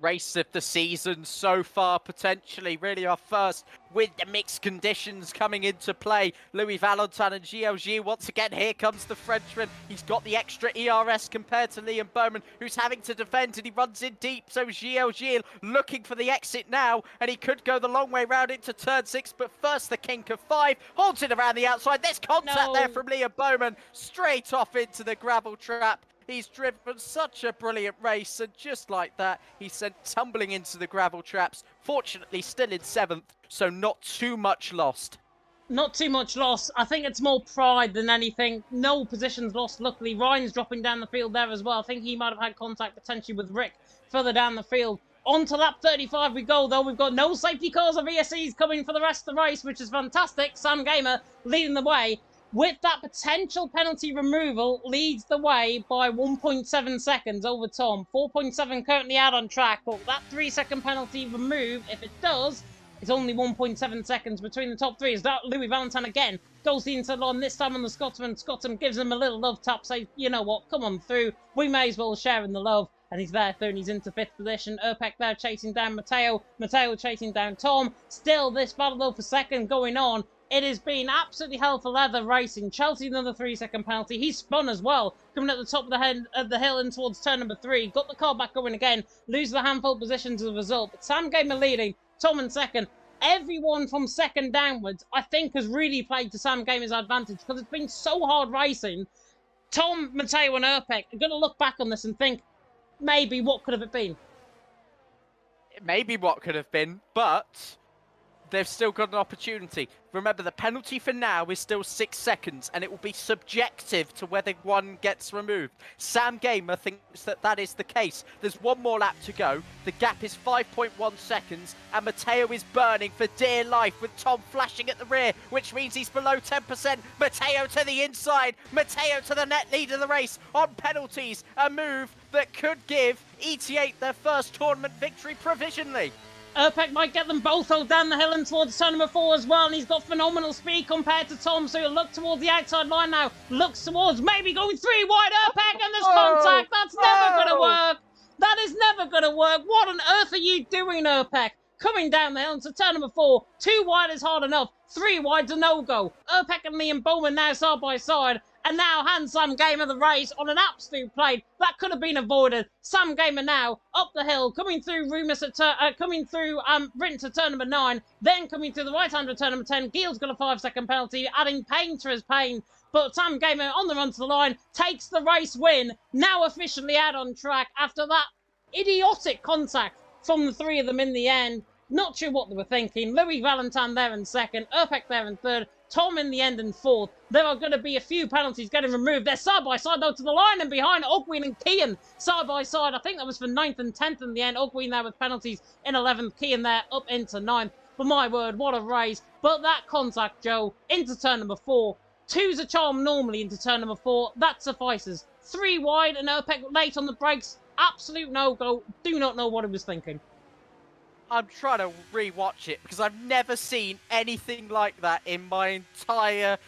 Race of the season so far, potentially. Really our first with the mixed conditions coming into play. Louis Valentine and GLG once again. Here comes the Frenchman. He's got the extra ERS compared to Liam Bowman, who's having to defend, and he runs in deep. So GLG looking for the exit now, and he could go the long way round into turn 6. But first the kink of 5 holds it around the outside. There's contact there from Liam Bowman, straight off into the gravel trap. He's driven such a brilliant race, and just like that, he's sent tumbling into the gravel traps. Fortunately, still in 7th, so not too much lost. Not too much loss. I think it's more pride than anything. No positions lost, luckily. Ryan's dropping down the field there as well. I think he might have had contact potentially with Rick further down the field. On to lap 35 we go, though. We've got no safety cars or VSCs coming for the rest of the race, which is fantastic. Sam Gamer leading the way. With that potential penalty removal, leads the way by 1.7 seconds over Tom. 4.7 currently out on track, but that 3-second penalty remove, if it does, it's only 1.7 seconds between the top 3. Is that Louis Valentine again? Goes the inside line, this time on the Scotsman. Scotsman gives him a little love tap, say, you know what, come on through. We may as well share in the love. And he's there through, and he's into 5th position. Urpek there chasing down Matteo. Matteo chasing down Tom. Still this battle, though, for second going on. It has been absolutely hell for leather racing. Chelsea, another 3-second penalty. He's spun as well, coming at the top of the hill in towards turn number 3. Got the car back going again. Loses the handful position as a result. But Sam Gamer leading. Tom in 2nd. Everyone from 2nd downwards, I think, has really played to Sam Gamer's advantage, because it's been so hard racing. Tom, Matteo, and Urpek are going to look back on this and think, maybe what could have it been? Maybe what could have been, but they've still got an opportunity. Remember, the penalty for now is still 6 seconds, and it will be subjective to whether one gets removed. Sam Gamer thinks that that is the case. There's one more lap to go. The gap is 5.1 seconds, and Matteo is burning for dear life with Tom flashing at the rear, which means he's below 10%. Matteo to the inside. Matteo to the net lead of the race on penalties. A move that could give ET8 their first tournament victory provisionally. Urpek might get them both all down the hill and towards turn number 4 as well, and he's got phenomenal speed compared to Tom, so he'll look towards the outside line now, looks towards maybe going 3 wide. Urpek, and there's contact. That's never going to work. That is never going to work. What on earth are you doing, Urpek? Coming down the hill into turn number 4, 2 wide is hard enough, 3 wide's a no-go. Urpek and Liam Bowman now side by side, and now hands Sam Gamer the race on an absolute plane that could have been avoided. Sam Gamer now up the hill, coming through Rinton to turn number 9, then coming through the right hand of turn number 10. Gill's got a 5-second penalty, adding pain to his pain. But Sam Gamer on the run to the line takes the race win. Now officially out on track after that idiotic contact from the 3 of them in the end. Not sure what they were thinking. Louis Valentin there in 2nd, Urpek there in 3rd, Tom in the end in 4th. There are going to be a few penalties getting removed. They're side by side though to the line and behind. Ogween and Kean side by side. I think that was for 9th and 10th in the end. Ogween there with penalties in 11th. Kean there up into 9th. But my word, what a race. But that contact, Joe, into turn number 4. 2's a charm normally into turn number 4. That suffices. 3 wide and Urpek late on the brakes. Absolute no-go. Do not know what he was thinking. I'm trying to re-watch it because I've never seen anything like that in my entire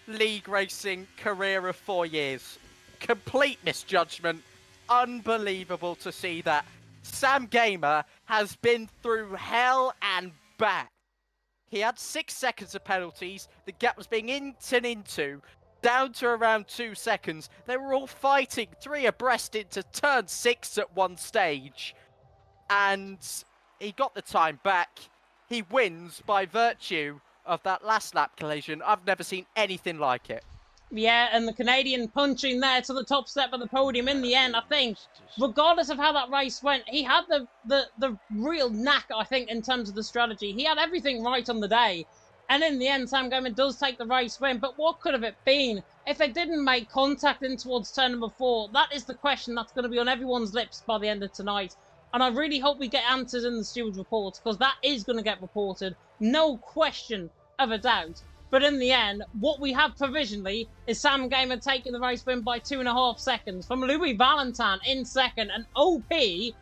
league racing career of 4 years. Complete misjudgment. Unbelievable to see that. Sam Gamer has been through hell and back. He had 6 seconds of penalties. The gap was being eaten into, down to around 2 seconds. They were all fighting 3 abreast into turn 6 at one stage. And he got the time back. He wins by virtue of that last lap collision. I've never seen anything like it. Yeah, and the Canadian punching there to the top step of the podium in the end, I think, regardless of how that race went, he had the real knack, I think, in terms of the strategy. He had everything right on the day. And in the end, Sam Gamer does take the race win. But what could have it been if they didn't make contact in towards turn number 4? That is the question that's going to be on everyone's lips by the end of tonight. And I really hope we get answers in the stewards' report, because that is going to get reported. No question of a doubt. But in the end, what we have provisionally is Sam Gamer taking the race win by 2.5 seconds from Louis Valentin in 2nd. And OP, if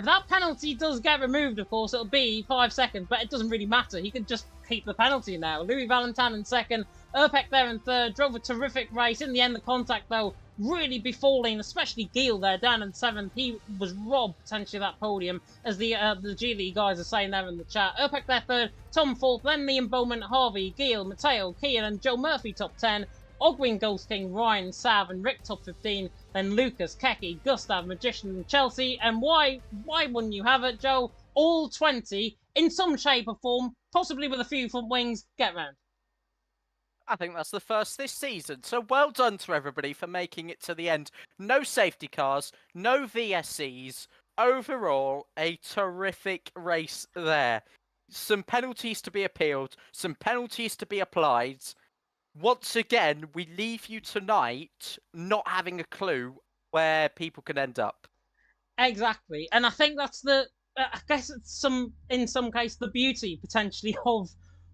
that penalty does get removed, of course, it'll be 5 seconds. But it doesn't really matter. He could just keep the penalty now. Louis Valentin in 2nd. Urpek there in 3rd. Drove a terrific race. In the end, the contact, though, really befalling, especially Gill there down in 7th. He was robbed potentially of that podium, as the G League guys are saying there in the chat. Urpek there 3rd, Tom 4th, then Liam Bowman, Harvey, Gill, Matteo, Kian and Joe Murphy top 10. Ogwin, Ghost King, Ryan, Sav and Rick top 15. Then Lucas, Keki, Gustav, Magician and Chelsea. And why wouldn't you have it, Joe? All 20 in some shape or form, possibly with a few front wings, get round. I think that's the first this season. So well done to everybody for making it to the end. No safety cars, no VSCs. Overall, a terrific race there. Some penalties to be appealed, some penalties to be applied. Once again, we leave you tonight not having a clue where people can end up. Exactly. And I think that's I guess it's in some case, the beauty potentially of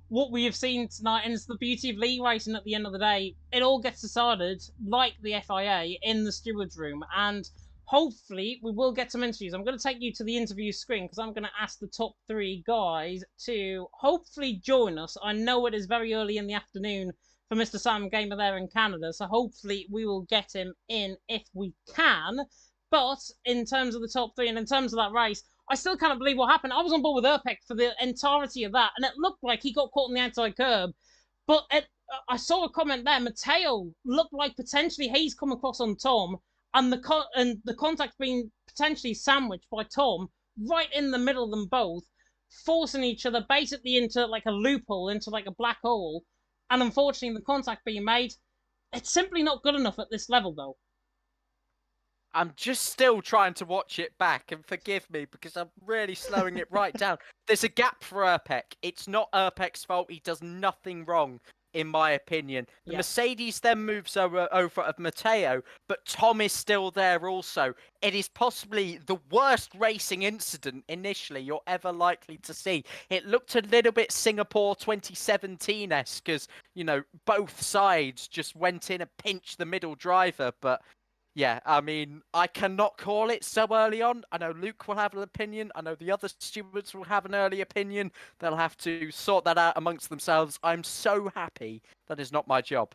what we have seen tonight, and it's the beauty of league racing at the end of the day. It all gets decided, like the FIA, in the stewards room, and hopefully we will get some interviews. I'm going to take you to the interview screen, because I'm going to ask the top 3 guys to hopefully join us. I know it is very early in the afternoon for Mr. Sam Gamer there in Canada, so hopefully we will get him in if we can. But in terms of the top 3, and in terms of that race, I still can't believe what happened. I was on board with Urpek for the entirety of that, and it looked like he got caught on the outside curb. But I saw a comment there. Matteo looked like potentially he's come across on Tom, and the contact being potentially sandwiched by Tom right in the middle of them both, forcing each other basically into like a loophole, into like a black hole. And unfortunately, the contact being made, It's simply not good enough at this level, though. I'm just still trying to watch it back, and forgive me because I'm really slowing it right down. There's a gap for Urpek. It's not Urpek's fault. He does nothing wrong, in my opinion. The Mercedes then moves over of Matteo, but Tom is still there also. It is possibly the worst racing incident initially you're ever likely to see. It looked a little bit Singapore 2017-esque because, both sides just went in and pinched the middle driver, but yeah, I mean, I cannot call it so early on. I know Luke will have an opinion. I know the other stewards will have an early opinion. They'll have to sort that out amongst themselves. I'm so happy that is not my job.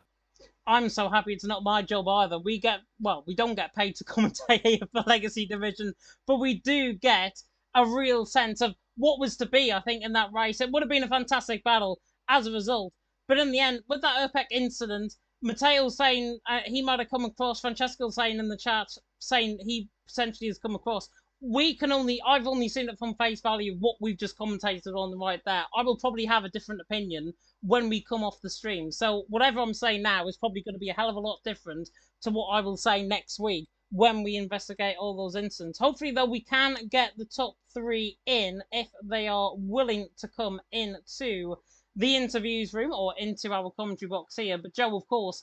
I'm so happy it's not my job either. We don't get paid to commentate here for Legacy Division, but we do get a real sense of what was to be, I think, in that race. It would have been a fantastic battle as a result. But in the end, with that Urpek incident, Matteo saying he might have come across, Francesco saying in the chat, saying he potentially has come across. I've only seen it from face value, what we've just commentated on right there. I will probably have a different opinion when we come off the stream. So whatever I'm saying now is probably going to be a hell of a lot different to what I will say next week when we investigate all those incidents. Hopefully, though, we can get the top 3 in if they are willing to come into the interviews room or into our commentary box here. But Joe, of course,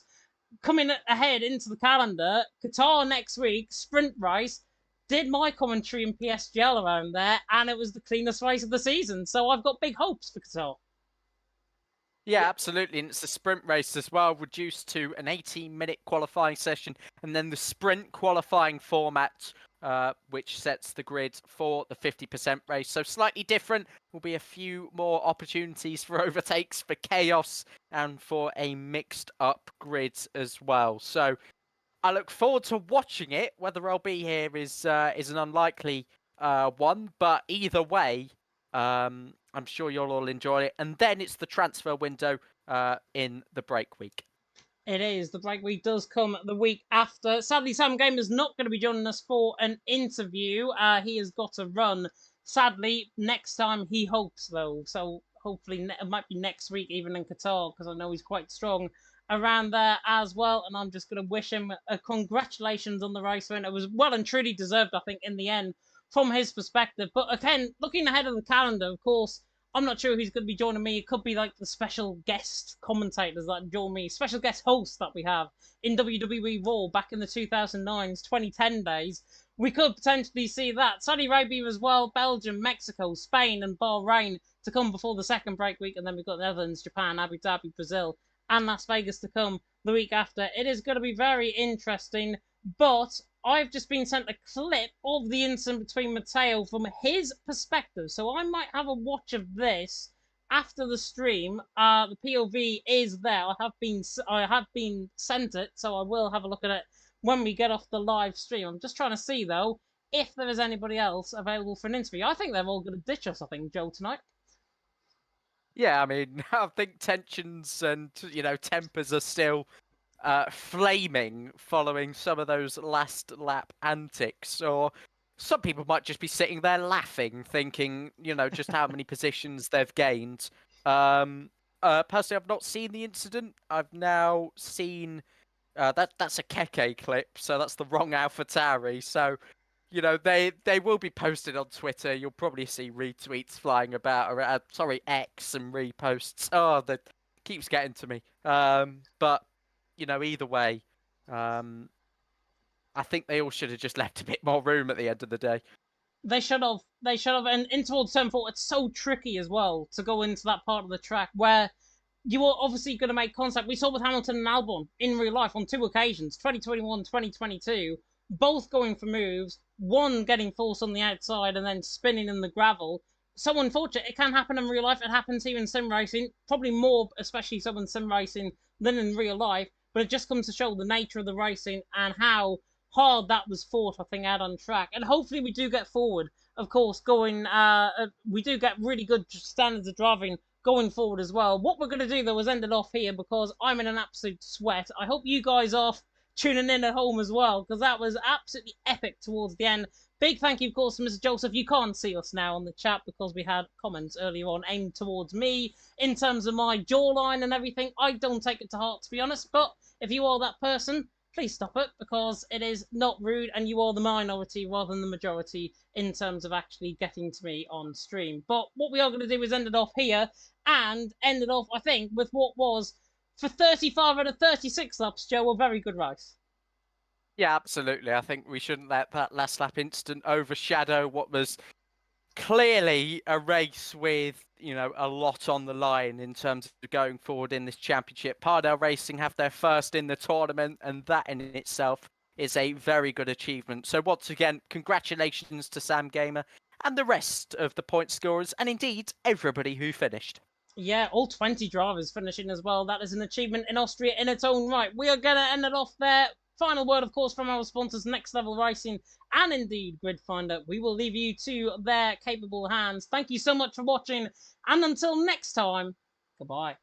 coming ahead into the calendar, Qatar next week, sprint race. Did my commentary in PSGL around there, and it was the cleanest race of the season. So I've got big hopes for Qatar. Yeah, absolutely. And it's a sprint race as well, reduced to an 18-minute qualifying session, and then the sprint qualifying format, which sets the grid for the 50% race. So slightly different. Will be a few more opportunities for overtakes, for chaos, and for a mixed-up grid as well. So I look forward to watching it. Whether I'll be here is an unlikely one, but either way, I'm sure you'll all enjoy it. And then it's the transfer window in the break week. It is. The break week does come the week after. Sadly, Sam Gamer's not going to be joining us for an interview. He has got to run. Sadly, next time he hopes, though. So hopefully it might be next week, even in Qatar, because I know he's quite strong around there as well. And I'm just going to wish him a congratulations on the race win. It was well and truly deserved, I think, in the end, from his perspective. But again, looking ahead of the calendar, of course, I'm not sure who's going to be joining me. It could be like the special guest commentators that join me, special guest hosts that we have in WWE Raw back in the 2009s, 2010 days. We could potentially see that. Saudi Arabia as well, Belgium, Mexico, Spain, and Bahrain to come before the second break week. And then we've got Netherlands, Japan, Abu Dhabi, Brazil, and Las Vegas to come the week after. It is going to be very interesting, but I've just been sent a clip of the incident between Matteo from his perspective, so I might have a watch of this after the stream. The POV is there. I have been sent it, so I will have a look at it when we get off the live stream. I'm just trying to see though if there is anybody else available for an interview. I think they're all going to ditch us. I think Joe tonight. Yeah, I mean, I think tensions and tempers are still flaming following some of those last lap antics, or some people might just be sitting there laughing, thinking, just how many positions they've gained. Personally, I've not seen the incident. I've now seen that's a Keke clip, so that's the wrong AlphaTauri. So, they will be posted on Twitter. You'll probably see retweets flying about. X and reposts. Oh, that keeps getting to me. But either way, I think they all should have just left a bit more room at the end of the day. They should have. And in towards turn 4, it's so tricky as well to go into that part of the track where you are obviously going to make contact. We saw with Hamilton and Albon in real life on 2 occasions, 2021, 2022, both going for moves, one getting forced on the outside and then spinning in the gravel. So unfortunate. It can happen in real life. It happens here in sim racing, probably more, especially so in sim racing than in real life. But it just comes to show the nature of the racing and how hard that was fought, I think, out on track. And hopefully we do get forward, of course, we do get really good standards of driving going forward as well. What we're going to do, though, is end it off here because I'm in an absolute sweat. I hope you guys are tuning in at home as well, because that was absolutely epic towards the end. Big thank you, of course, to Mr. Joseph. You can't see us now on the chat because we had comments earlier on aimed towards me in terms of my jawline and everything. I don't take it to heart, to be honest, but if you are that person, please stop it, because it is not rude and you are the minority rather than the majority in terms of actually getting to me on stream. But what we are going to do is end it off here, and end it off, I think, with what was, for 35 out of 36 laps, Joe, a very good race. Yeah, absolutely. I think we shouldn't let that last lap incident overshadow what was clearly a race with, you know, a lot on the line in terms of going forward in this championship. Pardell Racing have their first in the tournament, and that in itself is a very good achievement. So once again, congratulations to Sam Gamer and the rest of the point scorers, and indeed everybody who finished. Yeah, all 20 drivers finishing as well. That is an achievement in Austria in its own right. We are going to end it off there. Final word, of course, from our sponsors, Next Level Racing and indeed GridFinder. We will leave you to their capable hands. Thank you so much for watching, and until next time, goodbye.